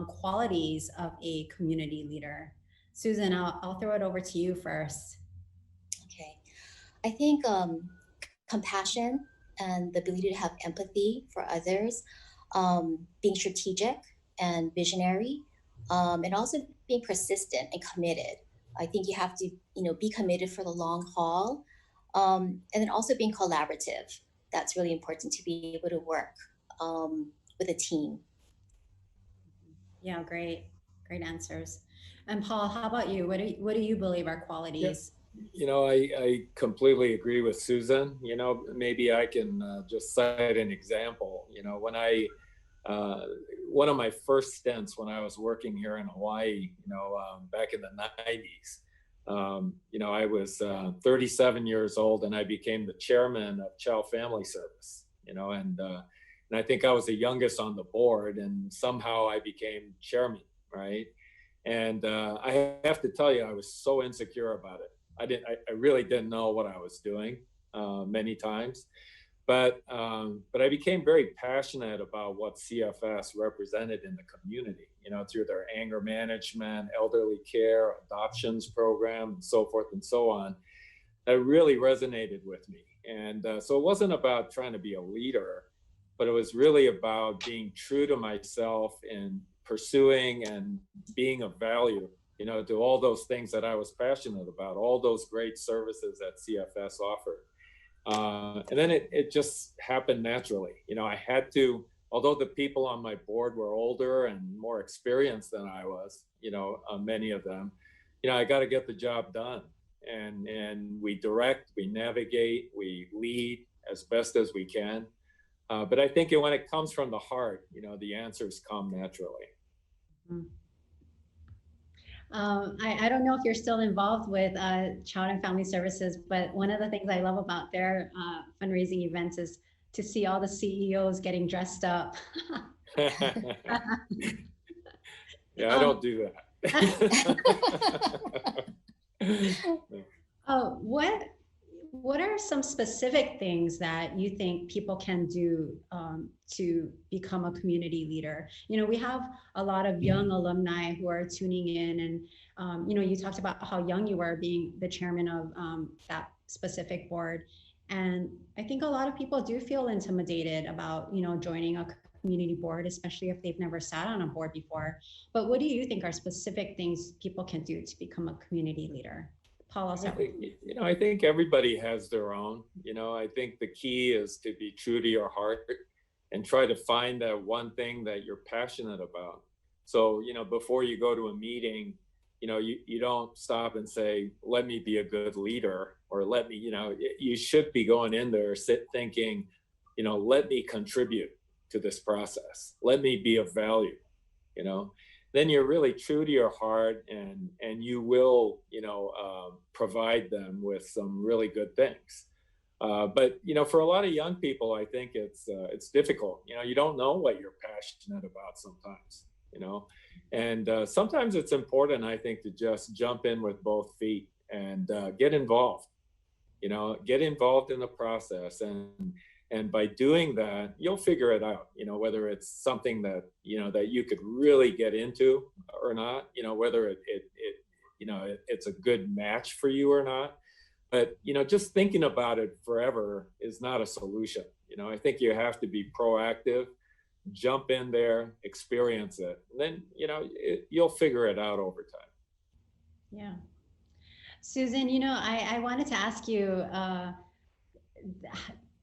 S8: qualities of a community leader? Susan, I'll throw it over to you first.
S10: Okay. I think compassion and the ability to have empathy for others, being strategic and visionary, and also being persistent and committed. I think you have to, be committed for the long haul. And then also being collaborative. That's really important, to be able to work with a team.
S8: Yeah, great answers. And Paul, how about you? What do you believe are qualities?
S9: Yeah. I completely agree with Susan. Maybe I can just cite an example. When one of my first stints when I was working here in Hawaii, back in the 90s, I was 37 years old and I became the chairman of Child Family Service, and I think I was the youngest on the board, and somehow I became chairman, right? And I have to tell you, I was so insecure about it. I really didn't know what I was doing many times, but I became very passionate about what CFS represented in the community, through their anger management, elderly care, adoptions program, and so forth and so on. That really resonated with me. And so it wasn't about trying to be a leader, but it was really about being true to myself and pursuing and being of value, to all those things that I was passionate about, all those great services that CFS offered. And then it just happened naturally. I had to, although the people on my board were older and more experienced than I was, many of them, I got to get the job done. And we direct, we navigate, we lead as best as we can. But I think when it comes from the heart, the answers come naturally.
S8: Mm-hmm. I don't know if you're still involved with Child and Family Services, but one of the things I love about their fundraising events is to see all the CEOs getting dressed up.
S9: Yeah, I don't do
S8: that. What are some specific things that you think people can do to become a community leader? We have a lot of young alumni who are tuning in, and you talked about how young you were being the chairman of that specific board. And I think a lot of people do feel intimidated about, joining a community board, especially if they've never sat on a board before. But what do you think are specific things people can do to become a community leader? Paul,
S9: I think everybody has their own. I think the key is to be true to your heart and try to find that one thing that you're passionate about. So, before you go to a meeting, you don't stop and say, let me be a good leader, or let me, you should be going in there thinking, let me contribute to this process. Let me be of value, Then you're really true to your heart, and you will, provide them with some really good things. But for a lot of young people, I think it's difficult. You don't know what you're passionate about sometimes. And sometimes it's important, I think, to just jump in with both feet and get involved. Get involved in the process, and by doing that, you'll figure it out, whether it's something that, that you could really get into or not, whether it's a good match for you or not. But, just thinking about it forever is not a solution. I think you have to be proactive, jump in there, experience it, and then, you'll figure it out over time.
S8: Yeah. Susan, I wanted to ask you,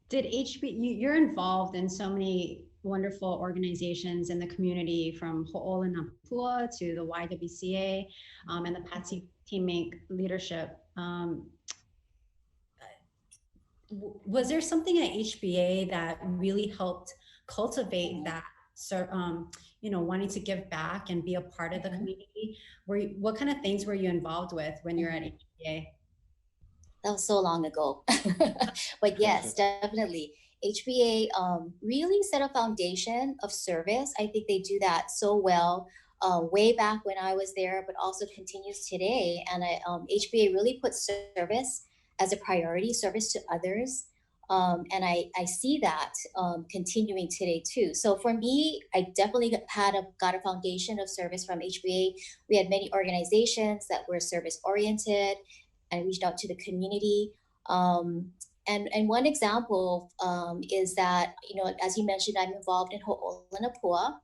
S8: did you're involved in so many wonderful organizations in the community, from Ho'olanapua to the YWCA and the Patsy Teammate Leadership. Was there something at HBA that really helped cultivate that, wanting to give back and be a part of the community? What kind of things were you involved with when you're at HBA?
S10: That was so long ago. But yes, definitely. HBA really set a foundation of service. I think they do that so well way back when I was there, but also continues today. And HBA really puts service as a priority, service to others. And I see that continuing today too. So for me, I definitely got a foundation of service from HBA. We had many organizations that were service oriented and reached out to the community. And one example is that, as you mentioned, I'm involved in Ho'olanapua.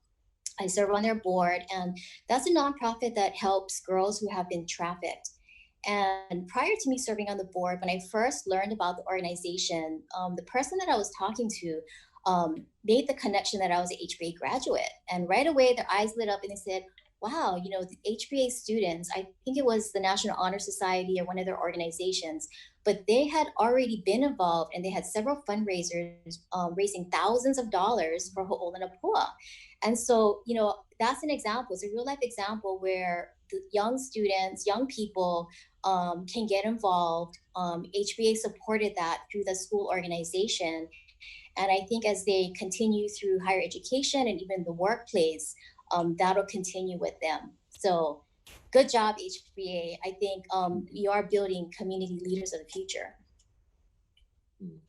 S10: I serve on their board, and that's a nonprofit that helps girls who have been trafficked. And prior to me serving on the board, when I first learned about the organization, the person that I was talking to made the connection that I was an HBA graduate. And right away, their eyes lit up and they said, wow, the HBA students, I think it was the National Honor Society or one of their organizations, but they had already been involved and they had several fundraisers raising thousands of dollars for Ho'olanapua. And so, that's an example. It's a real life example where the young students, young people can get involved. HBA supported that through the school organization. And I think as they continue through higher education and even the workplace, that'll continue with them. So good job, HBA. I think you are building community leaders of the future.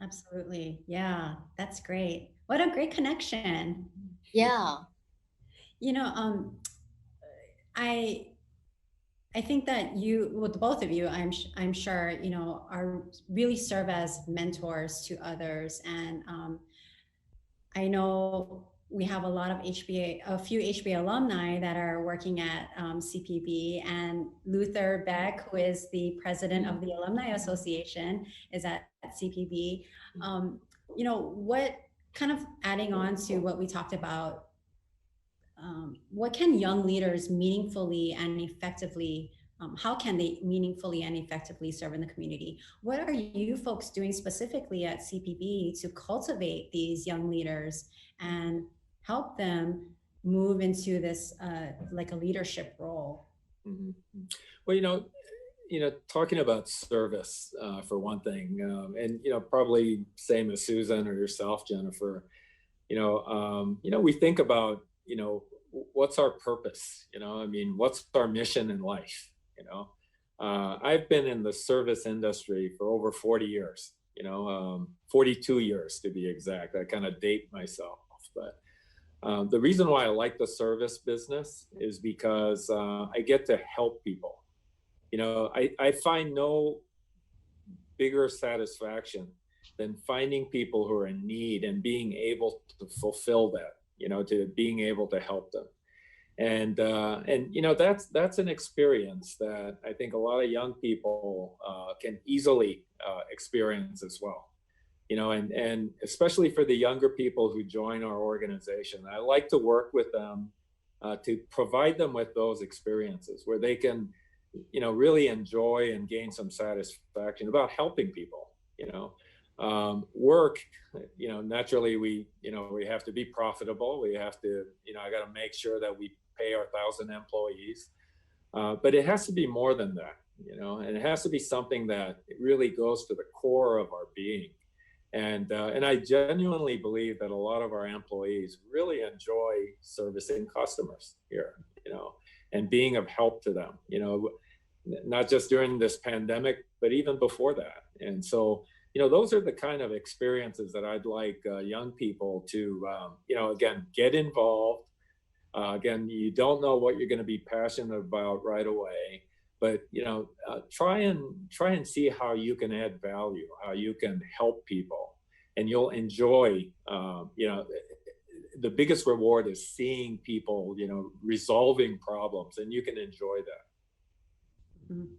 S8: Absolutely. Yeah, that's great. What a great connection.
S10: Yeah.
S8: You know, I think that you, with both of you, I'm sure, you know, are really serve as mentors to others. And I know we have a lot of HBA, a few HBA alumni that are working at CPB, and Luther Beck, who is the president of the Alumni Association, is at CPB. You know, what kind of adding on to what we talked about, what can young leaders meaningfully and effectively, how can they meaningfully and effectively serve in the community? What are you folks doing specifically at CPB to cultivate these young leaders and help them move into this like a leadership role?
S9: Mm-hmm. Well, you know, talking about service for one thing, and you know, probably same as Susan or yourself, Jennifer. You know, we think about, you know, what's our purpose? You know, I mean, what's our mission in life? You know, I've been in the service industry for over 40 years. You know, 42 years to be exact. I kind of date myself, but the reason why I like the service business is because I get to help people. You know, I find no bigger satisfaction than finding people who are in need and being able to fulfill that, you know, to being able to help them. And you know, that's an experience that I think a lot of young people can easily experience as well. You know, and especially for the younger people who join our organization, I like to work with them to provide them with those experiences where they can, you know, really enjoy and gain some satisfaction about helping people. You know, work, you know, naturally we have to be profitable. We have to, you know, I got to make sure that we pay our 1,000 employees, but it has to be more than that, you know, and it has to be something that really goes to the core of our being. And I genuinely believe that a lot of our employees really enjoy servicing customers here, you know, and being of help to them, you know, not just during this pandemic, but even before that. And so, you know, those are the kind of experiences that I'd like young people to, you know, again, get involved. Again, you don't know what you're going to be passionate about right away, but, you know, try and see how you can add value, how you can help people, and you'll enjoy, you know, the biggest reward is seeing people, you know, resolving problems, and you can enjoy that.
S8: Mm-hmm.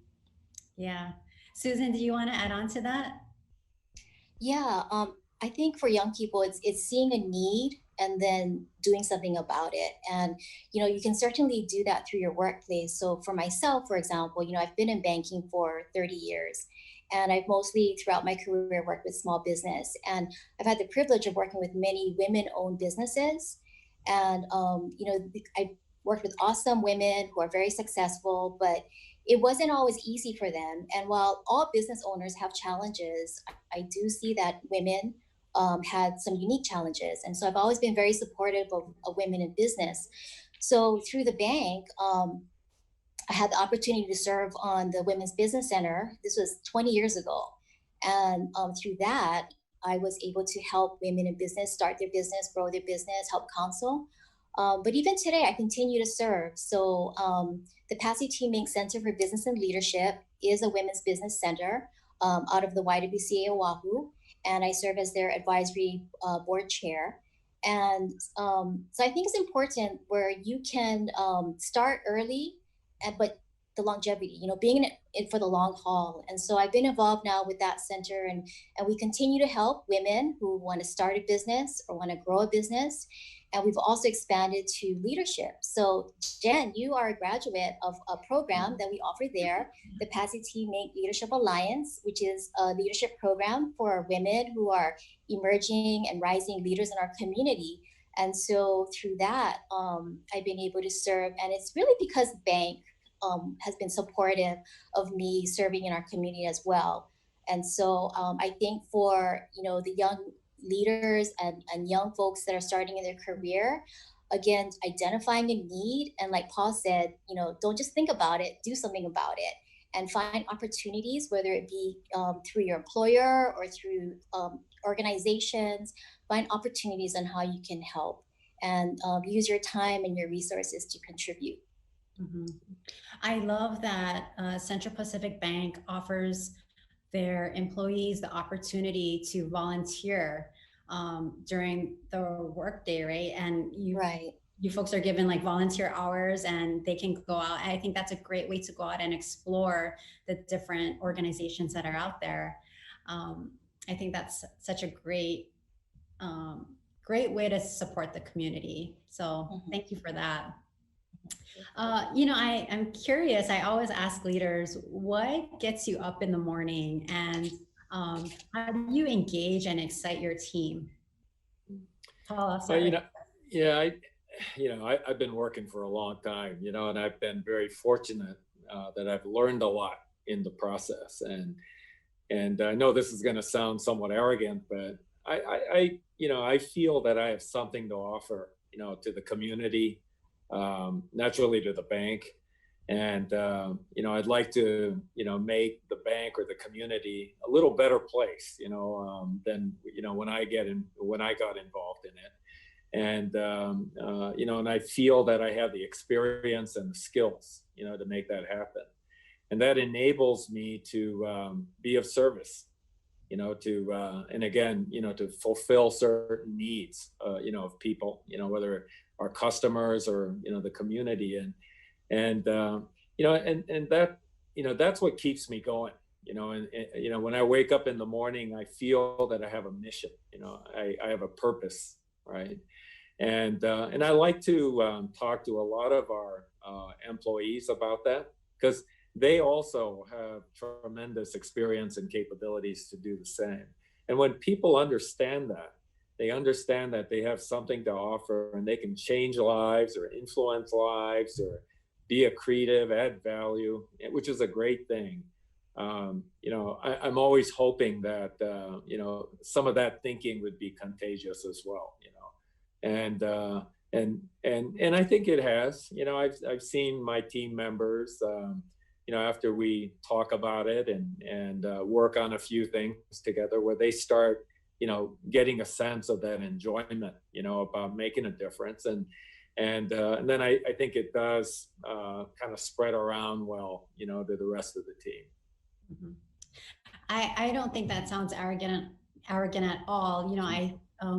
S8: Yeah. Susan, do you want to add on to that?
S10: Yeah, I think for young people, it's seeing a need and then doing something about it. And, you know, you can certainly do that through your workplace. So for myself, for example, you know, I've been in banking for 30 years, and I've mostly throughout my career worked with small business. And I've had the privilege of working with many women-owned businesses. And, you know, I worked with awesome women who are very successful, but it wasn't always easy for them. And while all business owners have challenges, I do see that women had some unique challenges. And so I've always been very supportive of women in business. So through the bank, I had the opportunity to serve on the Women's Business Center. This was 20 years ago. And through that, I was able to help women in business start their business, grow their business, help counsel. But even today, I continue to serve. So the Patsy T. Mink Center for Business and Leadership is a women's business center out of the YWCA Oahu. And I serve as their advisory board chair. And so I think it's important where you can start early, but the longevity, you know, being in it for the long haul. And so I've been involved now with that center, and we continue to help women who want to start a business or want to grow a business. And we've also expanded to leadership. So Jen, you are a graduate of a program that we offer there, the Patsy T. Mink Leadership Alliance, which is a leadership program for women who are emerging and rising leaders in our community. And so through that, I've been able to serve. And it's really because bank, has been supportive of me serving in our community as well. And so I think for, the young leaders and young folks that are starting in their career, again, identifying a need, and like Paul said, don't just think about it, do something about it, and find opportunities, whether it be through your employer or through organizations, find opportunities on how you can help, and use your time and your resources to contribute.
S8: Mm-hmm. I love that Central Pacific Bank offers their employees the opportunity to volunteer during the workday, right? And you folks are given like volunteer hours, and they can go out. I think that's a great way to go out and explore the different organizations that are out there. I think that's such a great way to support the community. So thank you for that. I'm curious, I always ask leaders, what gets you up in the morning, and how do you engage and excite your team? Paul, I'll start with you.
S9: I've been working for a long time, and I've been very fortunate that I've learned a lot in the process. And I know this is going to sound somewhat arrogant, but I feel that I have something to offer, to the community, naturally to the bank. And, I'd like to, make the bank or the community a little better place, than, when I got involved in it. And, and I feel that I have the experience and the skills, to make that happen. And that enables me to be of service, and again, to fulfill certain needs, of people, whether our customers or, the community. And that, that's what keeps me going, and when I wake up in the morning, I feel that I have a mission, I have a purpose, right? And I like to talk to a lot of our employees about that, because they also have tremendous experience and capabilities to do the same. And when people understand that, they understand that they have something to offer, and they can change lives or influence lives or be accretive, add value, which is a great thing. I'm always hoping that, some of that thinking would be contagious as well, and I think it has. I've seen my team members, after we talk about it and work on a few things together, where they start, getting a sense of that enjoyment, about making a difference. And then I think it does kind of spread around well, to the rest of the team.
S8: Mm-hmm. I don't think that sounds arrogant at all.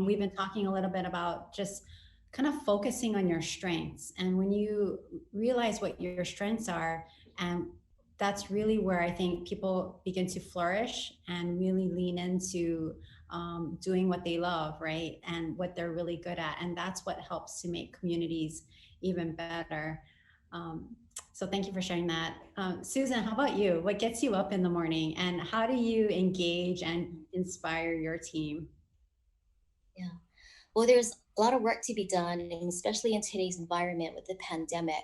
S8: We've been talking a little bit about just kind of focusing on your strengths. And when you realize what your strengths are, and that's really where I think people begin to flourish and really lean into doing what they love, right? And what they're really good at. And that's what helps to make communities even better. So thank you for sharing that. Susan, how about you? What gets you up in the morning, and how do you engage and inspire your team?
S10: Yeah, well, there's a lot of work to be done, and especially in today's environment with the pandemic.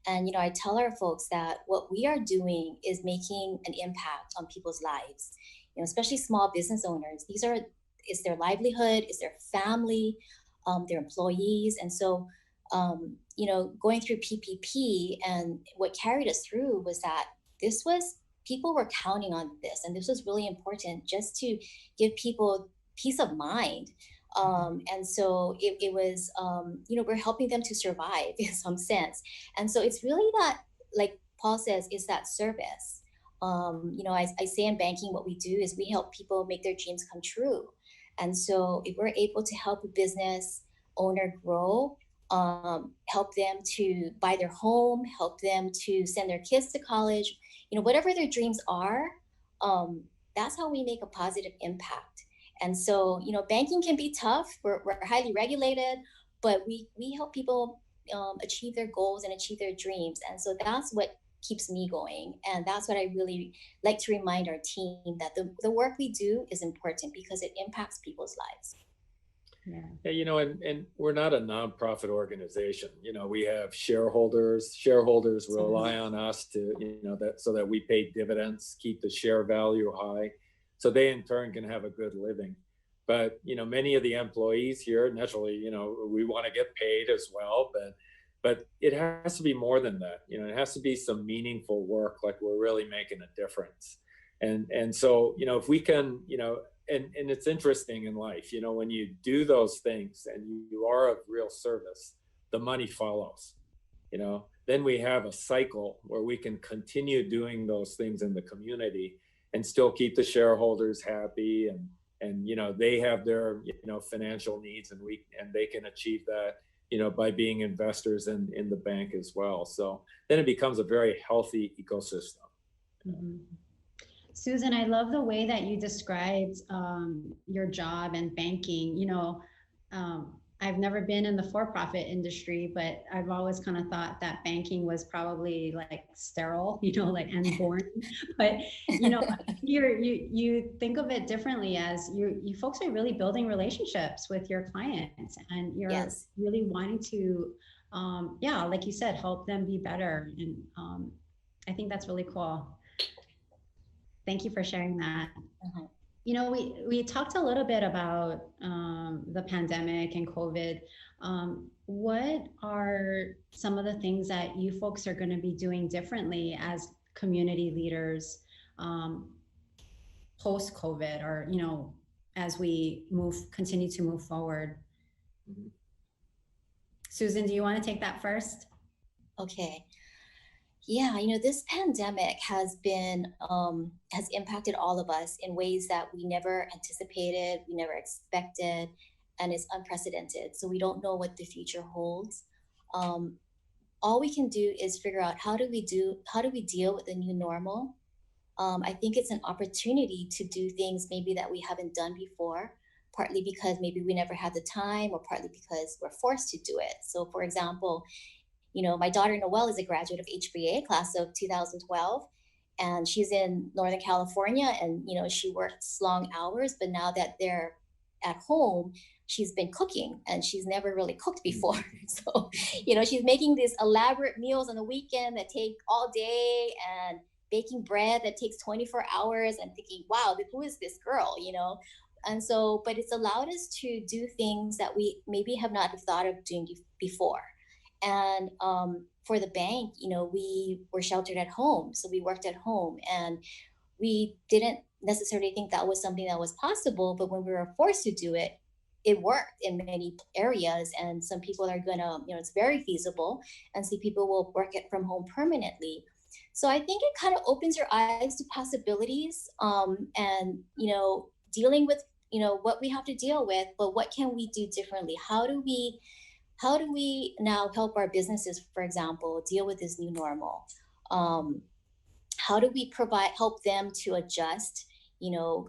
S10: And, I tell our folks that what we are doing is making an impact on people's lives, especially small business owners. It's their livelihood, it's their family, their employees. And so, going through PPP, and what carried us through was that people were counting on this. And this was really important just to give people peace of mind. And so it was, we're helping them to survive in some sense. And so it's really that, like Paul says, is that service. I say in banking, what we do is we help people make their dreams come true. And so if we're able to help a business owner grow, help them to buy their home, help them to send their kids to college, whatever their dreams are, that's how we make a positive impact. And so, banking can be tough. We're highly regulated, but we help people achieve their goals and achieve their dreams. And so that's what keeps me going. And that's what I really like to remind our team, that the work we do is important because it impacts people's lives.
S9: Yeah, you know, and we're not a nonprofit organization. You know, we have shareholders. Shareholders rely on us to, you know, that so that we pay dividends, keep the share value high, so they in turn can have a good living. But you know, many of the employees here, naturally, you know, we want to get paid as well, but it has to be more than that. You know, it has to be some meaningful work, like we're really making a difference. And so, you know, if we can, you know, and it's interesting in life, you know, when you do those things and you are of real service, the money follows. You know, then we have a cycle where we can continue doing those things in the community and still keep the shareholders happy, and you know, they have their, you know, financial needs, and they can achieve that, you know, by being investors in the bank as well. So then it becomes a very healthy ecosystem.
S8: Mm-hmm. Susan, I love the way that you described your job and banking. You know, I've never been in the for-profit industry, but I've always kind of thought that banking was probably like sterile, you know, like and boring. But you know, you think of it differently as you folks are really building relationships with your clients, and you're really wanting to, yeah, like you said, help them be better. And I think that's really cool. Thank you for sharing that. You know, we talked a little bit about the pandemic and COVID. What are some of the things that you folks are going to be doing differently as community leaders post-COVID, or, you know, as we continue to move forward?
S10: Mm-hmm.
S8: Susan, do you want to take that first?
S10: Okay. Yeah, you know, this pandemic has been, has impacted all of us in ways that we never anticipated, we never expected, and it's unprecedented. So we don't know what the future holds. All we can do is figure out how do we deal with the new normal. I think it's an opportunity to do things maybe that we haven't done before, partly because maybe we never had the time, or partly because we're forced to do it. So for example, you know, my daughter Noelle is a graduate of HBA class of 2012, and she's in Northern California, and, you know, she works long hours, but now that they're at home, she's been cooking, and she's never really cooked before. So, you know, she's making these elaborate meals on the weekend that take all day, and baking bread that takes 24 hours, and thinking, wow, who is this girl, you know? And so, but it's allowed us to do things that we maybe have not thought of doing before. And for the bank, you know, we were sheltered at home. So we worked at home, and we didn't necessarily think that was something that was possible. But when we were forced to do it, it worked in many areas. And some people are gonna, you know, it's very feasible. And some people will work it from home permanently. So I think it kind of opens your eyes to possibilities, and, you know, dealing with, you know, what we have to deal with, but what can we do differently? How do we now help our businesses, for example, deal with this new normal? How do we help them to adjust, you know,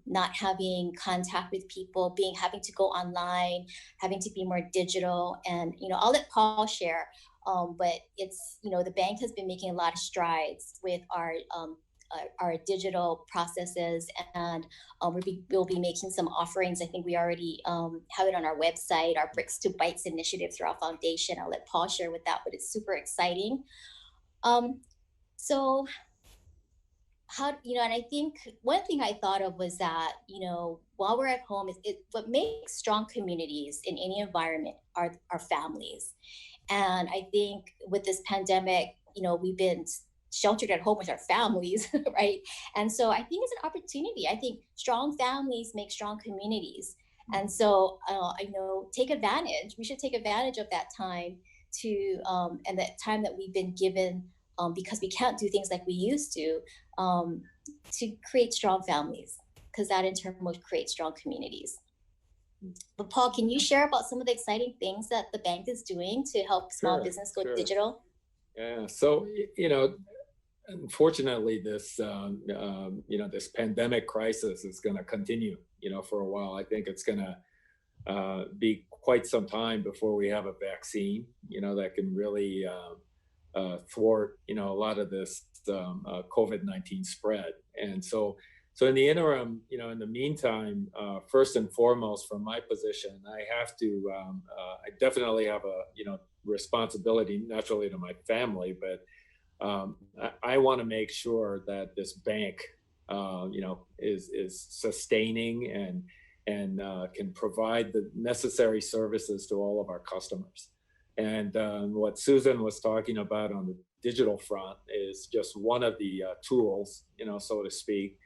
S10: not having contact with people, having to go online, having to be more digital? And, you know, I'll let Paul share, but it's, you know, the bank has been making a lot of strides with our digital processes, and we'll be making some offerings. I think we already have it on our website, our Bricks to Bytes initiative through our foundation. I'll let Paul share with that, but it's super exciting. So how, you know, and I think one thing I thought of was that, you know, while we're at home, what makes strong communities in any environment are families. And I think with this pandemic, you know, we've been sheltered at home with our families, right? And so I think it's an opportunity. I think strong families make strong communities. And so, you know, we should take advantage of that time and that time that we've been given, because we can't do things like we used to create strong families, because that in turn will create strong communities. But Paul, can you share about some of the exciting things that the bank is doing to help small business go digital?
S9: Yeah, so, you know, unfortunately, this you know, this pandemic crisis is going to continue, you know, for a while. I think it's going to be quite some time before we have a vaccine, you know, that can really thwart, you know, a lot of this COVID-19 spread. And so So in the interim, in the meantime, first and foremost, from my position, I have to, I definitely have a, responsibility naturally to my family, but I want to make sure that this bank, is sustaining and can provide the necessary services to all of our customers. And what Susan was talking about on the digital front is just one of the tools, so to speak,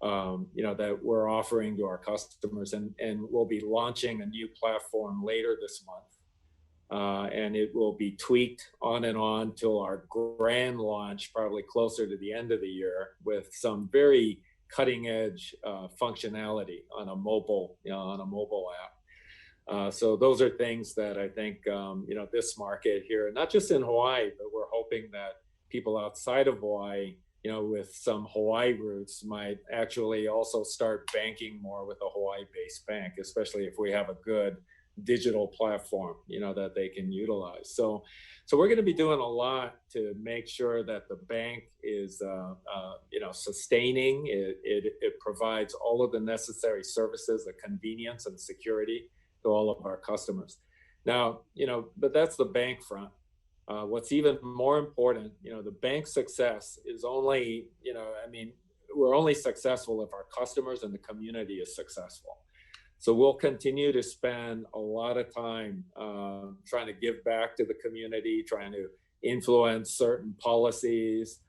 S9: that we're offering to our customers, and we'll be launching a new platform later this month, and it will be tweaked on and on till our grand launch, probably closer to the end of the year, with some very cutting edge functionality on a mobile app. So those are things that I think this market here, not just in Hawaii, but we're hoping that people outside of Hawaii, with some Hawaii roots, might actually also start banking more with a Hawaii-based bank, especially if we have a good digital platform, that they can utilize. So we're going to be doing a lot to make sure that the bank is, sustaining. It provides all of the necessary services, the convenience and security to all of our customers. Now, but that's the bank front. What's even more important, the bank's success is only, we're only successful if our customers and the community is successful. So we'll continue to spend a lot of time trying to give back to the community, trying to influence certain policies,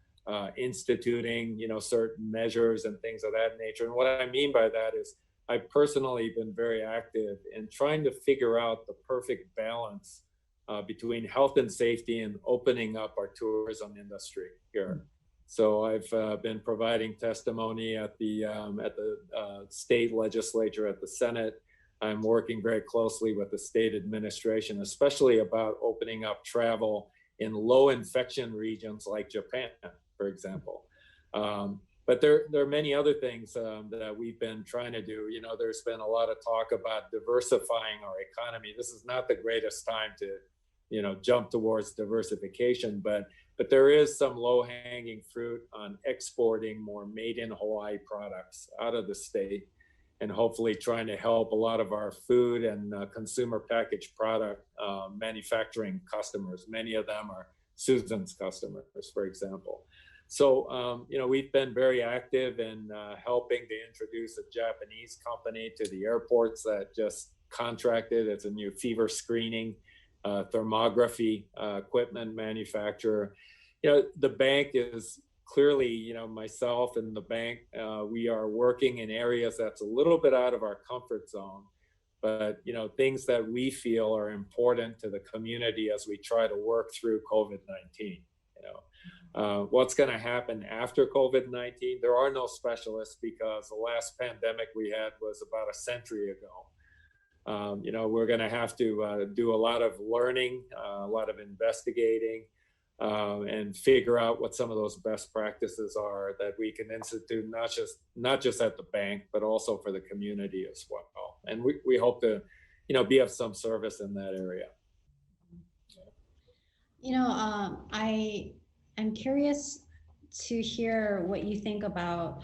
S9: instituting, certain measures and things of that nature. And what I mean by that is I've personally been very active in trying to figure out the perfect balance between health and safety and opening up our tourism industry here. So I've been providing testimony at the state legislature, at the Senate. I'm working very closely with the state administration, especially about opening up travel in low infection regions like Japan, for example. But there are many other things that we've been trying to do. There's been a lot of talk about diversifying our economy. This is not the greatest time to, jump towards diversification, but there is some low-hanging fruit on exporting more made in Hawaii products out of the state, and hopefully trying to help a lot of our food and consumer packaged product manufacturing customers. Many of them are Susan's customers, for example. So, we've been very active in helping to introduce a Japanese company to the airports that just contracted. It's a new fever screening thermography equipment manufacturer. The bank is clearly, myself and the bank, we are working in areas that's a little bit out of our comfort zone, but, things that we feel are important to the community as we try to work through COVID-19. What's going to happen after COVID-19? There are no specialists, because the last pandemic we had was about a century ago. We're going to have to do a lot of learning, a lot of investigating, and figure out what some of those best practices are that we can institute, not just at the bank, but also for the community as well. And we hope to, be of some service in that area.
S8: I'm curious to hear what you think about,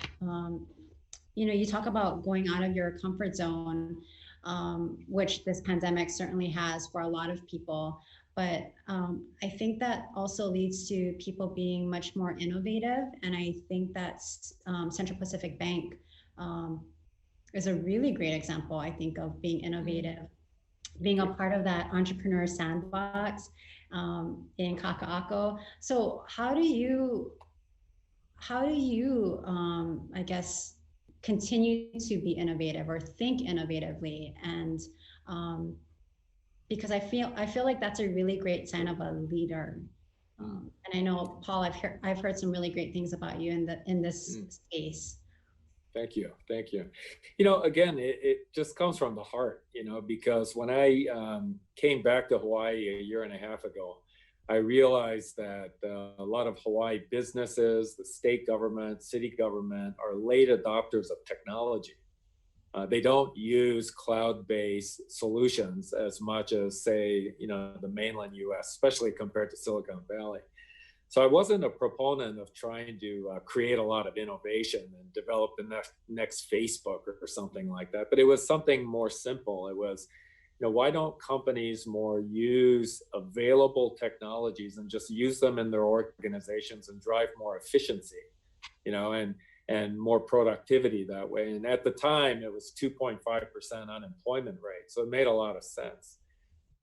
S8: you talk about going out of your comfort zone, which this pandemic certainly has for a lot of people. But I think that also leads to people being much more innovative. And I think that Central Pacific Bank is a really great example, I think, of being innovative, being a part of that entrepreneur sandbox in Kaka'ako. So how do you I guess, continue to be innovative or think innovatively? And because I feel like that's a really great sign of a leader. And I know, Paul, I've heard some really great things about you in this space.
S9: Thank you. Again, it just comes from the heart, because when I came back to Hawaii a year and a half ago, I realized that a lot of Hawaii businesses, the state government, city government, are late adopters of technology. They don't use cloud-based solutions as much as, say, the mainland US, especially compared to Silicon Valley. So I wasn't a proponent of trying to create a lot of innovation and develop the next Facebook or something like that. But it was something more simple. It was, why don't companies more use available technologies and just use them in their organizations and drive more efficiency, and more productivity that way. And at the time, it was 2.5% unemployment rate. So it made a lot of sense.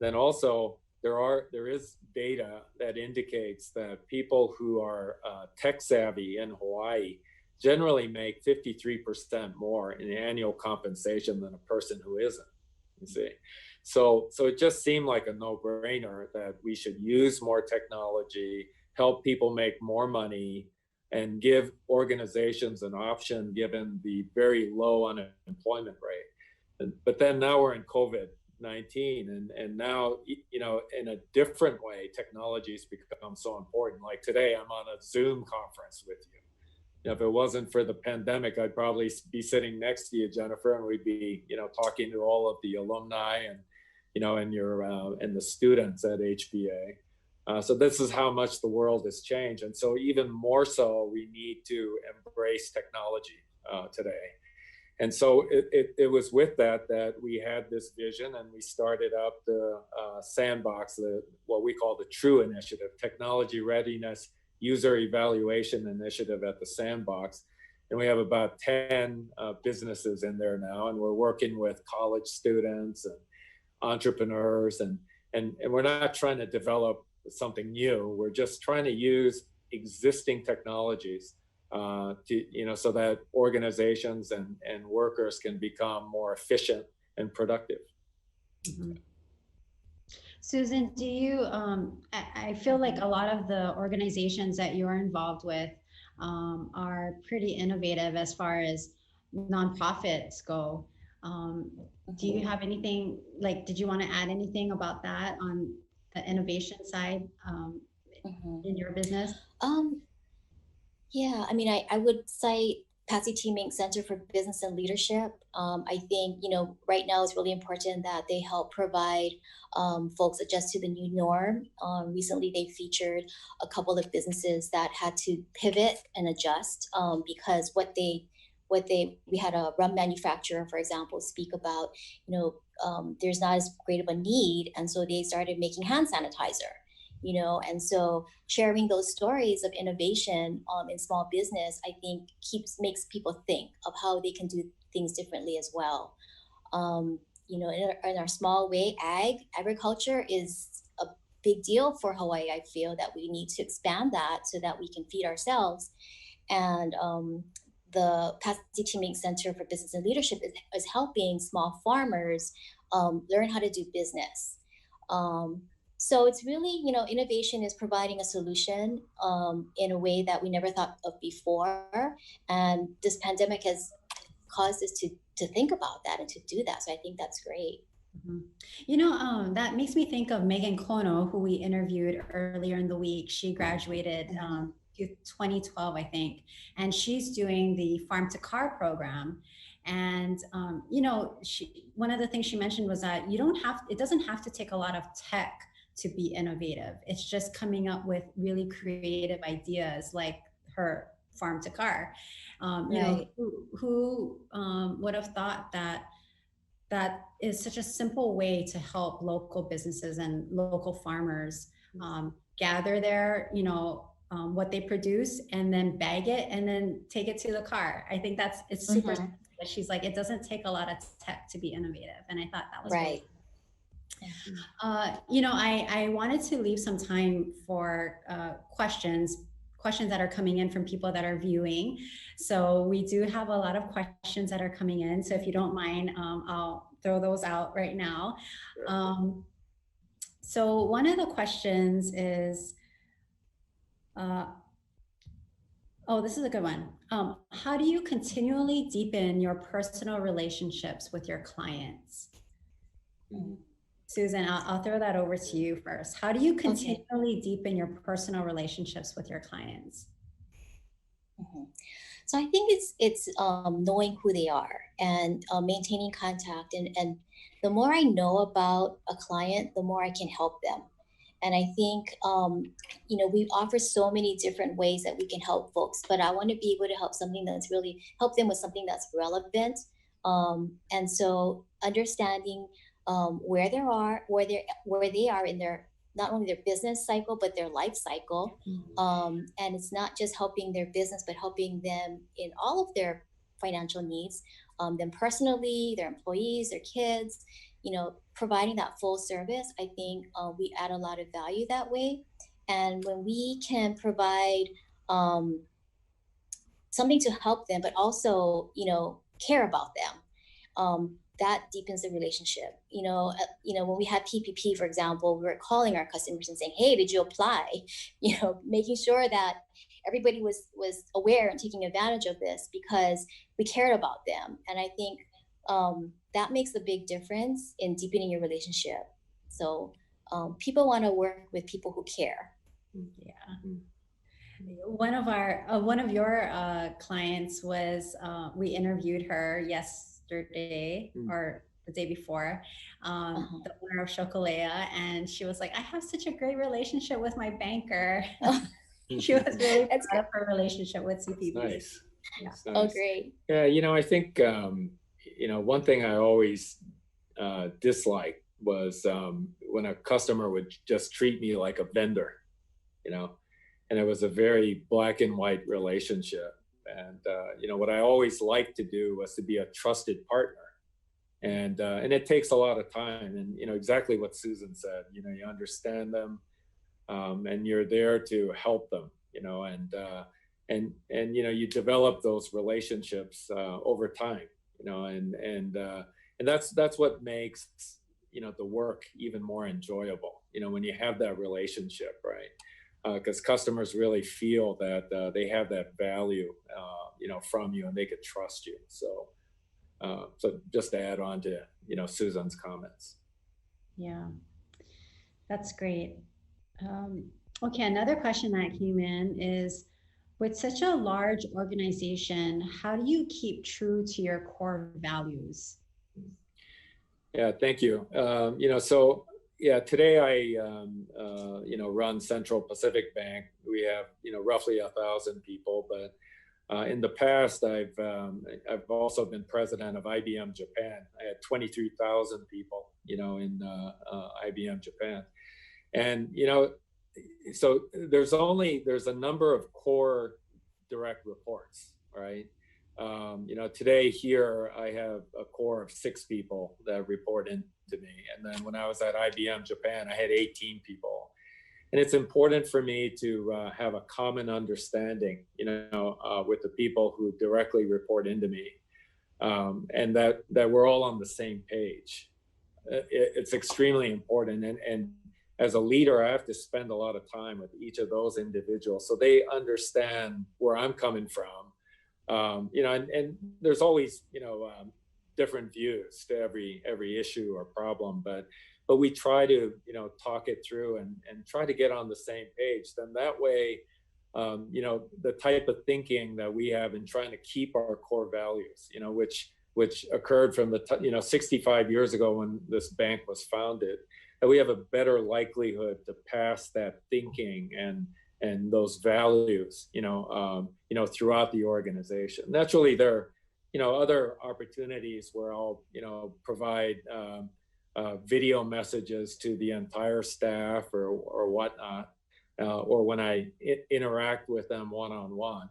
S9: Then also, there is data that indicates that people who are tech savvy in Hawaii generally make 53% more in annual compensation than a person who isn't, you see. So it just seemed like a no-brainer that we should use more technology, help people make more money, and give organizations an option given the very low unemployment rate. But then now we're in COVID-19, and now, in a different way, technology's become so important. Like today, I'm on a Zoom conference with you. If it wasn't for the pandemic, I'd probably be sitting next to you, Jennifer, and we'd be, talking to all of the alumni and, and the students at HBA. So this is how much the world has changed. And so even more so, we need to embrace technology today. And so it was with that we had this vision, and we started up the Sandbox, what we call the TRUE Initiative, Technology Readiness User Evaluation Initiative at the Sandbox. And we have about 10 businesses in there now, and we're working with college students and entrepreneurs, and we're not trying to develop something new. We're just trying to use existing technologies so that organizations and workers can become more efficient and productive.
S8: Mm-hmm. Susan, do you, I feel like a lot of the organizations that you're involved with are pretty innovative as far as nonprofits go. Do you have anything, did you want to add anything about that on the innovation side in your business?
S10: Yeah, I would cite Patsy Teaming Center for Business and Leadership. I think, right now it's really important that they help provide folks adjust to the new norm. Recently, they featured a couple of businesses that had to pivot and adjust because we had a rum manufacturer, for example, speak about, there's not as great of a need. And so they started making hand sanitizer. And so sharing those stories of innovation in small business, I think makes people think of how they can do things differently as well. In our small way, agriculture is a big deal for Hawaii. I feel that we need to expand that so that we can feed ourselves. And the Patsy Teaming Center for Business and Leadership is helping small farmers learn how to do business. So it's really, innovation is providing a solution in a way that we never thought of before. And this pandemic has caused us to think about that and to do that. So I think that's great.
S8: Mm-hmm. That makes me think of Megan Kono, who we interviewed earlier in the week. She graduated 2012, I think, and she's doing the Farm to Car program. And, one of the things she mentioned was that it doesn't have to take a lot of tech to be innovative. It's just coming up with really creative ideas like her Farm to Car.
S10: Right.
S8: Who would have thought that is such a simple way to help local businesses and local farmers gather their, what they produce and then bag it and then take it to the car. I think it's super simple. She's like, it doesn't take a lot of tech to be innovative. And I thought that was
S10: right.
S8: I wanted to leave some time for questions that are coming in from people that are viewing. So we do have a lot of questions that are coming in. So if you don't mind, I'll throw those out right now. So one of the questions is, this is a good one. How do you continually deepen your personal relationships with your clients? Susan, I'll throw that over to you first. How do you continually deepen your personal relationships with your clients?
S10: So I think it's knowing who they are and maintaining contact. And the more I know about a client, the more I can help them. And I think, you know, we offer so many different ways that we can help folks, but I want to be able to help help them with something that's relevant. And so understanding where they are in their, not only their business cycle, but their life cycle. And it's not just helping their business, but helping them in all of their financial needs, them personally, their employees, their kids, you know, providing that full service. I think we add a lot of value that way. And when we can provide something to help them, but also, you know, care about them, that deepens the relationship. You know, when we had PPP, for example, we were calling our customers and saying, hey, did you apply? You know, making sure that everybody was aware and taking advantage of this because we cared about them. And I think that makes a big difference in deepening your relationship. So people want to work with people who care.
S8: Yeah. One of your clients was, we interviewed her yesterday or the day before, the owner of Chocolea, and she was like, I have such a great relationship with my banker. She was really proud of her relationship with CPB.
S9: Nice.
S8: Yeah.
S9: Nice.
S10: Oh, great.
S9: Yeah, you know, I think, you know, one thing I always disliked was when a customer would just treat me like a vendor, you know, and it was a very black and white relationship. And, you know, what I always liked to do was to be a trusted partner. And it takes a lot of time. And, you know, exactly what Susan said, you know, you understand them and you're there to help them, you know, and, you know, you develop those relationships over time, you know, and that's what makes, you know, the work even more enjoyable, you know, when you have that relationship, right? Because customers really feel that they have that value, you know, from you, and they could trust you. So, so just to add on to, you know, Susan's comments.
S8: Yeah, that's great. Okay, another question that came in is, with such a large organization, how do you keep true to your core values?
S9: Yeah, thank you. You know, so yeah, today I, you know, run Central Pacific Bank. We have, you know, roughly 1,000 people, but in the past, I've also been president of IBM Japan. I had 23,000 people, you know, in IBM Japan, and you know, so there's a number of core direct reports, right? You know, today here I have a core of 6 people that report into me, and then when I was at IBM Japan, I had 18 people. And it's important for me to have a common understanding, you know, with the people who directly report into me, and that we're all on the same page. It's extremely important. And as a leader, I have to spend a lot of time with each of those individuals so they understand where I'm coming from. You know, and there's always, you know, different views to every issue or problem, but we try to, you know, talk it through and try to get on the same page. Then that way, you know, the type of thinking that we have in trying to keep our core values, you know, which occurred from you know, 65 years ago when this bank was founded, that we have a better likelihood to pass that thinking and those values, you know, throughout the organization. Naturally, there are, you know, other opportunities where I'll, you know, provide video messages to the entire staff or whatnot, or when I interact with them one-on-one.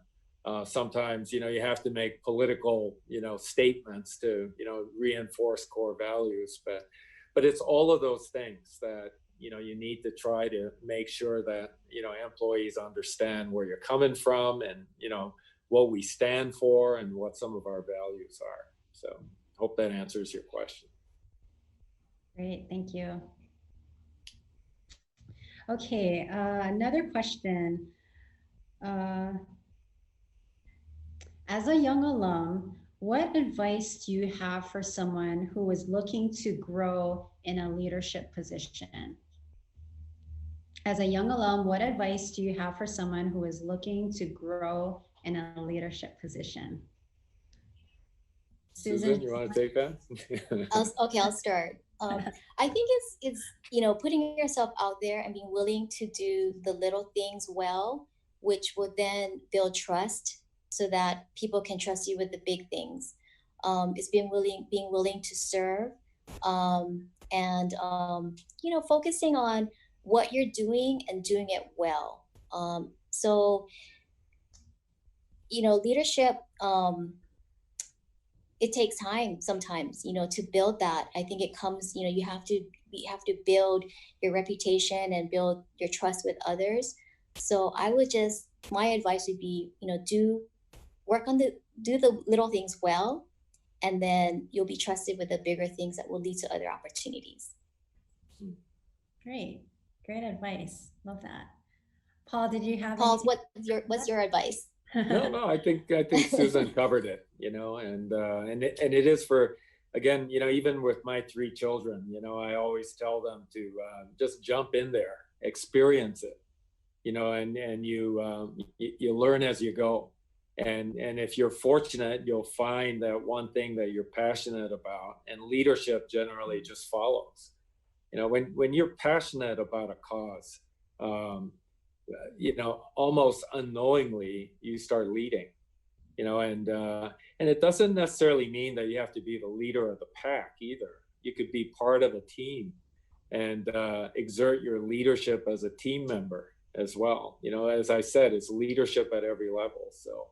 S9: Sometimes, you know, you have to make political, you know, statements to, you know, reinforce core values, but it's all of those things that, you know, you need to try to make sure that, you know, employees understand where you're coming from and, you know, what we stand for and what some of our values are. So hope that answers your question.
S8: Great, thank you. Okay, another question. As a young alum, what advice do you have for someone who is looking to grow in a leadership position? As a young alum, what advice do you have for someone who is looking to grow in a leadership position?
S9: Susan, you want to take that?
S10: Okay, I'll start. I think it's putting yourself out there and being willing to do the little things well, which will then build trust so that people can trust you with the big things. It's being willing to serve, and focusing on what you're doing and doing it well. So leadership, it takes time sometimes, to build that. I think it comes, you have to build your reputation and build your trust with others. So my advice would be, do the little things well, and then you'll be trusted with the bigger things that will lead to other opportunities.
S8: Great advice. Love that. Paul, did you have?
S10: Paul, what's your advice?
S9: No, I think Susan covered it, and it is for, again, even with my 3 children, I always tell them to just jump in there, experience it, and you learn as you go. And if you're fortunate, you'll find that one thing that you're passionate about, and leadership generally just follows. When you're passionate about a cause, almost unknowingly you start leading, and it doesn't necessarily mean that you have to be the leader of the pack either. You could be part of a team and exert your leadership as a team member as well. As I said, it's leadership at every level. So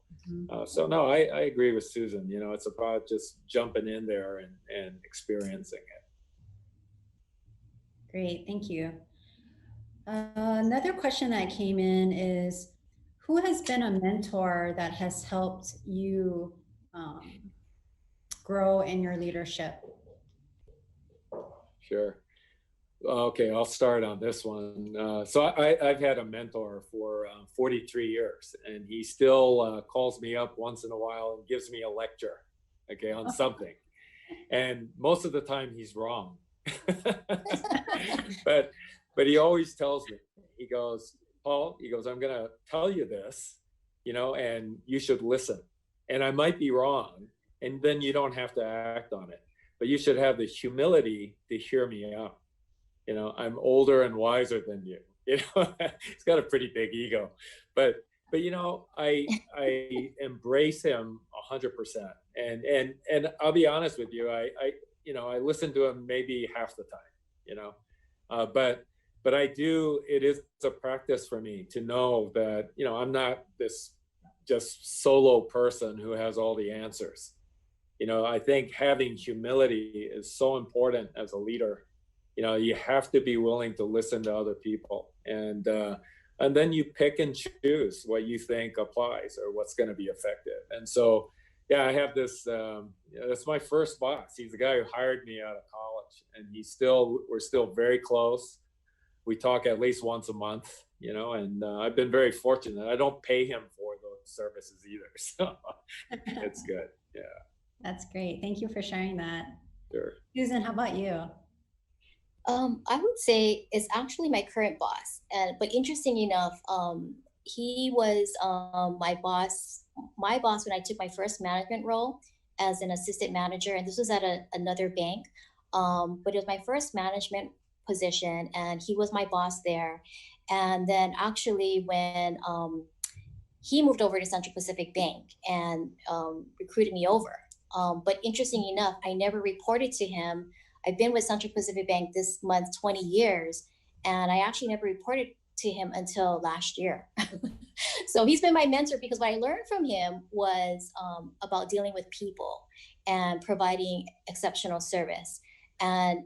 S9: no, I agree with Susan. It's about just jumping in there and experiencing it.
S8: Great, thank you. Another question that came in is, who has been a mentor that has helped you grow in your leadership?
S9: Sure. Okay, I'll start on this one. So I've had a mentor for 43 years, and he still calls me up once in a while and gives me a lecture, okay, on something. And most of the time he's wrong. But he always tells me, he goes, Paul, I'm going to tell you this, and you should listen. And I might be wrong, and then you don't have to act on it, but you should have the humility to hear me out. I'm older and wiser than you. He's got a pretty big ego, but I embrace him 100%. And I'll be honest with you, I listen to him maybe half the time, but I do, it is a practice for me to know that, I'm not this just solo person who has all the answers. I think having humility is so important as a leader. You have to be willing to listen to other people, and then you pick and choose what you think applies or what's going to be effective. And so, yeah, I have this, that's my first boss. He's the guy who hired me out of college, and we're still very close. We talk at least once a month, and I've been very fortunate. I don't pay him for those services either. So it's good. Yeah.
S8: That's great. Thank you for sharing that.
S9: Sure.
S8: Susan, how about you?
S10: I would say it's actually my current boss, but interesting enough, he was my boss when I took my first management role as an assistant manager, and this was at another bank, but it was my first management position, and he was my boss there. And then actually when he moved over to Central Pacific Bank and recruited me over, but interesting enough, I never reported to him. I've been with Central Pacific Bank this month 20 years, and I actually never reported to him until last year. So he's been my mentor, because what I learned from him was about dealing with people and providing exceptional service. And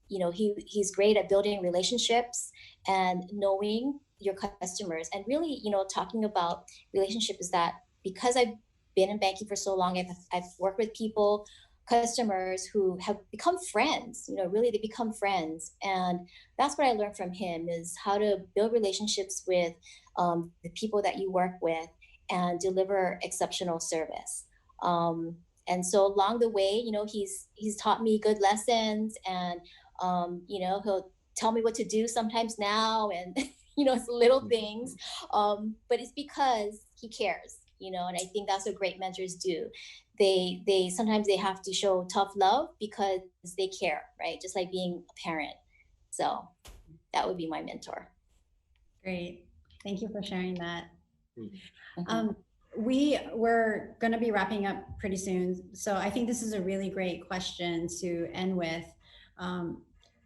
S10: he's great at building relationships and knowing your customers, and really, talking about relationship is that because I've been in banking for so long, I've worked with people, customers who have become friends, really they become friends. And that's what I learned from him, is how to build relationships with the people that you work with and deliver exceptional service. And so along the way, he's taught me good lessons, and he'll tell me what to do sometimes now, and it's little things, but it's because he cares. you know, and I think that's what great mentors do. They sometimes they have to show tough love because they care, right? Just like being a parent. So that would be my mentor.
S8: Great. Thank you for sharing that.
S10: Mm-hmm.
S8: We're going to be wrapping up pretty soon. So I think this is a really great question to end with.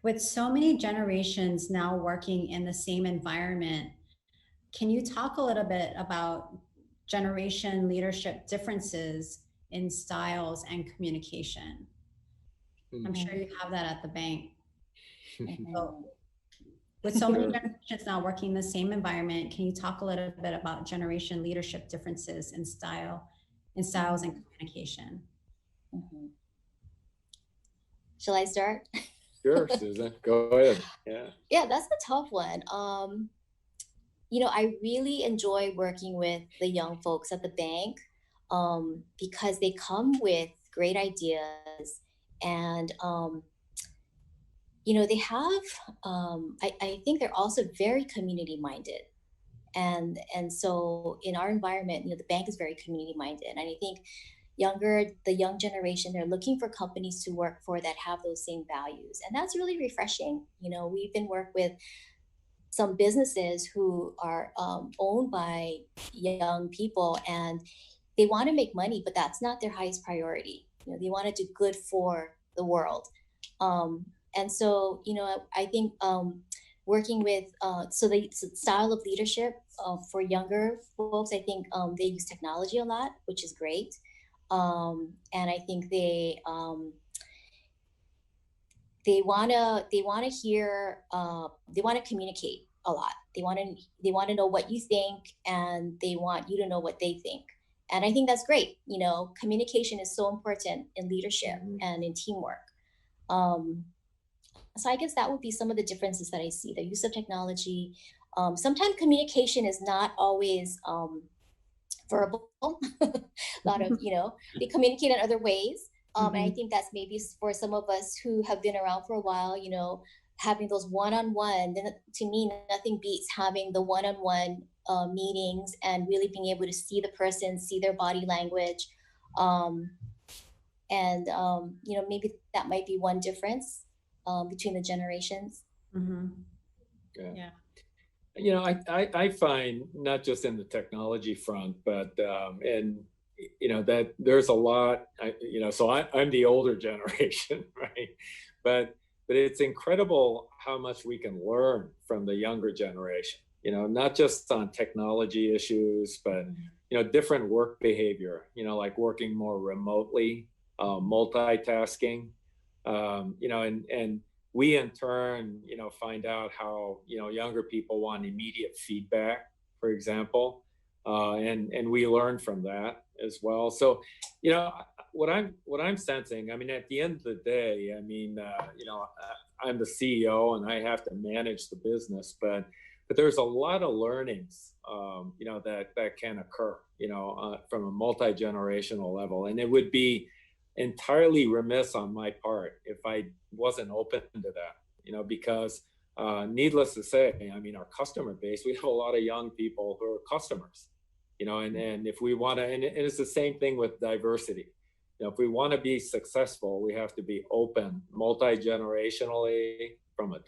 S8: With so many generations now working in the same environment, can you talk a little bit about generation leadership differences in styles and communication? I'm sure you have that at the bank. So, with so many generations now working in the same environment, can you talk a little bit about generation leadership differences in styles and communication?
S10: Mm-hmm. Shall I start?
S9: Sure, Susan, go ahead.
S10: Yeah, that's a tough one. You know, I really enjoy working with the young folks at the bank because they come with great ideas, and you know, they have, I think they're also very community minded. And so in our environment, you know, the bank is very community minded. And I think the young generation, they're looking for companies to work for that have those same values. And that's really refreshing. You know, we've been working with some businesses who are owned by young people, and they want to make money, but that's not their highest priority. You know, they want to do good for the world. And so, you know, I think working with, so the style of leadership for younger folks, I think they use technology a lot, which is great. And I think they want to hear, they want to communicate a lot. They want to know what you think, and they want you to know what they think. And I think that's great. You know, communication is so important in leadership and in teamwork. So I guess that would be some of the differences that I see, the use of technology. Sometimes communication is not always verbal. A lot of, you know, they communicate in other ways. And I think that's maybe for some of us who have been around for a while, you know, having those one-on-one, then to me, nothing beats having the one-on-one meetings and really being able to see the person, see their body language. And, you know, maybe that might be one difference between the generations.
S9: Yeah. You know, I find not just in the technology front, but and you know that there's a lot. You know, so I'm the older generation, right? But it's incredible how much we can learn from the younger generation. You know, not just on technology issues, but you know, different work behavior. You know, like working more remotely, multitasking. You know, and we in turn, you know, find out how, you know, younger people want immediate feedback, for example, and we learn from that as well. So, you know, what I'm sensing, I mean, at the end of the day, I mean, you know, I'm the CEO and I have to manage the business, but there's a lot of learnings, you know, that can occur, you know, from a multi-generational level, and it would be entirely remiss on my part if I wasn't open to that, you know, because needless to say, I mean, our customer base, we have a lot of young people who are customers, you know, and if we want to, and it's the same thing with diversity. You know, if we want to be successful, we have to be open multi-generationally from a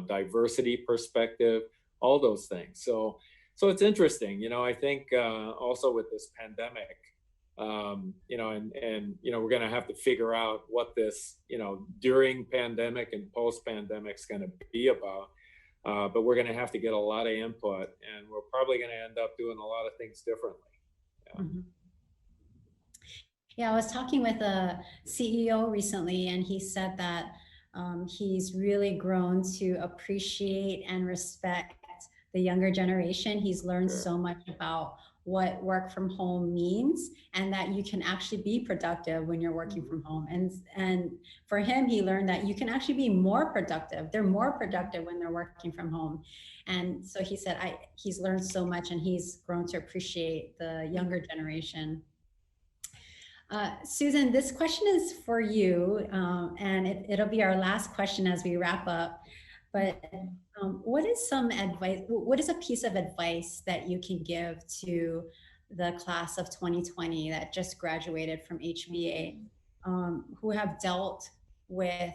S9: diversity perspective, all those things. So it's interesting, you know, I think also with this pandemic, you know, and you know, we're going to have to figure out what this, you know, during pandemic and post pandemic is going to be about. But we're going to have to get a lot of input, and we're probably going to end up doing a lot of things differently. Yeah.
S8: Yeah, I was talking with a CEO recently, and he said that he's really grown to appreciate and respect the younger generation. He's learned so much about what work from home means, and that you can actually be productive when you're working from home. And for him, he learned that you can actually be more productive. They're more productive when they're working from home. And so he said, he's learned so much, and he's grown to appreciate the younger generation. Susan, this question is for you, and it'll be our last question as we wrap up. But what is some advice? What is a piece of advice that you can give to the class of 2020 that just graduated from HBA, who have dealt with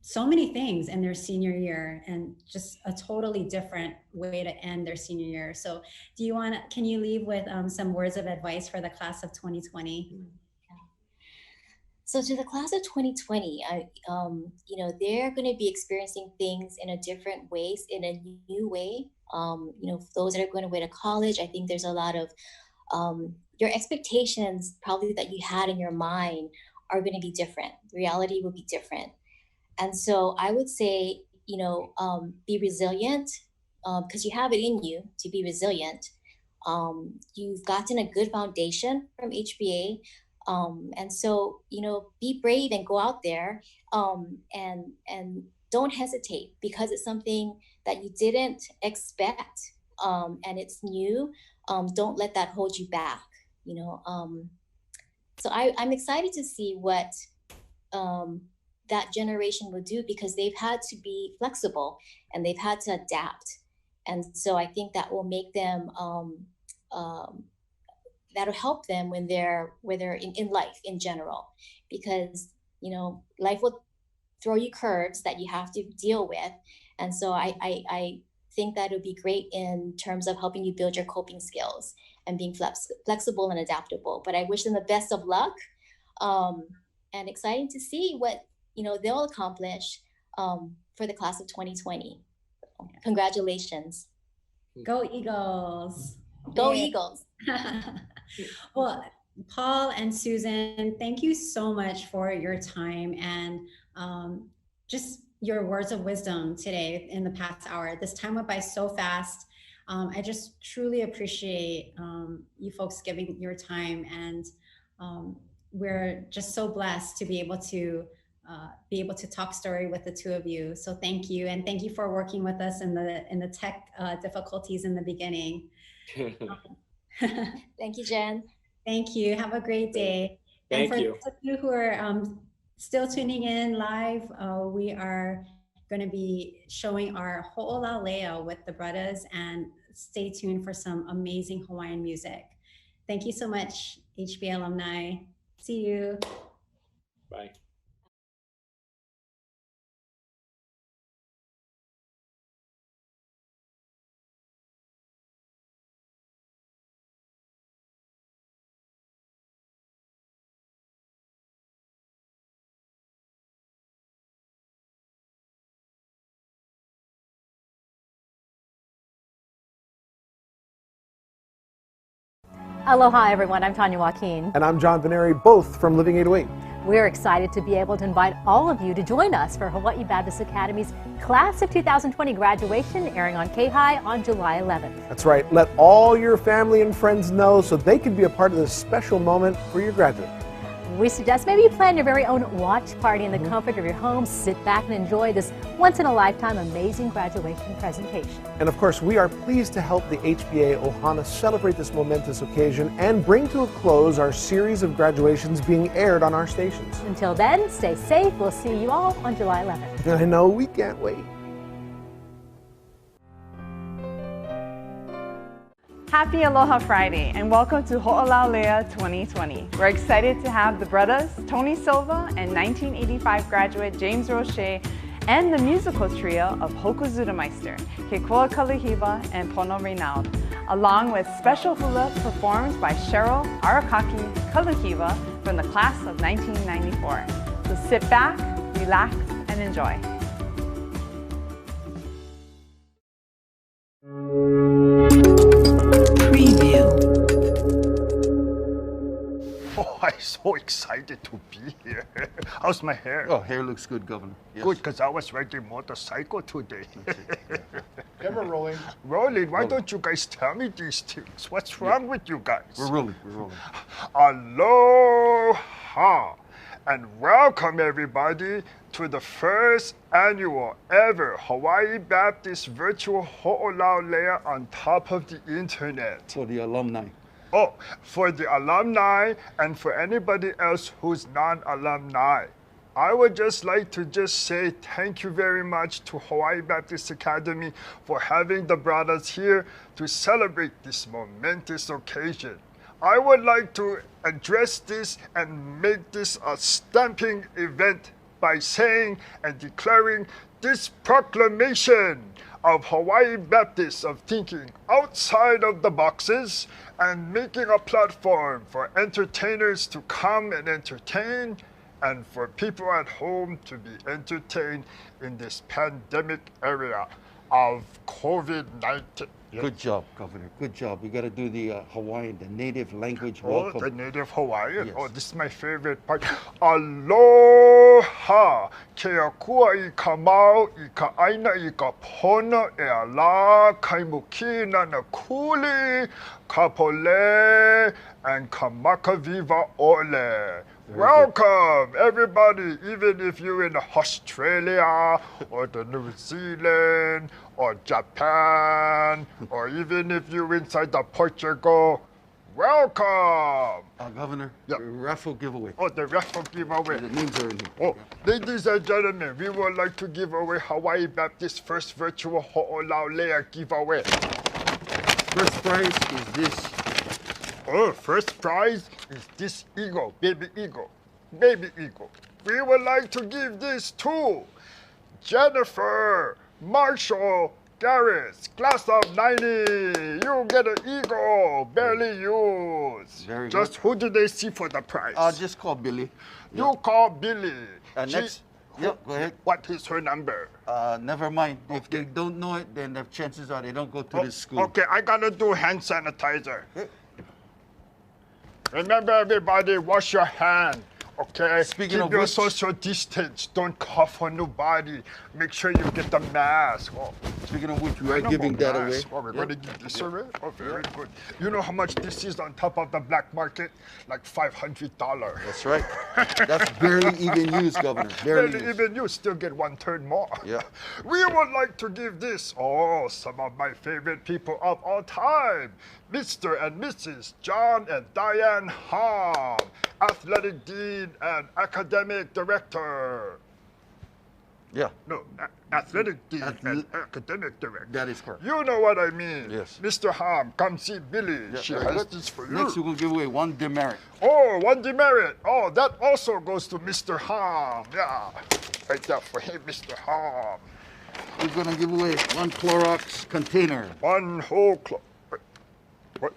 S8: so many things in their senior year and just a totally different way to end their senior year. So can you leave with some words of advice for the class of 2020?
S10: So to the class of 2020, they're going to be experiencing things in a different ways, in a new way. Those that are going away to college, I think there's a lot of your expectations probably that you had in your mind are going to be different. Reality will be different. And so I would say, be resilient because you have it in you to be resilient. You've gotten a good foundation from HBA. And so, be brave and go out there and don't hesitate because it's something that you didn't expect and it's new. Don't let that hold you back, So I'm excited to see what that generation will do because they've had to be flexible and they've had to adapt. And so I think that will make them that'll help them when they're in life in general, because life will throw you curves that you have to deal with. And so I think that would be great in terms of helping you build your coping skills and being flexible and adaptable. But I wish them the best of luck and exciting to see what they'll accomplish for the class of 2020. Congratulations.
S8: Go Eagles.
S10: Go Eagles.
S8: Well, Paul and Susan, thank you so much for your time and just your words of wisdom today in the past hour. This time went by so fast. I just truly appreciate you folks giving your time, and we're just so blessed to be able to talk story with the two of you. So thank you, and thank you for working with us in the tech difficulties in the beginning.
S10: Thank you, Jen.
S8: Thank you. Have a great day.
S9: Thank
S8: and for
S9: you.
S8: those of you who are still tuning in live, we are going to be showing our Ho'olau with the brothers, and stay tuned for some amazing Hawaiian music. Thank you so much, HBA alumni. See you.
S9: Bye.
S11: Aloha everyone, I'm Tanya Joaquin.
S13: And I'm John Veneri, both from Living 808.
S11: We're excited to be able to invite all of you to join us for Hawaii Baptist Academy's Class of 2020 graduation, airing on K-High on July 11th.
S13: That's right. Let all your family and friends know so they can be a part of this special moment for your graduate.
S11: We suggest maybe you plan your very own watch party in the comfort of your home. Sit back and enjoy this once-in-a-lifetime amazing graduation presentation.
S13: And of course, we are pleased to help the HBA Ohana celebrate this momentous occasion and bring to a close our series of graduations being aired on our stations.
S11: Until then, stay safe. We'll see you all on July 11th.
S13: I know, we can't wait.
S14: Happy Aloha Friday and welcome to Ho'olau 2020. We're excited to have the brothers Tony Silva and 1985 graduate James Roche and the musical trio of Hoku Zudameister, Kekoa Kalahiva and Pono Reynald, along with special hula performed by Cheryl Arakaki Kalahiva from the class of 1994. So sit back, relax, and enjoy.
S15: Oh, I'm so excited to be here. How's my hair?
S16: Oh, hair looks good, Governor. Yes.
S15: Good, because I was riding motorcycle today.
S16: Camera rolling.
S15: Rolling? Why don't you guys tell me these things? What's wrong with you guys?
S16: We're rolling, we're rolling.
S15: Aloha! And welcome everybody to the first annual ever Hawaii Baptist Virtual Ho'olau on top of the internet.
S16: For the alumni.
S15: Oh, for the alumni and for anybody else who's non-alumni. I would just like to say thank you very much to Hawaii Baptist Academy for having the brothers here to celebrate this momentous occasion. I would like to address this and make this a stamping event by saying and declaring this proclamation of Hawaii Baptists of thinking outside of the boxes and making a platform for entertainers to come and entertain and for people at home to be entertained in this pandemic area of COVID-19.
S16: Good job, Governor. Good job. We got to do the Hawaiian, the native language
S15: Oh,
S16: welcome.
S15: the native Hawaiian.
S16: Yes.
S15: Oh, this is my favorite part. Aloha. Ke akua I ka mau, I ka aina, I ka pona, e ala, kaimukina na kuli, ka pole, and ka makaviva ole. Welcome, everybody, even if you're in Australia or the New Zealand or Japan or even if you're inside the Portugal. Welcome!
S16: Governor, the raffle giveaway.
S15: Oh, the raffle giveaway.
S16: The names are in here.
S15: Oh, ladies and gentlemen, we would like to give away Hawaii Baptist first virtual Ho'olaulea giveaway.
S16: First prize is this.
S15: Oh, first prize is this eagle, baby eagle. Baby eagle. We would like to give this to Jennifer Marshall Garris, class of 90. You get an eagle, barely used.
S16: Very good.
S15: Just who do they see for the prize?
S16: Just call Billy.
S15: You call Billy.
S16: Next. Yep, go ahead.
S15: What is her number?
S16: Never mind. If they don't know it, then the chances are they don't go to this school.
S15: Okay, I gotta do hand sanitizer. Remember, everybody, wash your hand. Okay?
S16: Speaking
S15: Keep
S16: of
S15: your
S16: which-
S15: social distance. Don't cough on nobody. Make sure you get the mask. Oh.
S16: Speaking of which, we are giving that away.
S15: Oh, we're going to give this away? Oh, very good. You know how much this is on top of the black market? Like $500.
S16: That's right. That's barely even used, Governor. Barely used.
S15: Even you still get 1/3 more.
S16: Yeah.
S15: We would like to give this, some of my favorite people of all time. Mr. and Mrs. John and Diane Hom, Athletic Dean and Academic Director.
S16: Yeah.
S15: No, Athletic Dean and Academic Director.
S16: That is correct.
S15: You know what I mean.
S16: Yes.
S15: Mr. Hom, come see Billy.
S16: Yeah,
S15: She
S16: very
S15: has
S16: good.
S15: this for you.
S16: Next, we're going to give away one demerit.
S15: Oh, one demerit. Oh, that also goes to Mr. Hom. Yeah. Right there for him, Mr. Hom.
S16: We're going to give away one Clorox container.
S15: One whole What?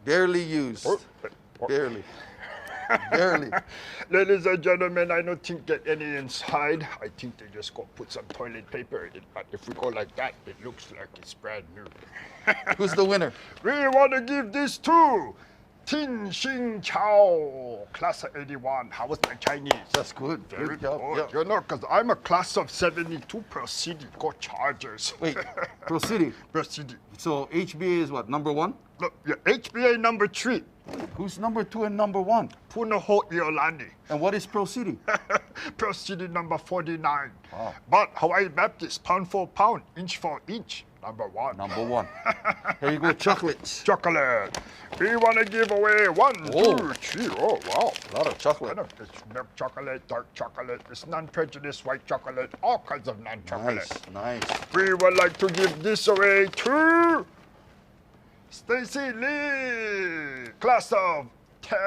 S16: Barely used. Barely. Barely.
S15: Ladies and gentlemen, I don't think that any inside. I think they just go put some toilet paper in it. But if we go like that, it looks like it's brand new.
S16: Who's the winner?
S15: We want to give this to Tin Xing Chao, class of 81. How was my Chinese?
S16: That's good.
S15: Very
S16: Good job.
S15: good.
S16: Yeah.
S15: You know, because I'm a class of 72 Pro City. Go Chargers.
S16: Wait, Pro City.
S15: Pro City.
S16: So HBA is what, number 1?
S15: No, yeah, HBA number 3.
S16: Who's number 2 and number 1?
S15: Punaho Iolani.
S16: And what is Pro City?
S15: Pro City number 49.
S16: Wow.
S15: But Hawaii Baptist, pound for pound, inch for inch, number 1.
S16: Number 1. Here you go, chocolates.
S15: Chocolate. We want to give away 1, 2, 3. Oh, wow.
S16: A lot of chocolate.
S15: It's milk chocolate, dark chocolate, it's non-prejudice white chocolate, all kinds of non-chocolate.
S16: Nice.
S15: We would like to give this away to Stacy Lee, class of 10.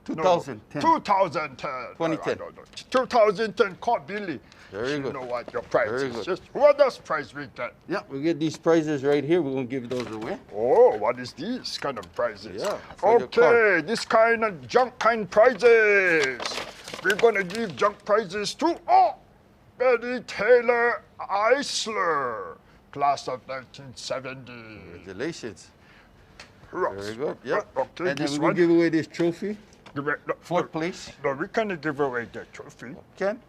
S16: 2010.
S15: 2010.
S16: 2010.
S15: I don't know. 2010, call Billy.
S16: Very
S15: You
S16: good.
S15: know what your prize
S16: Very
S15: is.
S16: good.
S15: Just, what else prize we get?
S16: Yeah, we get these prizes right here. We're going to give those away.
S15: Oh, what is these kind of prizes?
S16: Yeah, it's like a
S15: Okay,
S16: card.
S15: this kind of junk kind prizes. We're going to give junk prizes to, Betty Taylor Eisler, class of 1970.
S16: Congratulations.
S15: Yes.
S16: Very good. Yeah.
S15: Okay,
S16: And then
S15: this
S16: we're going to
S15: one.
S16: give away this trophy.
S15: Fourth
S16: place.
S15: No, we can't give away the trophy.
S16: Ken,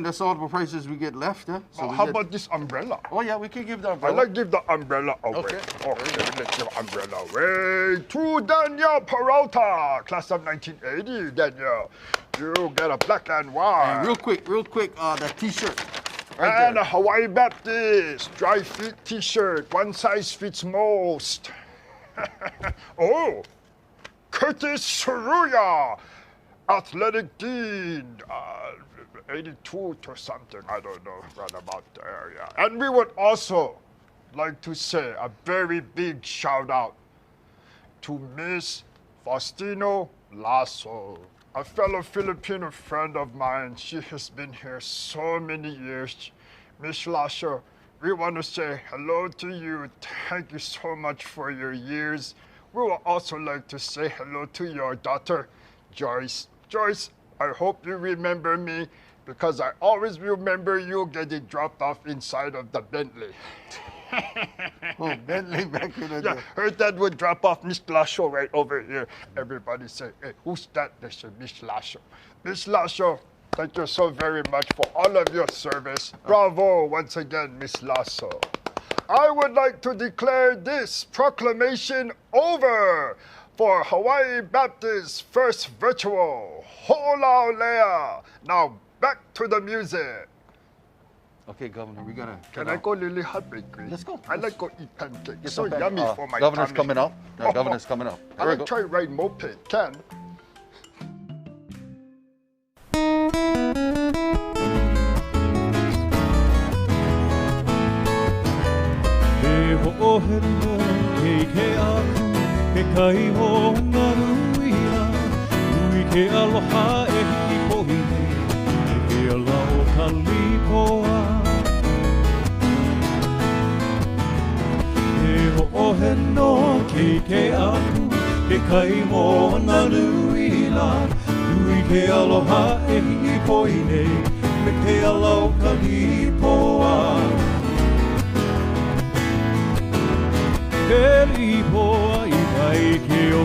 S16: that's all the prizes we get left. Huh?
S15: So how about this umbrella?
S16: Oh, yeah, we can give the
S15: I
S16: umbrella.
S15: like give the umbrella away.
S16: Okay.
S15: Let's give umbrella away to Danielle Peralta, class of 1980. Danielle, you get a black and white.
S16: And real quick, the T-shirt.
S15: And a Hawaii Baptist dry fit T-shirt. One size fits most. Oh, Curtis Saruya, athletic dean, 82 to something, I don't know, right about there, yeah. And we would also like to say a very big shout out to Miss Faustino Lasso, a fellow Filipino friend of mine. She has been here so many years. Miss Lasso, we want to say hello to you. Thank you so much for your years. We would also like to say hello to your daughter, Joyce. Joyce, I hope you remember me because I always remember you getting dropped off inside of the Bentley.
S16: Oh, Bentley back in the day.
S15: Yeah, her dad would drop off Miss Lasho right over here. Everybody say, hey, who's that? They say, Miss Lasho. Miss Lasho, thank you so very much for all of your service. Bravo once again, Miss Lasso. I would like to declare this proclamation over for Hawaii Baptist First Virtual Ho'olaulea. Now back to the music.
S16: Okay, Governor, we're gonna.
S15: Can I go Lily Hot Bakery?
S16: Let's go.
S15: I like to eat pancakes.
S16: Get
S15: So
S16: some
S15: yummy for my
S16: Governor's
S15: tummy.
S16: coming up. No, Governor's coming up.
S15: I
S16: There we
S15: like
S16: go.
S15: try ride moped. Can.
S17: E ho'oheno kei ke aku, ke kai mo ngā ruina, nui ke aloha e hiki pohine, e ke alau ka lipoa. E ho'oheno kei ke aku, ke kai mo ngā ruina, nui ke aloha e hiki pohine, e ke alau ka lipoa. Ke lipoa I kai ke o,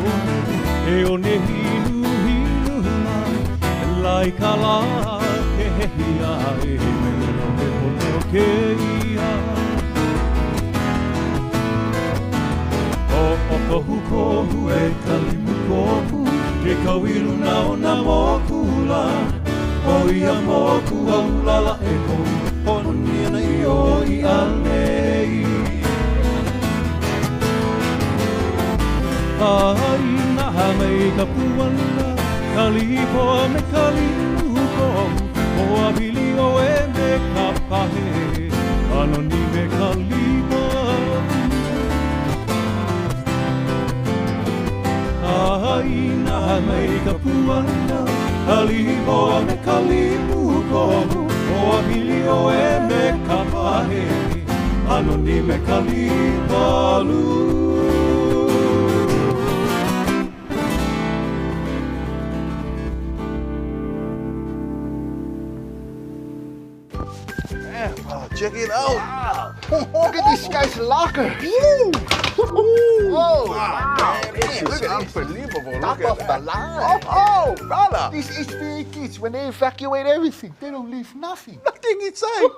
S17: e o ne hinu hinuna, e lai ka la ke hehia e me no me pono ke ia. O kohu kohu e kalimu kohu, ke kawiru na o na mokula, o ia moku au lala e ko, honi ana I o I alei. Aina mai ka puana, ka lipoa me ka liuko, o abili o e me ka pahe, ano ni me ka lipoa. Aina mai ka puana, ka lipoa me ka liuko, o abili o e me ka pahe, ano ni me ka lipoa.
S16: Oh, check it out.
S18: Wow. Look at this guy's locker. Woo.
S16: Oh,
S18: wow.
S16: This is unbelievable.
S18: Top
S16: Look
S18: of
S16: at
S18: the
S16: that.
S18: line.
S16: Oh, brother.
S18: These HBA kids, when they evacuate everything, they don't leave nothing.
S16: Nothing inside.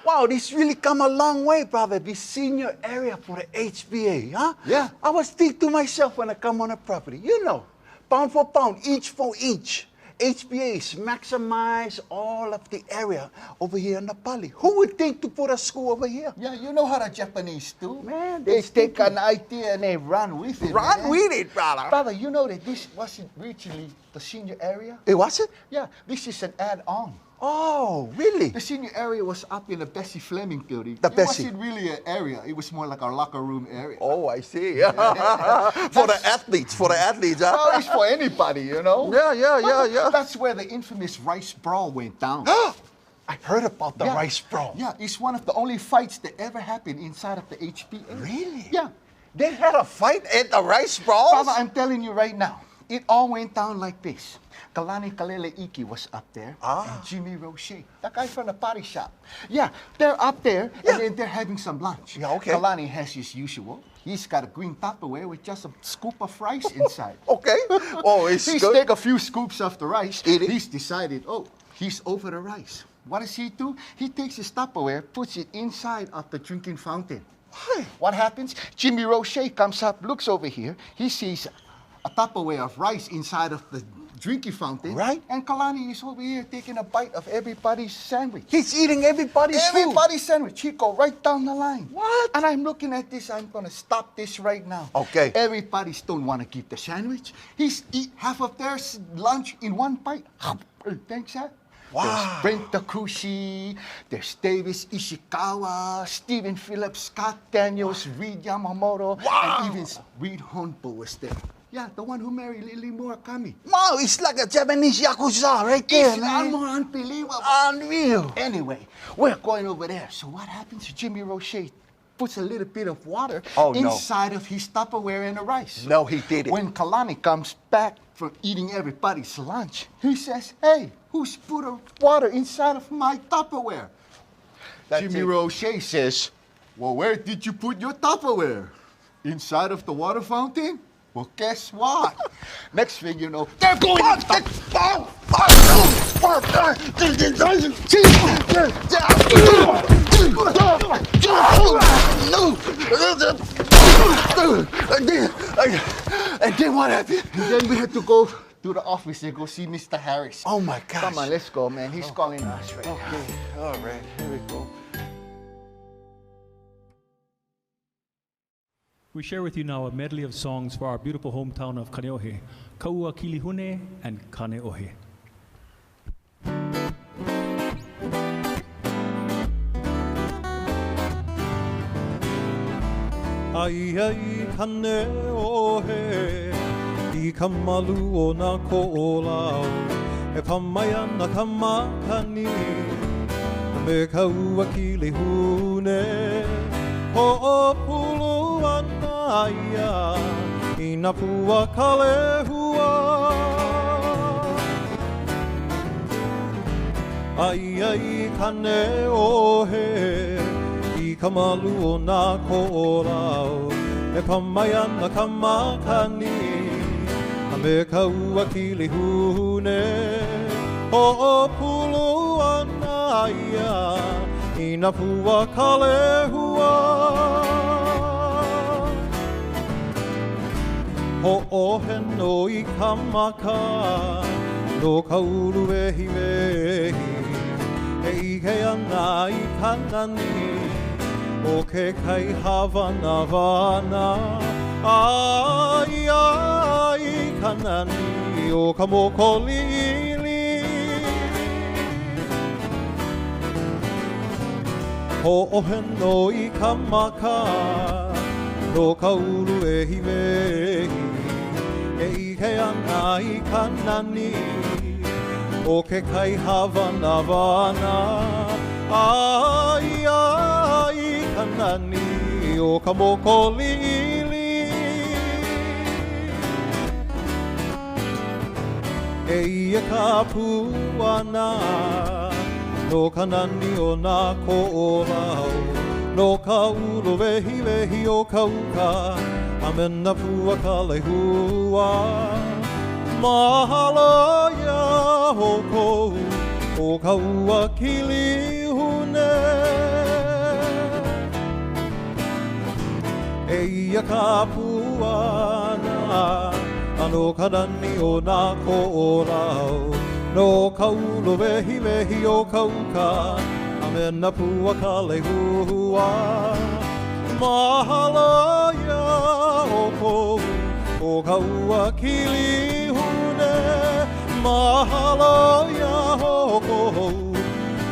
S16: Wow, this really come a long way, brother. This senior area for the HBA, huh?
S18: Yeah.
S16: I was thinking to myself when I come on a property, you know, pound for pound, inch for inch. HBAs maximize all of the area over here in Nepali. Who would think to put a school over here?
S18: Yeah, you know how the Japanese do.
S16: Man,
S18: They take an idea and they run with it.
S16: Run
S18: man.
S16: with it, brother.
S18: Brother, you know that this wasn't originally the senior area?
S16: It wasn't?
S18: Yeah, this is an add-on.
S16: Oh, really?
S18: The senior area was up in the Bessie Fleming building.
S16: The
S18: it
S16: Bessie.
S18: wasn't really an area. It was more like our locker room area.
S16: Oh, I see. For the athletes, huh?
S18: Well, it's for anybody, you know?
S16: Yeah.
S18: That's where the infamous rice brawl went down.
S16: I heard about the rice brawl.
S18: Yeah, it's one of the only fights that ever happened inside of the HBA.
S16: Really?
S18: Yeah.
S16: They had a fight at the rice brawl?
S18: Father, I'm telling you right now, it all went down like this. Kalani Kalele Iki was up there, and Jimmy Roche, that guy from the potty shop. Yeah, they're up there, and then they're having some lunch.
S16: Yeah, okay.
S18: Kalani has his usual. He's got a green Tupperware with just a scoop of rice inside.
S16: Okay. Oh, it's
S18: He's
S16: good.
S18: take a few scoops of the rice.
S16: Eat it.
S18: He's decided, he's over the rice. What does he do? He takes his Tupperware, puts it inside of the drinking fountain.
S16: Why?
S18: What happens? Jimmy Roche comes up, looks over here. He sees a Tupperware of rice inside of the drinky fountain.
S16: Right.
S18: And Kalani is over here taking a bite of everybody's sandwich.
S16: He's eating everybody's food.
S18: Everybody's sandwich. He go right down the line.
S16: What?
S18: And I'm looking at this. I'm going to stop this right now.
S16: Okay.
S18: Everybody's don't want to keep the sandwich. He's eat half of their lunch in one bite. Thanks, Dad.
S16: Wow.
S18: There's Brent Takushi, there's Davis Ishikawa, Stephen Phillips, Scott Daniels, Reed Yamamoto, and even Reed Honpo was there. Yeah, the one who married Lily Murakami.
S16: Wow, it's like a Japanese Yakuza right there,
S18: It's
S16: man.
S18: unbelievable.
S16: Unreal.
S18: Anyway, we're going over there. So what happens? Jimmy Roche puts a little bit of water
S16: Oh, no.
S18: inside of his Tupperware and the rice.
S16: No, he didn't.
S18: When Kalani comes back from eating everybody's lunch, he says, hey, who's put a water inside of my Tupperware? Jimmy Roche says, well, where did you put your Tupperware? Inside of the water fountain? Well, guess what? Next thing you know, they're going And then what happened? Then we had to go to the office and go see Mr. Harris.
S16: Oh my gosh.
S18: Come on, let's go, man. He's calling us right now.
S16: Okay, all right, here we go.
S19: We share with you now a medley of songs for our beautiful hometown of Kaneohe, Kaua Kilihune and Kaneohe.
S17: Ai ai Kaneohe, I kamalu o nā ko'olau, e pamai ana ka makani, me kaua kilihune, ho'opulu ana ia, I nā pua kalehua. Ai ai Kaneohe, I kamalu o nā ko'olau, e pamai ana ka makani, a me kaua kilihune, ho'opulu ana ia, I nā pua kalehua. Ho'oheno I ka maka, no ka uru wehi wehi, e ike ana I ka nani, o ke kai Havana vana. Ai ai ka nani o ka mokolili. Ho'oheno I ka maka, no ka uru wehi wehi, e ike ana I ka nani, o ke kai Havana vana. Ai ai ka nani o ka mokolili. E ia ka puana, no ka nani o nā ko'olau, no ka ulu wehi wehi o ka uka, a me nā pua ka lehua. Mahalo ia hoko, o ka ua kilihune. E ia ka puana, ano ka nani o nā ko'olau, no ka ulu wehi wehi o ka uka, a me nā pua ka lehua. Mahalo ia hoko, o ka ua kilihune. Mahalo ia hoko,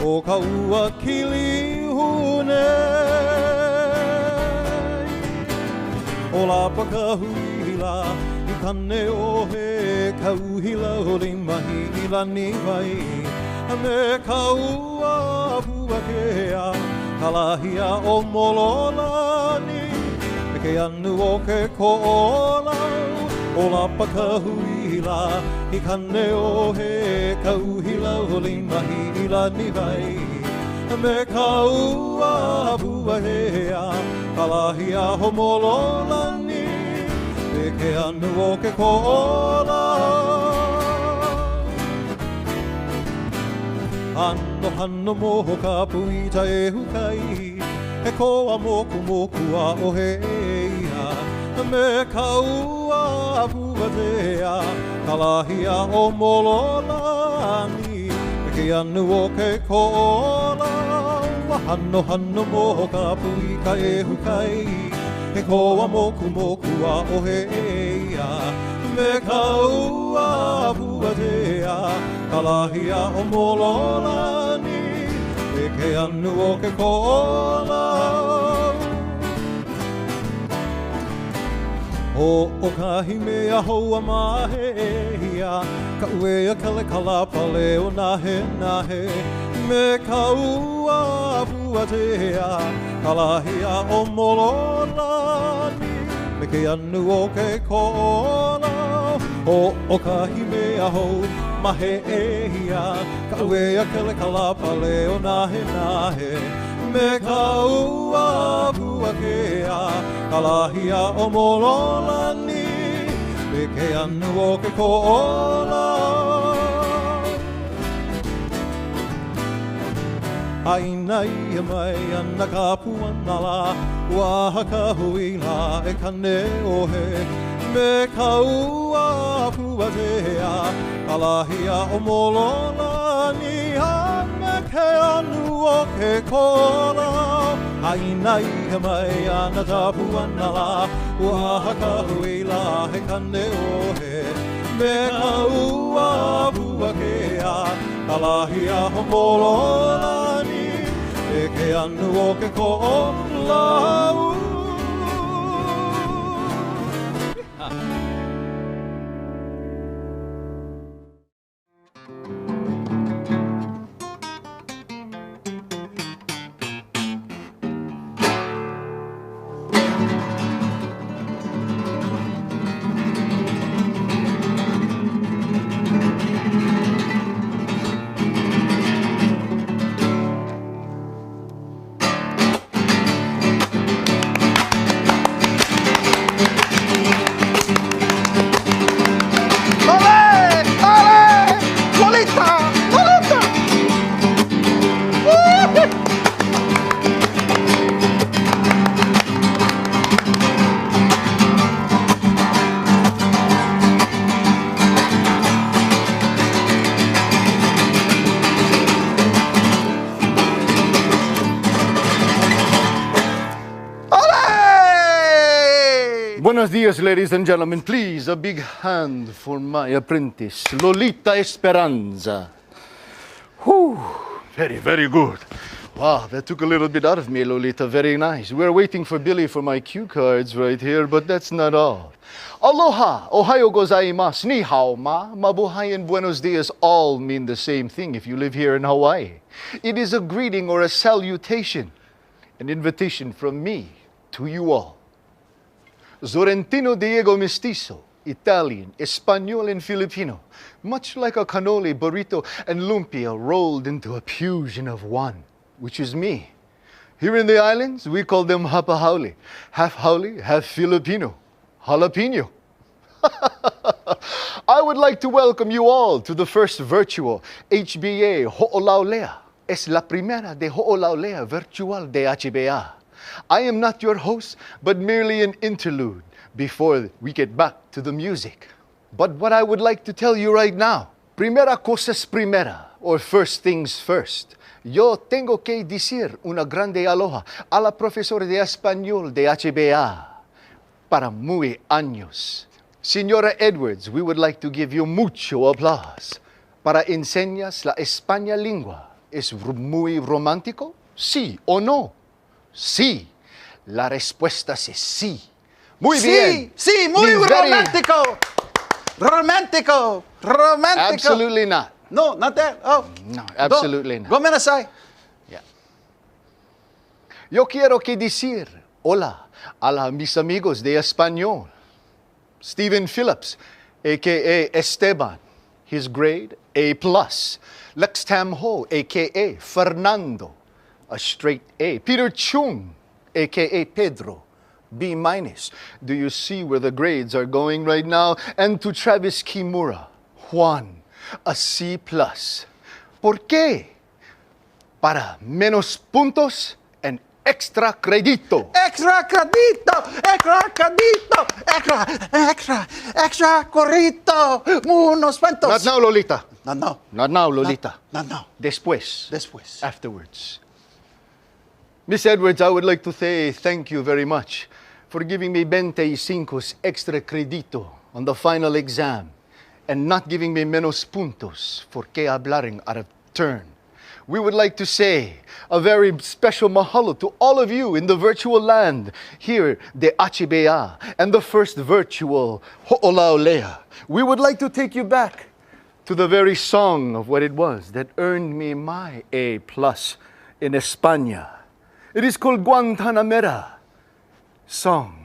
S17: o ka ua kilihune. O la pakahuila, I Kaneohe, kauhila o limahi I lani vai. A me kaua puakea, kalahia o mololani, me ke anu o ke ko'olau, o la pakahuila, I Kaneohe, kauhila o limahi I lani vai. A me kaua puakea, kalahia o mololani, me ke anu o ke ko'olau. Hano hano moho ka puita e hukai, e koa moku moku a o heia, me ka ua puatea, ka lahia o mololani, ke anu o ke kola, wahano hano mo ka pui ka ehu kai, he koa moku moku a o heia, me ka ua puatea, ka lahia o mololani, ke anu o ke kola. O kahi mea hoa mahea, ka uea kale kalapa leo nahe nahe, me ka ua puatea, ka lahia o mololani, me ke anu o ke kola. O kahi mea hoa mahea, ka uea kale kalapa leo nahe nahe, me ka ua puakea, ka lahia o mololani, me ke anu o ke kola. Aina ia mai ana ka puana la, waha ka hui la e kane ohe, me ka ua puatea, ka lahia o mololani, me ke anu o ke kola. Aina ia mai ana ka puana la, waha ka hui la e kane ohe, me ka ua puakea, ka lahia o mololani, me ke anu o ke kola.
S18: Buenos dias, ladies and gentlemen. Please, a big hand for my apprentice, Lolita Esperanza. Whew, very, very good. Wow, that took a little bit out of me, Lolita. Very nice. We're waiting for Billy for my cue cards right here, but that's not all. Aloha, ohayo gozaimasu, ni hao ma, mabuhay and buenos dias all mean the same thing if you live here in Hawaii. It is a greeting or a salutation, an invitation from me to you all. Zorrentino Diego Mestizo, Italian, Espanol, and Filipino, much like a cannoli, burrito, and lumpia rolled into a fusion of one, which is me. Here in the islands, we call them hapahauli, half hauli, half Filipino, jalapeno. I would like to welcome you all to the first virtual HBA Ho'olaulea. Es la primera de Ho'olaulea virtual de HBA. I am not your host, but merely an interlude before we get back to the music. But what I would like to tell you right now, primera cosas primera, or first things first, yo tengo que decir una grande aloha a la profesora de español de HBA para muy años. Señora Edwards, we would like to give you mucho applause. Para enseñas la España lengua, ¿es muy romántico? ¿Sí o no? Sí. La respuesta es sí. Muy bien.
S16: Sí, muy romántico. Romántico. Romántico.
S18: Absolutely not.
S16: No, not that. Oh.
S18: No, absolutely not.
S16: Go Menasai.
S18: Yeah. Yo quiero que decir hola a mis amigos de español. Stephen Phillips, a.k.a. Esteban, his grade A+. Lex Tam Ho, a.k.a. Fernando, a straight A. Peter Chung, a.k.a. Pedro, B-. Do you see where the grades are going right now? And to Travis Kimura, Juan, a C+. ¿Por qué? Para menos puntos and Extra credito.
S16: Extra credito. Extra credito. Extra corrito. Unos cuantos.
S18: Not now, Lolita.
S16: Not now.
S18: Not now, Lolita.
S16: Not now.
S18: Después.
S16: Después.
S18: Afterwards. Miss Edwards, I would like to say thank you very much for giving me 25 extra credito on the final exam and not giving me menos puntos for que hablaring out of turn. We would like to say a very special mahalo to all of you in the virtual land here, the HBA, and the first virtual Ho'olaulea. We would like to take you back to the very song of what it was that earned me my A+ in España. It is called Guantanamera Song.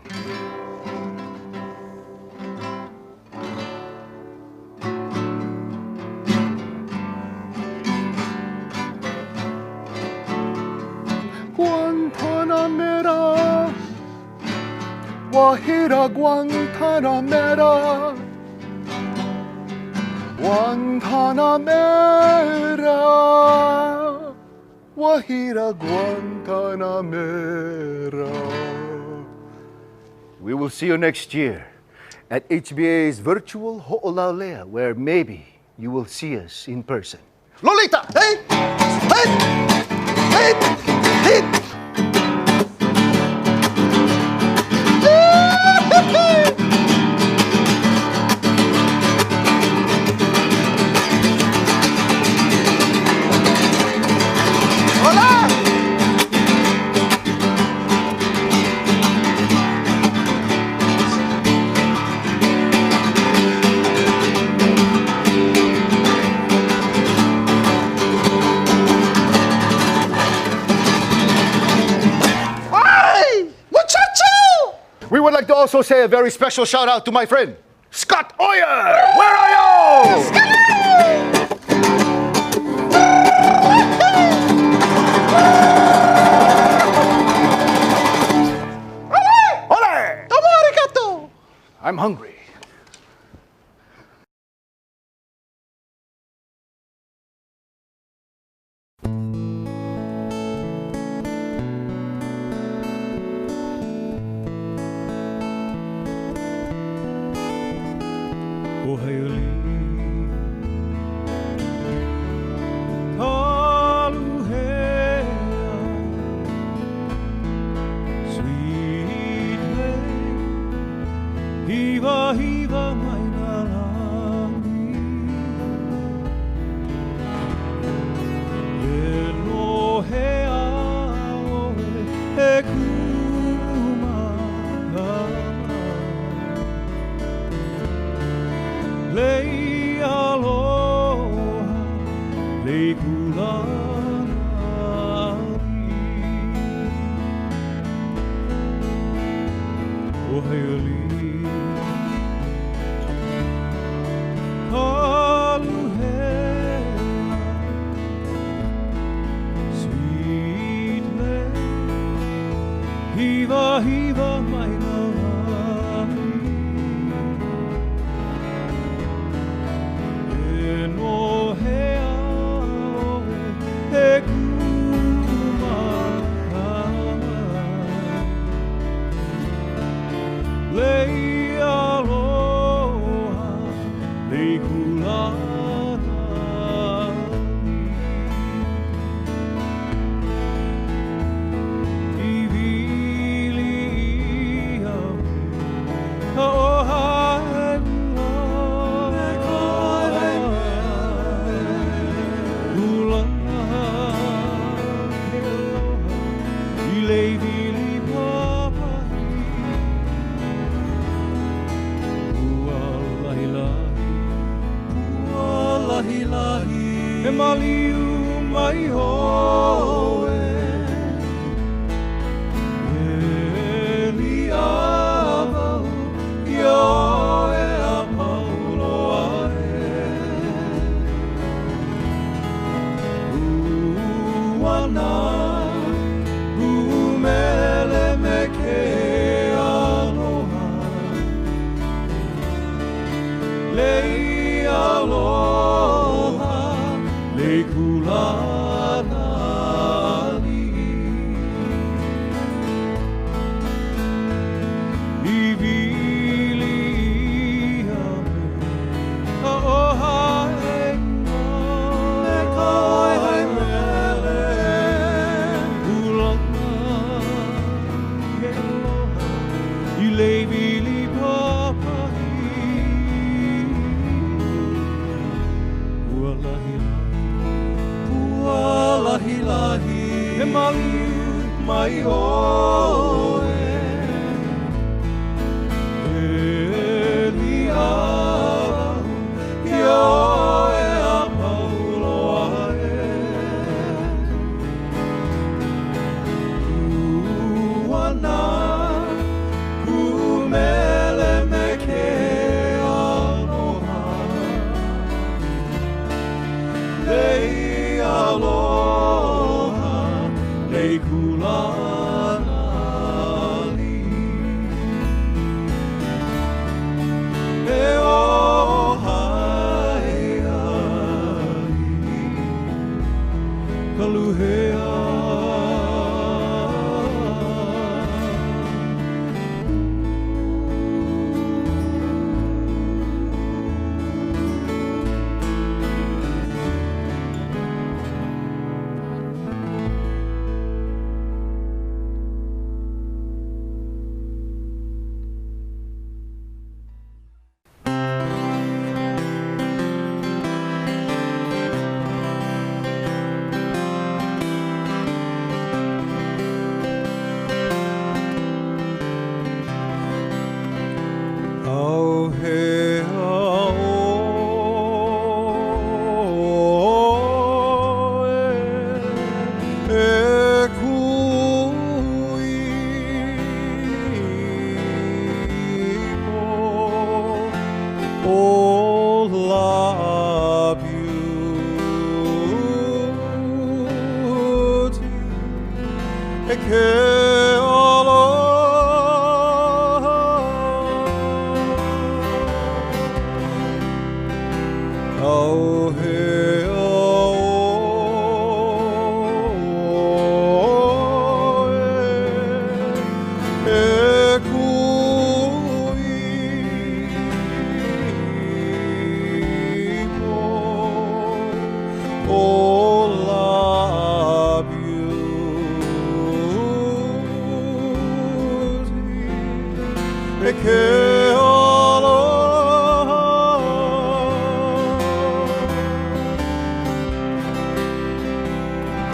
S18: Guantanamera, Guajira Guantanamera, Guantanamera, Guajira Guantanamera. We will see you next year at HBA's virtual Ho'olaulea, where maybe you will see us in person. Lolita! Hey! Hey! Hey! Hey! We would like to also say a very special shout out to my friend, Scott Oyer! Where are you? Ole! I'm hungry.
S17: Lei aloha, lei kulana. Leivili papahi Ualahi lahi E maliu mai oe Eli awa Ioe a pauloa Kuana Kumele me ke aloha Lei aloha Lei kulanali E ohai ai Kaluhea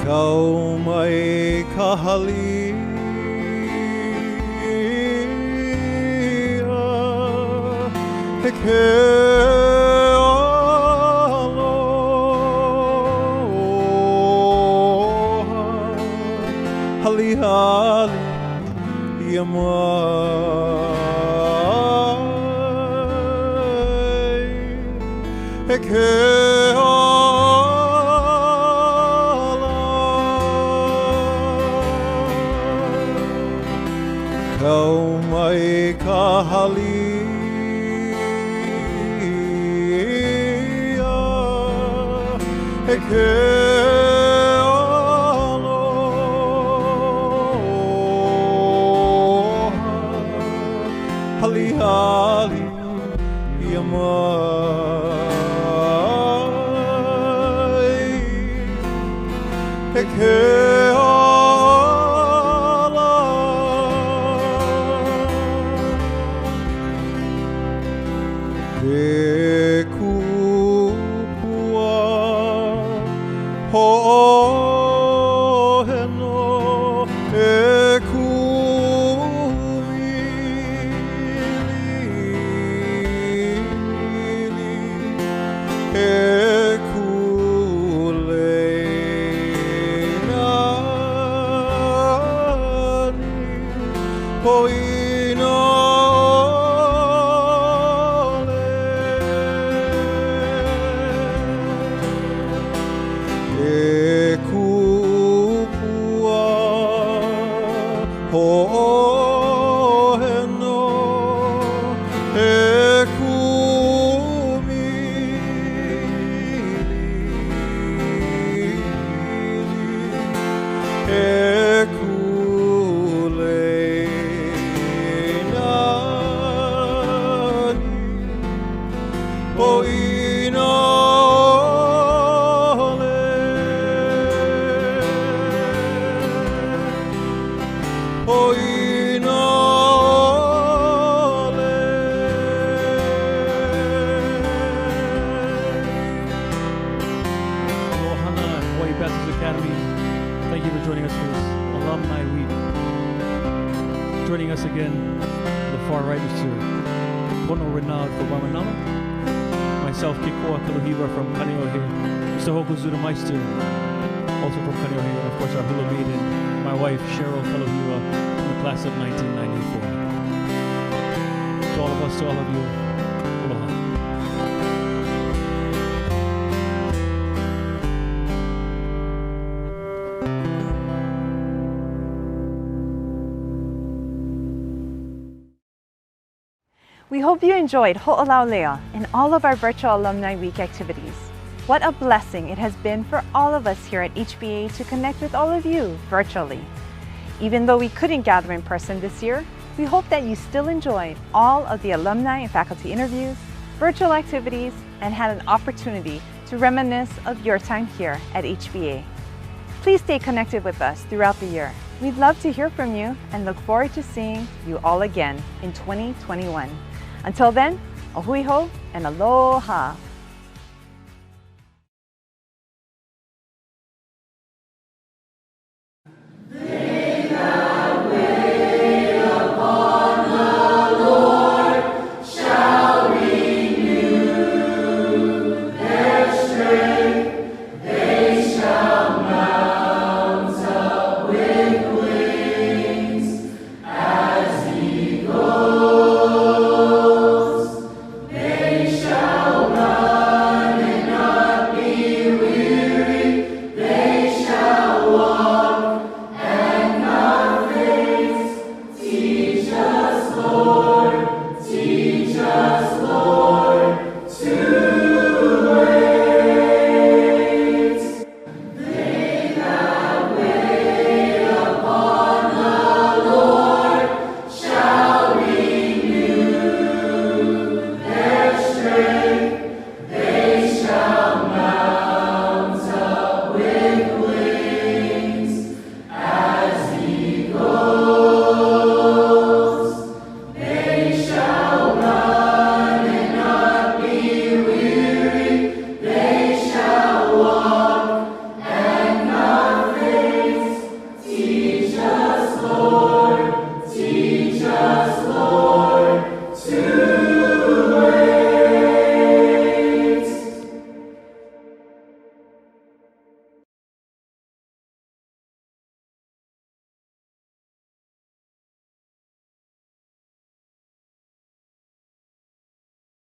S17: Kau mai kahalia He ke aloha Hali hali ia mai He ke Kau mai kahalia He ke aloha Hali hali ia mai He ke Ekulena
S19: again. On the far right, Mr. Pono Renard from Wamanala. Myself, Kikoa Kaluhiwa from Kaneohe. Mr. Hokuzura Meister, also from Kaneohe. And of course, our hula maiden, my wife, Cheryl Kaluhiwa, from the class of 1994. To all of us, to all of you, aloha.
S14: We hope you enjoyed Ho'olaulea and all of our virtual Alumni Week activities. What a blessing it has been for all of us here at HBA to connect with all of you virtually. Even though we couldn't gather in person this year, we hope that you still enjoyed all of the alumni and faculty interviews, virtual activities, and had an opportunity to reminisce of your time here at HBA. Please stay connected with us throughout the year. We'd love to hear from you and look forward to seeing you all again in 2021. Until then, ohui ho and aloha.